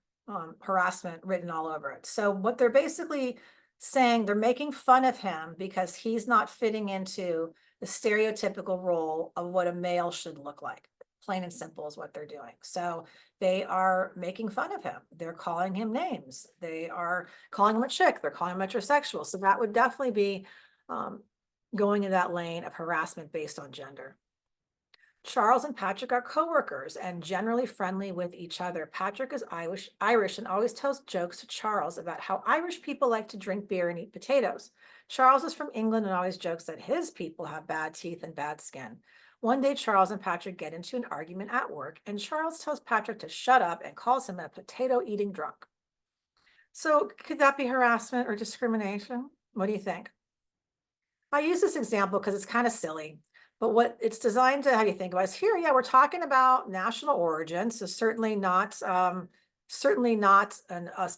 harassment written all over it. So what they're basically saying, they're making fun of him because he's not fitting into the stereotypical role of what a male should look like. Plain and simple is what they're doing. So they are making fun of him. They're calling him names. They are calling him a chick. They're calling him metrosexual. So that would definitely be going in that lane of harassment based on gender. Charles and Patrick are coworkers and generally friendly with each other. Patrick is Irish and always tells jokes to Charles about how Irish people like to drink beer and eat potatoes. Charles is from England and always jokes that his people have bad teeth and bad skin. One day, Charles and Patrick get into an argument at work, and Charles tells Patrick to shut up and calls him a potato-eating drunk. So could that be harassment or discrimination? What do you think? I use this example because it's kind of silly. But what it's designed to have you think about is here, yeah, we're talking about national origin, so certainly not a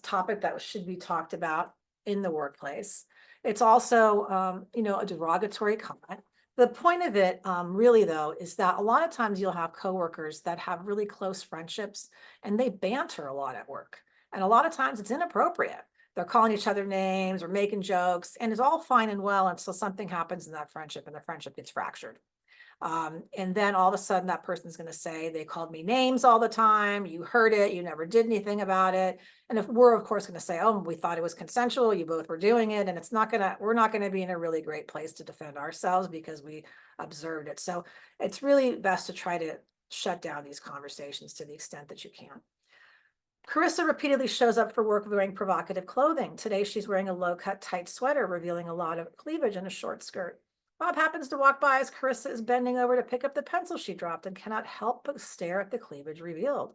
topic that should be talked about in the workplace. It's also, a derogatory comment. The point of it, really though, is that a lot of times you'll have coworkers that have really close friendships and they banter a lot at work. And a lot of times it's inappropriate. They're calling each other names or making jokes, and it's all fine and well until something happens in that friendship and the friendship gets fractured. And then all of a sudden that person's going to say, they called me names all the time. You heard it. You never did anything about it. And if we're of course going to say, oh, we thought it was consensual. You both were doing it. And we're not going to be in a really great place to defend ourselves because we observed it. So it's really best to try to shut down these conversations to the extent that you can. Carissa repeatedly shows up for work wearing provocative clothing. Today, she's wearing a low-cut tight sweater, revealing a lot of cleavage and a short skirt. Bob happens to walk by as Carissa is bending over to pick up the pencil she dropped and cannot help but stare at the cleavage revealed.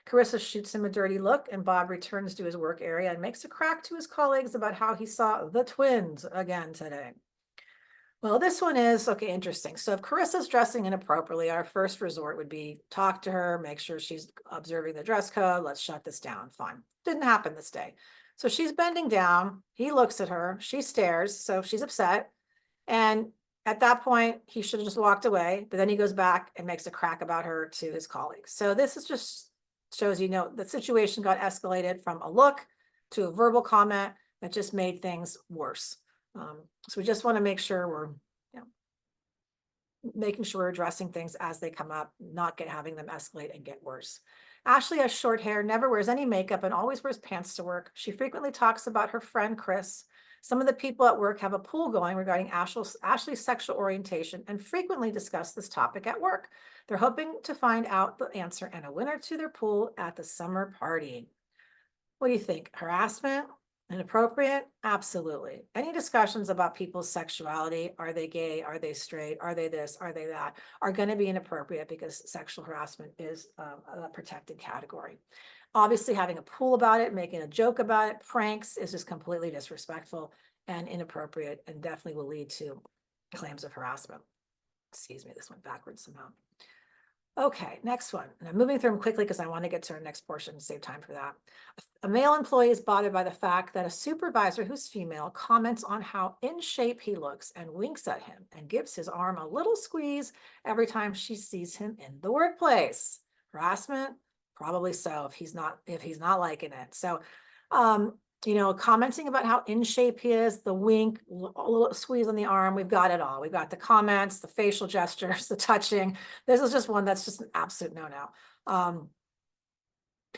Carissa shoots him a dirty look, and Bob returns to his work area and makes a crack to his colleagues about how he saw the twins again today. Well, this one is, okay, interesting. So if Carissa's dressing inappropriately, our first resort would be talk to her, make sure she's observing the dress code. Let's shut this down. Fine. Didn't happen this day. So she's bending down. He looks at her. She stares. So she's upset. And at that point, he should have just walked away. But then he goes back and makes a crack about her to his colleagues. So this is just shows, the situation got escalated from a look to a verbal comment that just made things worse. So we just want to make sure we're making sure we're addressing things as they come up, not having them escalate and get worse. Ashley has short hair, never wears any makeup, and always wears pants to work. She frequently talks about her friend Chris. Some of the people at work have a pool going regarding Ashley's sexual orientation and frequently discuss this topic at work. They're hoping to find out the answer and a winner to their pool at the summer party. What do you think? Harassment? Inappropriate? Absolutely. Any discussions about people's sexuality, are they gay, are they straight, are they this, are they that, are going to be inappropriate because sexual harassment is a protected category. Obviously, having a pool about it, making a joke about it, pranks is just completely disrespectful and inappropriate and definitely will lead to claims of harassment. Excuse me, this went backwards somehow. Okay, next one. And I'm moving through them quickly because I want to get to our next portion and save time for that. A male employee is bothered by the fact that a supervisor who's female comments on how in shape he looks and winks at him and gives his arm a little squeeze every time she sees him in the workplace. Harassment? Probably so if he's not liking it. So, you know, commenting about how in shape he is, the wink, a little squeeze on the arm, we've got it all. We've got the comments, the facial gestures, the touching. This is just one that's just an absolute no-no.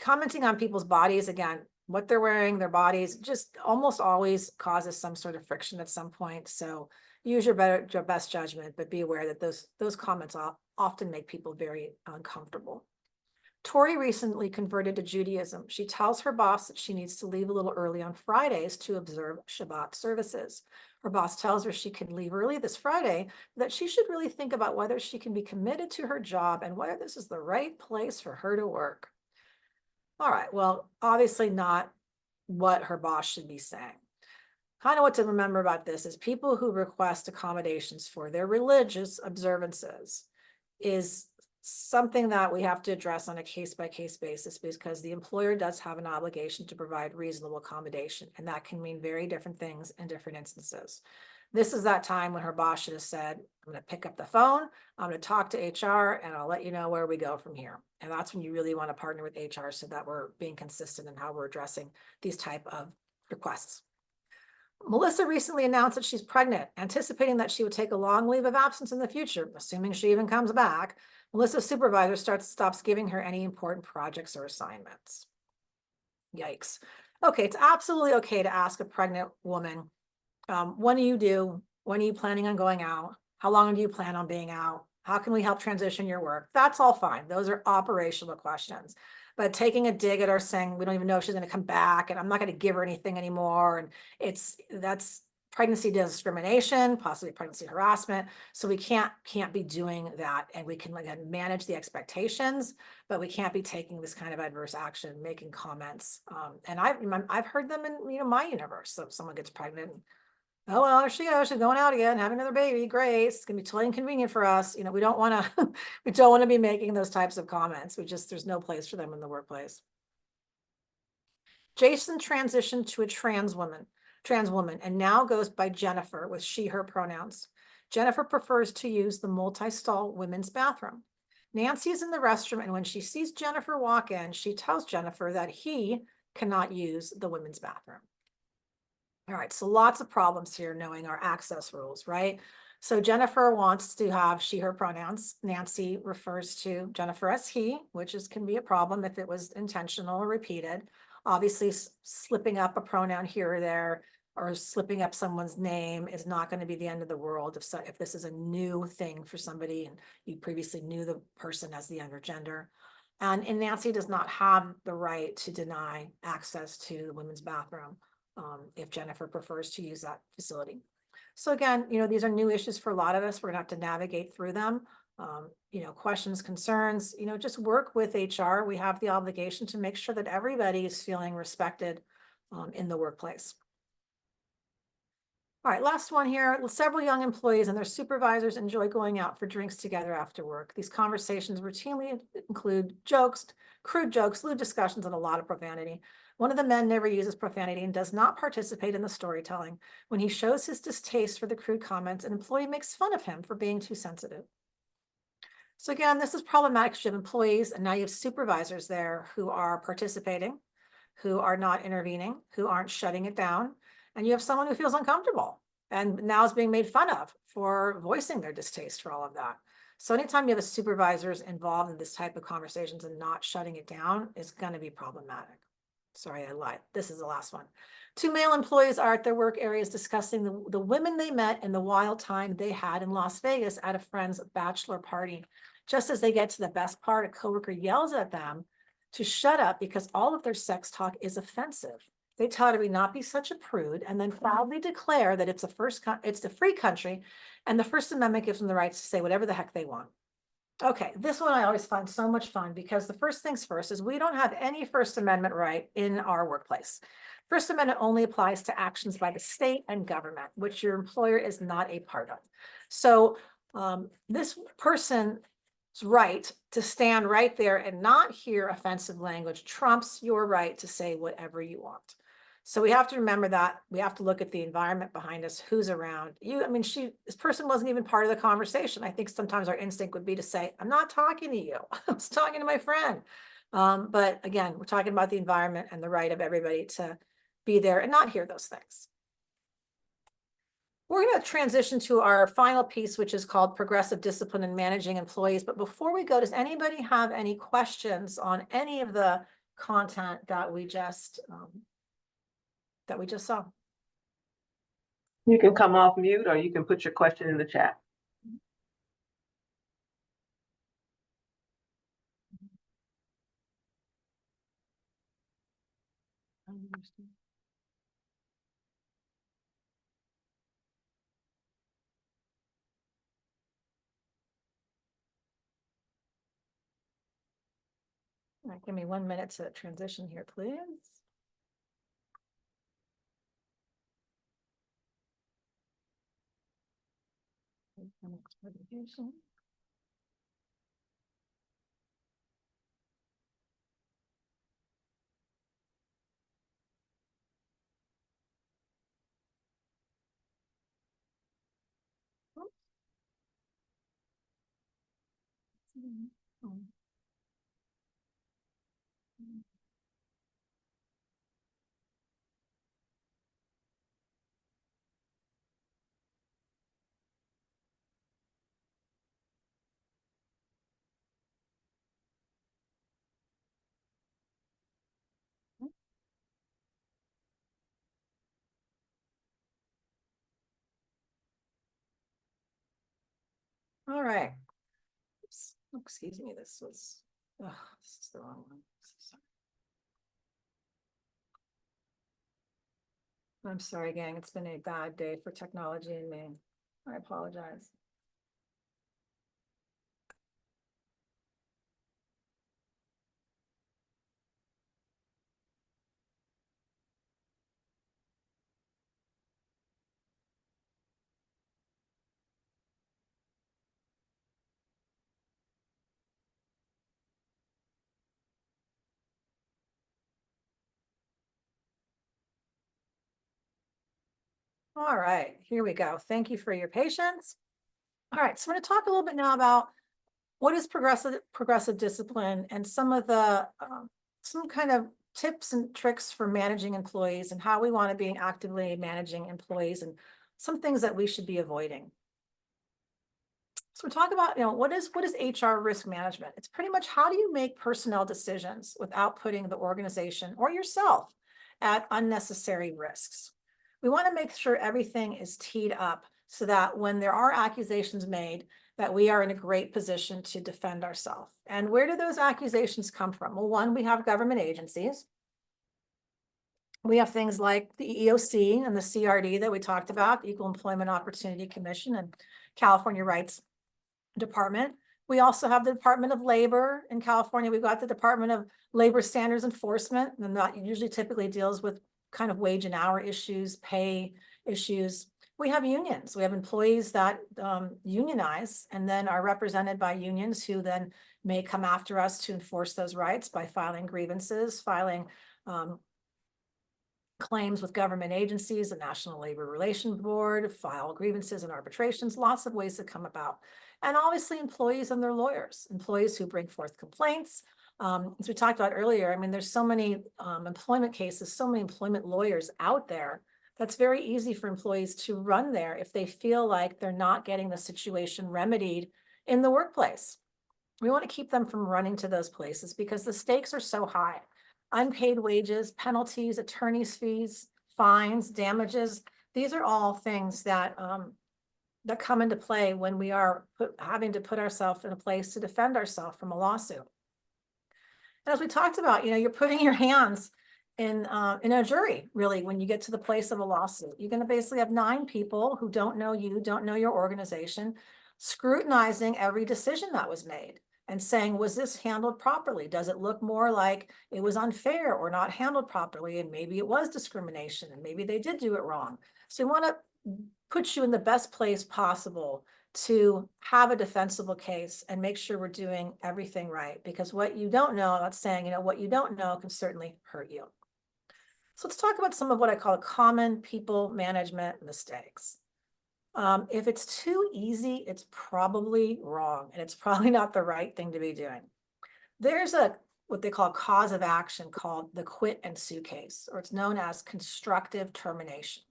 Commenting on people's bodies, again, what they're wearing, their bodies, just almost always causes some sort of friction at some point. So use your best judgment, but be aware that those comments often make people very uncomfortable. Tori recently converted to Judaism. She tells her boss that she needs to leave a little early on Fridays to observe Shabbat services. Her boss tells her she can leave early this Friday, that she should really think about whether she can be committed to her job and whether this is the right place for her to work. All right, well, obviously not what her boss should be saying. Kind of what to remember about this is people who request accommodations for their religious observances is something that we have to address on a case-by-case basis because the employer does have an obligation to provide reasonable accommodation, and that can mean very different things in different instances. This is that time when her boss should have said, I'm going to pick up the phone, I'm going to talk to HR, and I'll let you know where we go from here. And that's when you really want to partner with HR so that we're being consistent in how we're addressing these type of requests. Melissa recently announced that she's pregnant, anticipating that she would take a long leave of absence in the future, assuming she even comes back. Melissa's supervisor stops giving her any important projects or assignments. Yikes. Okay, it's absolutely okay to ask a pregnant woman, when do you do? When are you planning on going out? How long do you plan on being out? How can we help transition your work? That's all fine. Those are operational questions. But taking a dig at her saying, we don't even know if she's going to come back and I'm not going to give her anything anymore. And that's pregnancy discrimination, possibly pregnancy harassment. So we can't be doing that. And we can again manage the expectations, but we can't be taking this kind of adverse action, making comments. And I've heard them in my universe. So if someone gets pregnant, oh, well, there she goes. She's going out again, having another baby. Great. It's gonna be totally inconvenient for us. We don't want to, we don't want to be making those types of comments. There's no place for them in the workplace. Jason transitioned to a trans woman, and now goes by Jennifer with she, her pronouns. Jennifer prefers to use the multi-stall women's bathroom. Nancy is in the restroom, and when she sees Jennifer walk in, she tells Jennifer that he cannot use the women's bathroom. All right, so lots of problems here knowing our access rules, right? So Jennifer wants to have she, her pronouns. Nancy refers to Jennifer as he, which can be a problem if it was intentional or repeated. Obviously, slipping up a pronoun here or there or slipping up someone's name is not going to be the end of the world if this is a new thing for somebody and you previously knew the person as the younger gender. And Nancy does not have the right to deny access to the women's bathroom if Jennifer prefers to use that facility. So again, these are new issues for a lot of us. We're gonna have to navigate through them. Questions, concerns, just work with HR. We have the obligation to make sure that everybody is feeling respected in the workplace. All right, last one here. Several young employees and their supervisors enjoy going out for drinks together after work. These conversations routinely include jokes, crude jokes, lewd discussions, and a lot of profanity. One of the men never uses profanity and does not participate in the storytelling. When he shows his distaste for the crude comments, an employee makes fun of him for being too sensitive. So again, this is problematic because you have employees and now you have supervisors there who are participating, who are not intervening, who aren't shutting it down. And you have someone who feels uncomfortable. and now is being made fun of for voicing their distaste for all of that. So anytime you have a supervisors involved in this type of conversations and not shutting it down is going to be problematic. Sorry, I lied. This is the last one. 2 male employees are at their work areas discussing the women they met and the wild time they had in Las Vegas at a friend's bachelor party. Just as they get to the best part, a coworker yells at them to shut up because all of their sex talk is offensive. They tell her to not be such a prude and then proudly declare that it's a free country and the First Amendment gives them the right to say whatever the heck they want. Okay, this one I always find so much fun because the first things first is we don't have any First Amendment right in our workplace. First Amendment only applies to actions by the state and government, which your employer is not a part of. So this person's right to stand right there and not hear offensive language trumps your right to say whatever you want. So we have to remember that. We have to look at the environment behind us, who's around you. I mean, this person wasn't even part of the conversation. I think sometimes our instinct would be to say, I'm not talking to you. I was talking to my friend. But again, we're talking about the environment and the right of everybody to be there and not hear those things. We're going to transition to our final piece, which is called progressive discipline in managing employees. But before we go, does anybody have any questions on any of the content that we just saw? You can come off mute or you can put your question in the chat. All right, give me 1 minute to transition here, please. All right. Oops. Excuse me, this is the wrong one. I'm sorry, gang. It's been a bad day for technology and me. I apologize. All right, here we go. Thank you for your patience. All right, so we're going to talk a little bit now about what is progressive discipline and some of the some kind of tips and tricks for managing employees and how we want to be actively managing employees and some things that we should be avoiding. So we're talking about, what is HR risk management? It's pretty much how do you make personnel decisions without putting the organization or yourself at unnecessary risks. We want to make sure everything is teed up so that when there are accusations made, that we are in a great position to defend ourselves. And where do those accusations come from? Well, one, we have government agencies. We have things like the EEOC and the CRD that we talked about, the Equal Employment Opportunity Commission and California Rights Department. We also have the Department of Labor in California. We've got the Department of Labor Standards Enforcement, and that usually typically deals with kind of wage and hour issues, pay issues. We have unions. We have employees that unionize and then are represented by unions who then may come after us to enforce those rights by filing grievances, filing claims with government agencies, the National Labor Relations Board, file grievances and arbitrations, lots of ways to come about. And obviously employees and their lawyers, employees who bring forth complaints. As we talked about earlier, I mean, there's so many employment cases, so many employment lawyers out there That's very easy for employees to run there if they feel like they're not getting the situation remedied in the workplace. We want to keep them from running to those places because the stakes are so high. Unpaid wages, penalties, attorney's fees, fines, damages. These are all things that that come into play when we are having to put ourselves in a place to defend ourselves from a lawsuit. And as we talked about, you're putting your hands in a jury, really, when you get to the place of a lawsuit. You're going to basically have 9 people who don't know you, don't know your organization, scrutinizing every decision that was made and saying, was this handled properly? Does it look more like it was unfair or not handled properly? And maybe it was discrimination and maybe they did do it wrong. So we want to put you in the best place possible to have a defensible case and make sure we're doing everything right. Because what you don't know, I'm not saying, what you don't know can certainly hurt you. So let's talk about some of what I call common people management mistakes. If it's too easy, it's probably wrong and it's probably not the right thing to be doing. There's what they call cause of action called the quit and sue case, or it's known as constructive termination.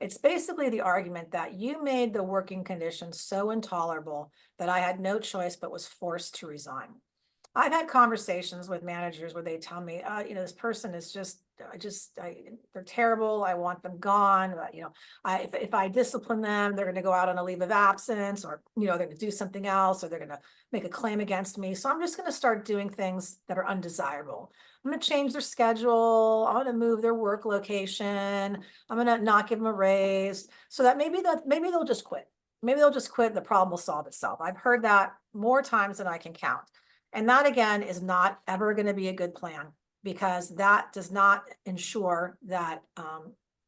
It's basically the argument that you made the working conditions so intolerable that I had no choice but was forced to resign. I've had conversations with managers where they tell me, this person is they're terrible. I want them gone. If I discipline them, they're going to go out on a leave of absence, or, they're going to do something else, or they're going to make a claim against me. So I'm just going to start doing things that are undesirable. I'm going to change their schedule. I'm going to move their work location. I'm going to not give them a raise so that maybe they'll just quit. Maybe they'll just quit and the problem will solve itself. I've heard that more times than I can count. And that, again, is not ever going to be a good plan, because that does not ensure that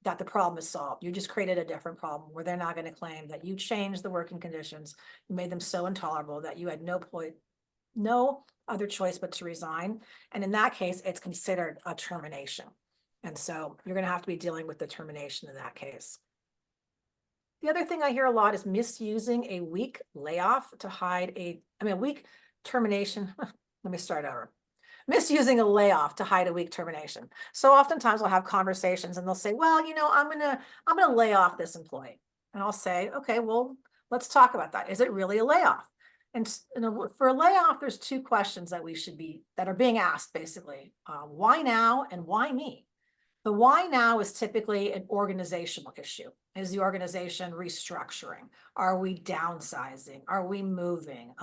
that the problem is solved. You just created a different problem where they're not going to claim that you changed the working conditions, you made them so intolerable that you had no other choice but to resign. And in that case, it's considered a termination. And so you're going to have to be dealing with the termination in that case. The other thing I hear a lot is misusing a weak layoff to hide a weak termination. Let me start over. Misusing a layoff to hide a weak termination. So oftentimes I'll have conversations and they'll say, well, I'm gonna lay off this employee. And I'll say, okay, well, let's talk about that. Is it really a layoff? And for a layoff, there's 2 questions that are being asked, basically. Why now and why me? The why now is typically an organizational issue. Is the organization restructuring? Are we downsizing? Are we moving?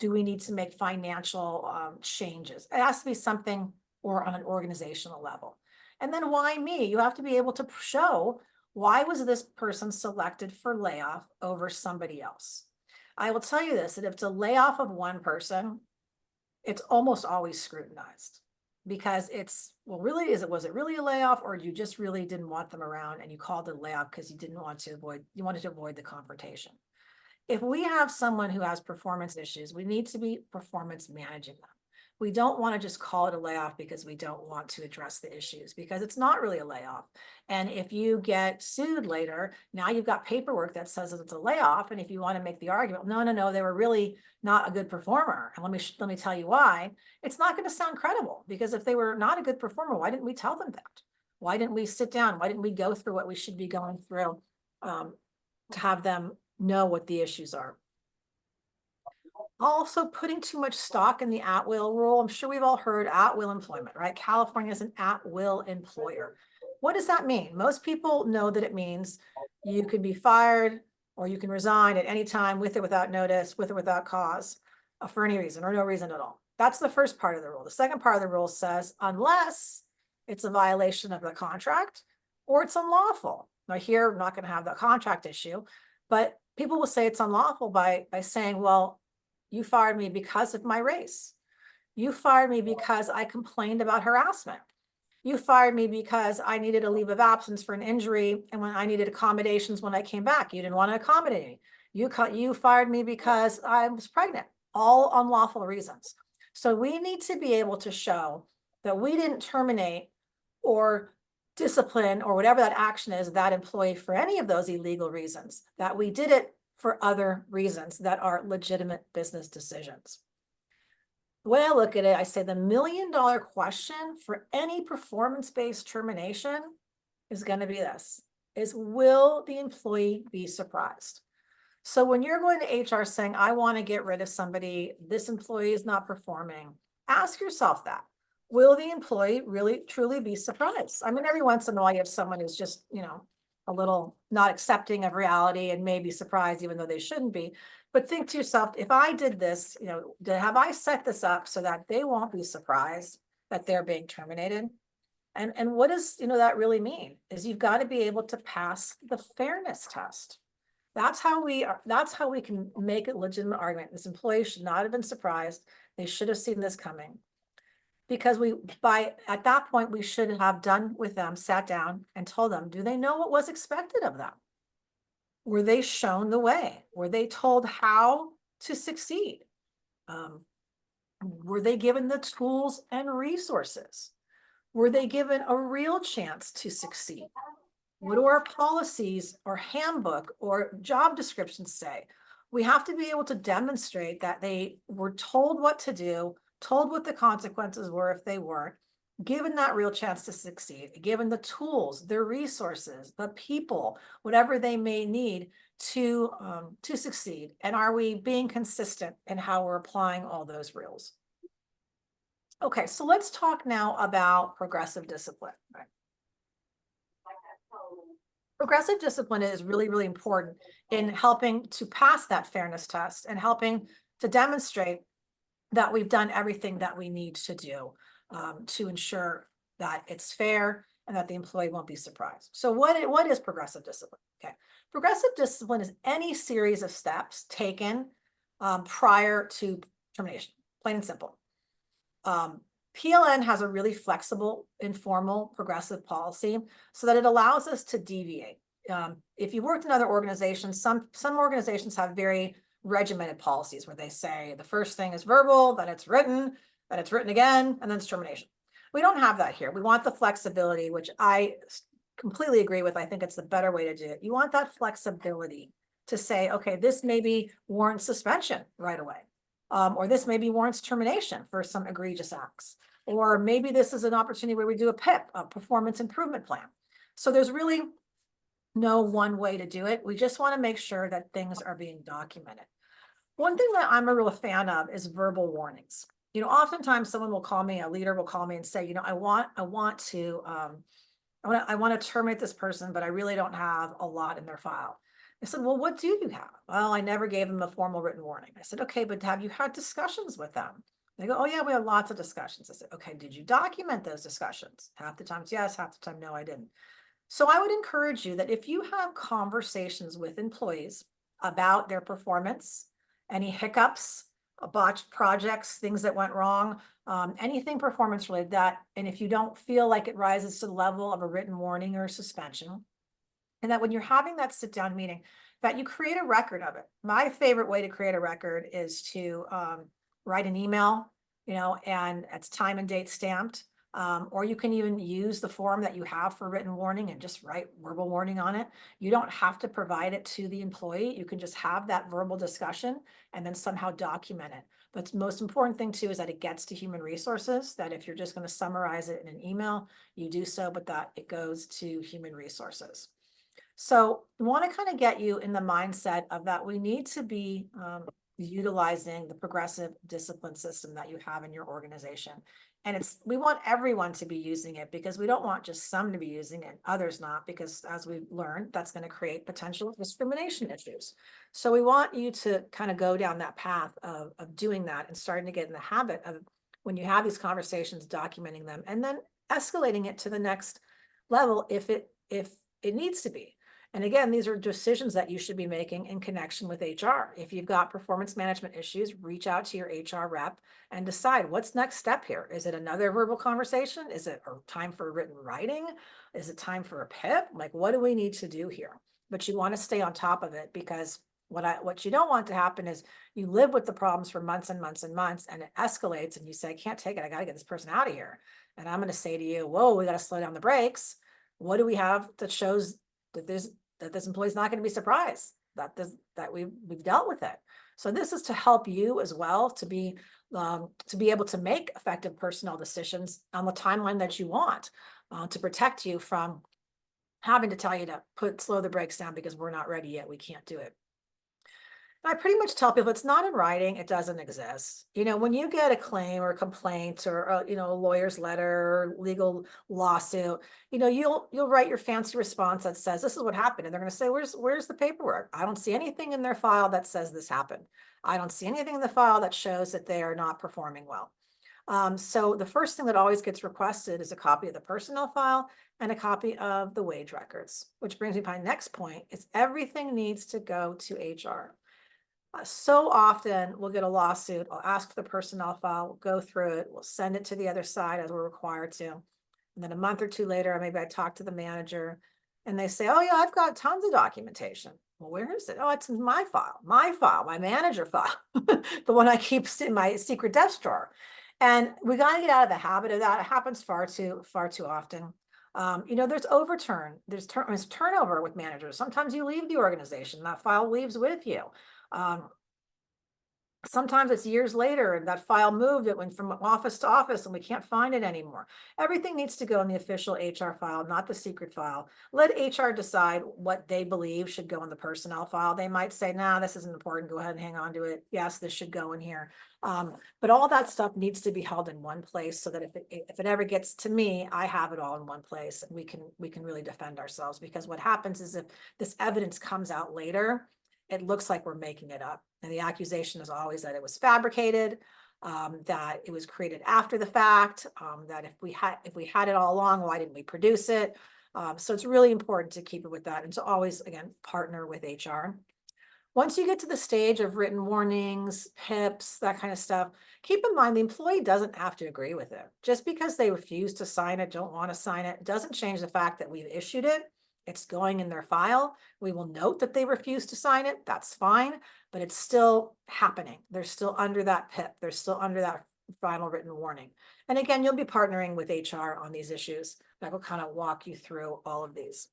Do we need to make financial changes? It has to be something or on an organizational level. And then why me? You have to be able to show, why was this person selected for layoff over somebody else? I will tell you this, that if it's a layoff of one person, it's almost always scrutinized, because was it really a layoff, or you just really didn't want them around and you called it a layoff because you wanted to avoid the confrontation. If we have someone who has performance issues, we need to be performance managing them. We don't want to just call it a layoff because we don't want to address the issues, because it's not really a layoff. And if you get sued later, now you've got paperwork that says that it's a layoff. And if you want to make the argument, no, they were really not a good performer, and let me tell you why, it's not going to sound credible. Because if they were not a good performer, why didn't we tell them that? Why didn't we sit down? Why didn't we go through what we should be going through to have them know what the issues are? Also, putting too much stock in the at-will rule. I'm sure we've all heard at-will employment, right? California is an at-will employer. What does that mean? Most people know that it means you can be fired or you can resign at any time, with or without notice, with or without cause, for any reason or no reason at all. That's the first part of the rule. The second part of the rule says, unless it's a violation of the contract or it's unlawful. Now here, I'm not going to have the contract issue, but people will say it's unlawful by saying, well, you fired me because of my race. You fired me because I complained about harassment. You fired me because I needed a leave of absence for an injury, and when I needed accommodations when I came back, you didn't want to accommodate me. You fired me because I was pregnant. All unlawful reasons. So we need to be able to show that we didn't terminate or discipline or whatever that action is, that employee, for any of those illegal reasons, that we did it for other reasons that are legitimate business decisions. The way I look at it, I say the $1 million question for any performance-based termination is going to be this, is will the employee be surprised? So when you're going to HR saying, I want to get rid of somebody, this employee is not performing, ask yourself that. Will the employee really truly be surprised? I mean, every once in a while you have someone who's just, a little not accepting of reality and may be surprised even though they shouldn't be. But think to yourself, if I did this, have I set this up so that they won't be surprised that they're being terminated? And what does, that really mean is you've got to be able to pass the fairness test. That's how we can make a legitimate argument. This employee should not have been surprised. They should have seen this coming. Because at that point, we should have done with them, sat down and told them, do they know what was expected of them? Were they shown the way? Were they told how to succeed? Were they given the tools and resources? Were they given a real chance to succeed? What do our policies or handbook or job descriptions say? We have to be able to demonstrate that they were told what to do, told what the consequences were if they weren't, given that real chance to succeed, given the tools, the resources, the people, whatever they may need to succeed. And are we being consistent in how we're applying all those rules? Okay, so let's talk now about progressive discipline. Right? Progressive discipline is really, really important in helping to pass that fairness test and helping to demonstrate that we've done everything that we need to do to ensure that it's fair and that the employee won't be surprised. So what is progressive discipline? Okay, progressive discipline is any series of steps taken prior to termination, plain and simple. PLN has a really flexible, informal, progressive policy so that it allows us to deviate. If you've worked in other organizations, some organizations have very regimented policies where they say the first thing is verbal, then it's written again, and then it's termination. We don't have that here. We want the flexibility, which I completely agree with. I think it's the better way to do it. You want that flexibility to say, okay, this maybe warrants suspension right away. Or this maybe warrants termination for some egregious acts. Or maybe this is an opportunity where we do a PIP, a performance improvement plan. So there's really no one way to do it. We just want to make sure that things are being documented. One thing that I'm a real fan of is verbal warnings. Oftentimes someone will call me, a leader will call me and say, I want to terminate this person, but I really don't have a lot in their file. I said, well, what do you have? Well, I never gave them a formal written warning. I said, okay, but have you had discussions with them? They go, oh yeah, we had lots of discussions. I said, okay, did you document those discussions? Half the times, yes, half the time, no, I didn't. So I would encourage you that if you have conversations with employees about their performance, any hiccups, botched projects, things that went wrong, anything performance related that, and if you don't feel like it rises to the level of a written warning or suspension, and that when you're having that sit down meeting, that you create a record of it. My favorite way to create a record is to write an email, and it's time and date stamped. Or you can even use the form that you have for written warning and just write verbal warning on it. You don't have to provide it to the employee. You can just have that verbal discussion and then somehow document it. But the most important thing too is that it gets to human resources, that if you're just going to summarize it in an email, you do so, but that it goes to human resources. So we want to kind of get you in the mindset of that we need to be utilizing the progressive discipline system that you have in your organization. And we want everyone to be using it because we don't want just some to be using it, others not, because as we've learned, that's going to create potential discrimination issues. So we want you to kind of go down that path of doing that and starting to get in the habit of, when you have these conversations, documenting them and then escalating it to the next level if it needs to be. And again, these are decisions that you should be making in connection with HR. If you've got performance management issues, reach out to your HR rep and decide what's next step here. Is it another verbal conversation? Is it time for written writing? Is it time for a PIP? Like, what do we need to do here? But you want to stay on top of it, because what you don't want to happen is you live with the problems for months and months and months, and it escalates and you say, I can't take it. I got to get this person out of here. And I'm going to say to you, whoa, we got to slow down the brakes. What do we have that shows that this employee is not going to be surprised that we've dealt with it? So this is to help you as well to be able to make effective personnel decisions on the timeline that you want, to protect you from having to tell you to slow the brakes down because we're not ready yet. We can't do it. And I pretty much tell people it's not in writing, it doesn't exist. You know, when you get a claim or a complaint or you know, a lawyer's letter or legal lawsuit, you know, you'll write your fancy response that says this is what happened, and they're going to say, where's the paperwork? I don't see anything in their file that says this happened. I don't see anything in the file that shows that they are not performing well. So the first thing that always gets requested is a copy of the personnel file and a copy of the wage records, which brings me to my next point, is everything needs to go to HR. So often we'll get a lawsuit, I'll ask for the personnel file, we'll go through it, we'll send it to the other side as we're required to. And then a month or two later, maybe I talk to the manager and they say, oh yeah, I've got tons of documentation. Well, where is it? Oh, it's in my file, my manager file, the one I keep in my secret desk drawer. And we got to get out of the habit of that. It happens far too often. You know, there's there's turnover with managers. Sometimes you leave the organization, that file leaves with you. Sometimes it's years later and that file moved, it went from office to office and we can't find it anymore. Everything needs to go in the official HR file, not the secret file. Let HR decide what they believe should go in the personnel file. They might say, nah, this isn't important. Go ahead and hang on to it. Yes, this should go in here. But all that stuff needs to be held in one place so that if it ever gets to me, I have it all in one place and we can really defend ourselves. Because what happens is if this evidence comes out later, it looks like we're making it up. And the accusation is always that it was fabricated, that it was created after the fact, that if we had it all along, why didn't we produce it? So it's really important to keep it with that and to always, again, partner with HR. Once you get to the stage of written warnings, PIPs, that kind of stuff, keep in mind the employee doesn't have to agree with it. Just because they refuse to sign it, don't want to sign it, doesn't change the fact that we've issued it. It's going in their file. We will note that they refuse to sign it. That's fine, but it's still happening. They're still under that PIP. They're still under that final written warning. And again, you'll be partnering with HR on these issues that will kind of walk you through all of these.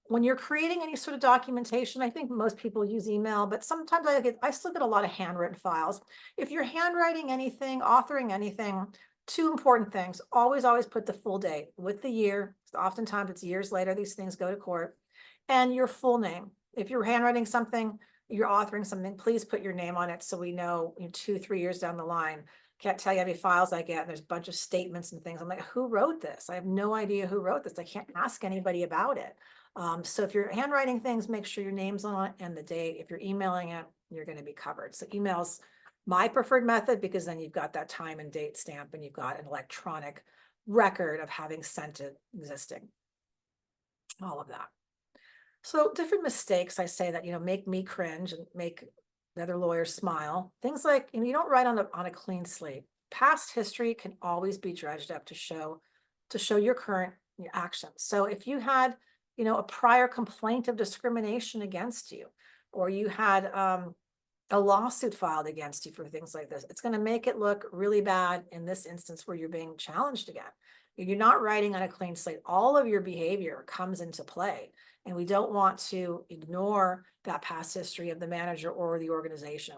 When you're creating any sort of documentation, I think most people use email, but sometimes I still get a lot of handwritten files. If you're handwriting anything, authoring anything, two important things, always put the full date with the year. Oftentimes it's years later, these things go to court, and your full name. If you're handwriting something, you're authoring something, please put your name on it so we know 2-3 years down the line. Can't tell you how many files I get, and there's a bunch of statements and things. I'm like, who wrote this? I have no idea who wrote this. I can't ask anybody about it. So if you're handwriting things, make sure your name's on it and the date. If you're emailing it, you're going to be covered. So email's my preferred method because then you've got that time and date stamp and you've got an electronic record of having sent it existing. All of that. So different mistakes, I say that, make me cringe and make the other lawyers smile. Things like, you don't write on a clean slate. Past history can always be dredged up to show your current actions. So if you had, a prior complaint of discrimination against you, or you had a lawsuit filed against you for things like this, it's going to make it look really bad in this instance where you're being challenged again. You're not writing on a clean slate. All of your behavior comes into play, and we don't want to ignore that past history of the manager or the organization.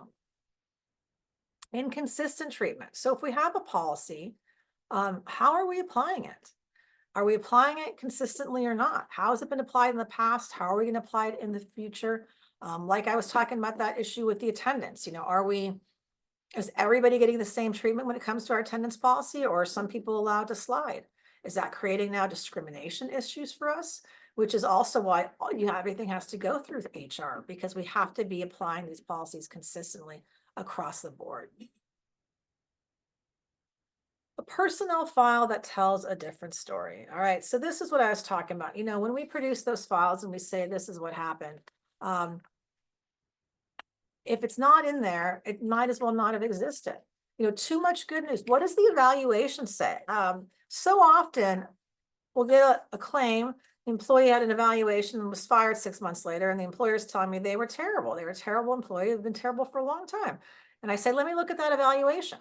Inconsistent treatment. So if we have a policy, how are we applying it? Are we applying it consistently or not? How has it been applied in the past? How are we going to apply it in the future? Like I was talking about that issue with the attendance, is everybody getting the same treatment when it comes to our attendance policy, or are some people allowed to slide? Is that creating now discrimination issues for us? Which is also why everything has to go through HR, because we have to be applying these policies consistently across the board. A personnel file that tells a different story. All right, so this is what I was talking about. When we produce those files and we say this is what happened, if it's not in there, it might as well not have existed. Too much good news. What does the evaluation say? So often we'll get a claim. The employee had an evaluation and was fired 6 months later, and the employer is telling me they were terrible. They were a terrible employee. They've been terrible for a long time. And I say, let me look at that evaluation.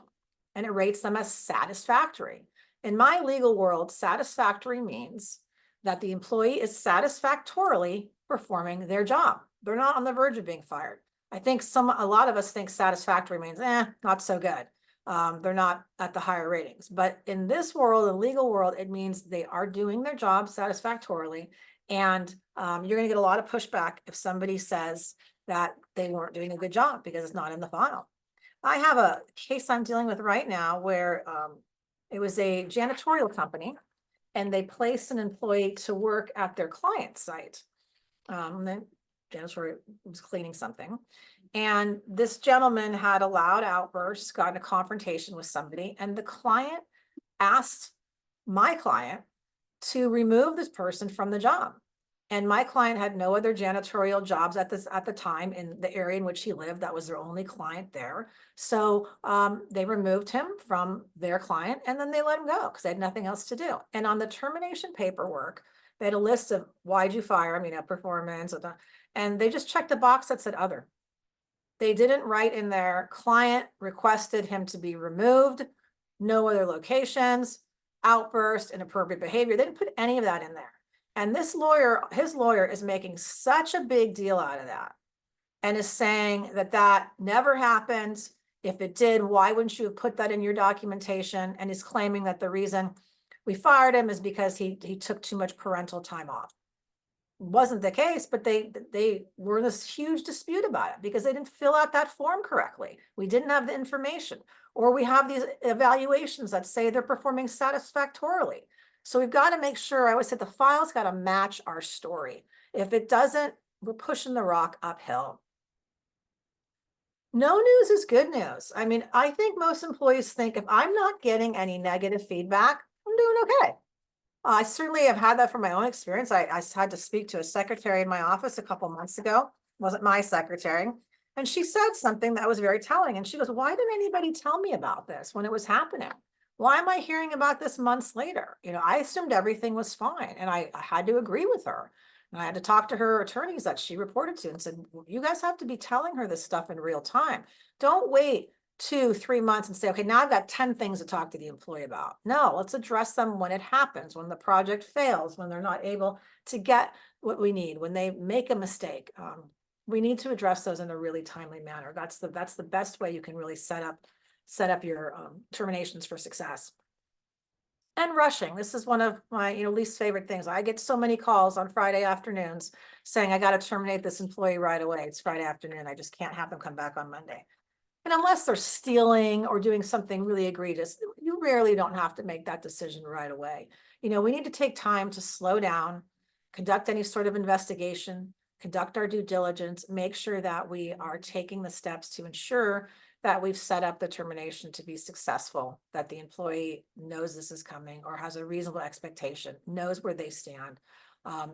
And it rates them as satisfactory. In my legal world, satisfactory means that the employee is satisfactorily performing their job. They're not on the verge of being fired. I think a lot of us think satisfactory means, not so good. They're not at the higher ratings. But in this world, the legal world, it means they are doing their job satisfactorily And you're gonna get a lot of pushback if somebody says that they weren't doing a good job because it's not in the file. I have a case I'm dealing with right now where it was a janitorial company and they placed an employee to work at their client site. The janitor was cleaning something. And this gentleman had a loud outburst, got in a confrontation with somebody, and the client asked my client to remove this person from the job. And my client had no other janitorial jobs at the time in the area in which he lived. That was their only client there. So they removed him from their client and then they let him go because they had nothing else to do. And on the termination paperwork, they had a list of why'd you fire him, performance, and they just checked the box that said other. They didn't write in there, client requested him to be removed, no other locations, outburst, inappropriate behavior. They didn't put any of that in there. And this lawyer, his lawyer is making such a big deal out of that and is saying that that never happened. If it did, why wouldn't you have put that in your documentation? And is claiming that the reason we fired him is because he took too much parental time off. Wasn't the case, but they were in this huge dispute about it because they didn't fill out that form correctly. We didn't have the information, or we have these evaluations that say they're performing satisfactorily. So we've got to make sure, I always said the file's got to match our story. If it doesn't, we're pushing the rock uphill. No news is good news. I mean, I think most employees think if I'm not getting any negative feedback, I'm doing okay. I certainly have had that from my own experience. I had to speak to a secretary in my office a couple months ago. It wasn't my secretary. And she said something that was very telling. And she goes, why didn't anybody tell me about this when it was happening? Why am I hearing about this months later? I assumed everything was fine. And I had to agree with her. And I had to talk to her attorneys that she reported to and said, you guys have to be telling her this stuff in real time. Don't wait 2-3 months and say, okay, now I've got 10 things to talk to the employee about. No, let's address them when it happens, when the project fails, when they're not able to get what we need, when they make a mistake. We need to address those in a really timely manner. That's the best way you can really set up your terminations for success. And rushing. This is one of my least favorite things. I get so many calls on Friday afternoons saying, I got to terminate this employee right away. It's Friday afternoon. I just can't have them come back on Monday. And unless they're stealing or doing something really egregious, you rarely don't have to make that decision right away. We need to take time to slow down, conduct any sort of investigation, conduct our due diligence, make sure that we are taking the steps to ensure that we've set up the termination to be successful, that the employee knows this is coming or has a reasonable expectation, knows where they stand,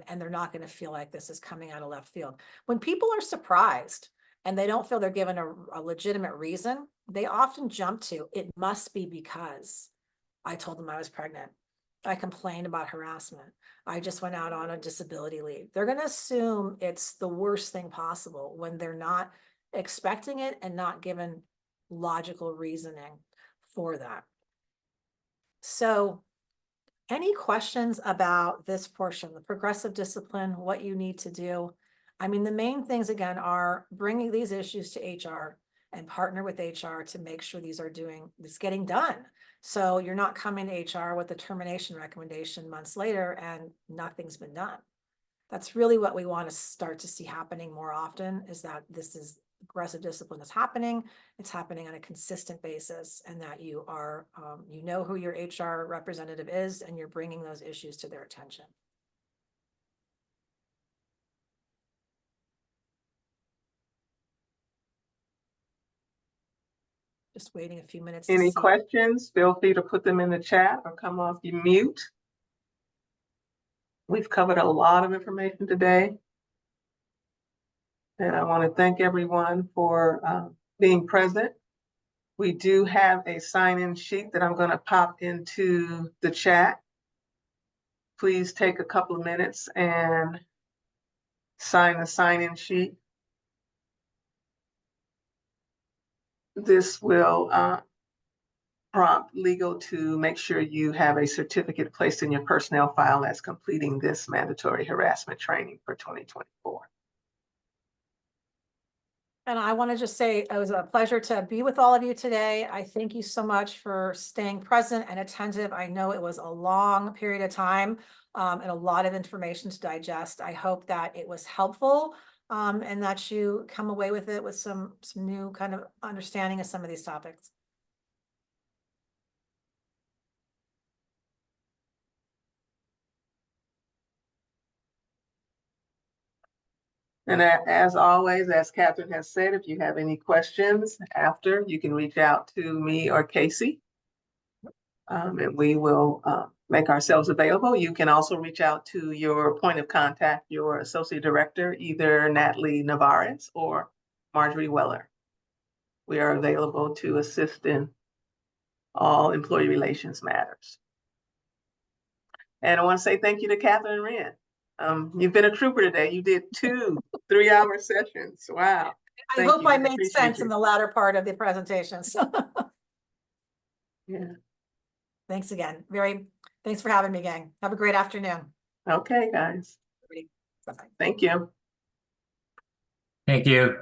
and they're not going to feel like this is coming out of left field. When people are surprised and they don't feel they're given a legitimate reason, they often jump to, it must be because I told them I was pregnant. I complained about harassment. I just went out on a disability leave. They're going to assume it's the worst thing possible when they're not expecting it and not given logical reasoning for that. So any questions about this portion, the progressive discipline, what you need to do? I mean, the main things again are bringing these issues to HR and partner with HR to make sure this getting done. So you're not coming to HR with a termination recommendation months later and nothing's been done. That's really what we want to start to see happening more often, is that this is aggressive discipline is happening. It's happening on a consistent basis, and that you are, who your HR representative is, and you're bringing those issues to their attention. Just waiting a few minutes. Any questions? Feel free to put them in the chat or come off your mute. We've covered a lot of information today. And I want to thank everyone for being present. We do have a sign-in sheet that I'm going to pop into the chat. Please take a couple of minutes and sign the sign-in sheet. This will prompt legal to make sure you have a certificate placed in your personnel file as completing this mandatory harassment training for 2024. And I want to just say it was a pleasure to be with all of you today. I thank you so much for staying present and attentive. I know it was a long period of time and a lot of information to digest. I hope that it was helpful and that you come away with it with some new kind of understanding of some of these topics. And as always, as Catherine has said, if you have any questions after, you can reach out to me or Casey. And we will make ourselves available. You can also reach out to your point of contact, your associate director, either Natalie Navarez or Marjorie Weller. We are available to assist in all employee relations matters. And I want to say thank you to Catherine Wren. You've been a trooper today. You did 2 3-hour sessions. Wow. I Thank hope you. I I made appreciate sense you. in the latter part of the presentation. So Yeah. thanks again. Thanks for having me, gang. Have a great afternoon. Okay, guys. Bye-bye. Thank you. Thank you.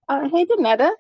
Hey, Danetta.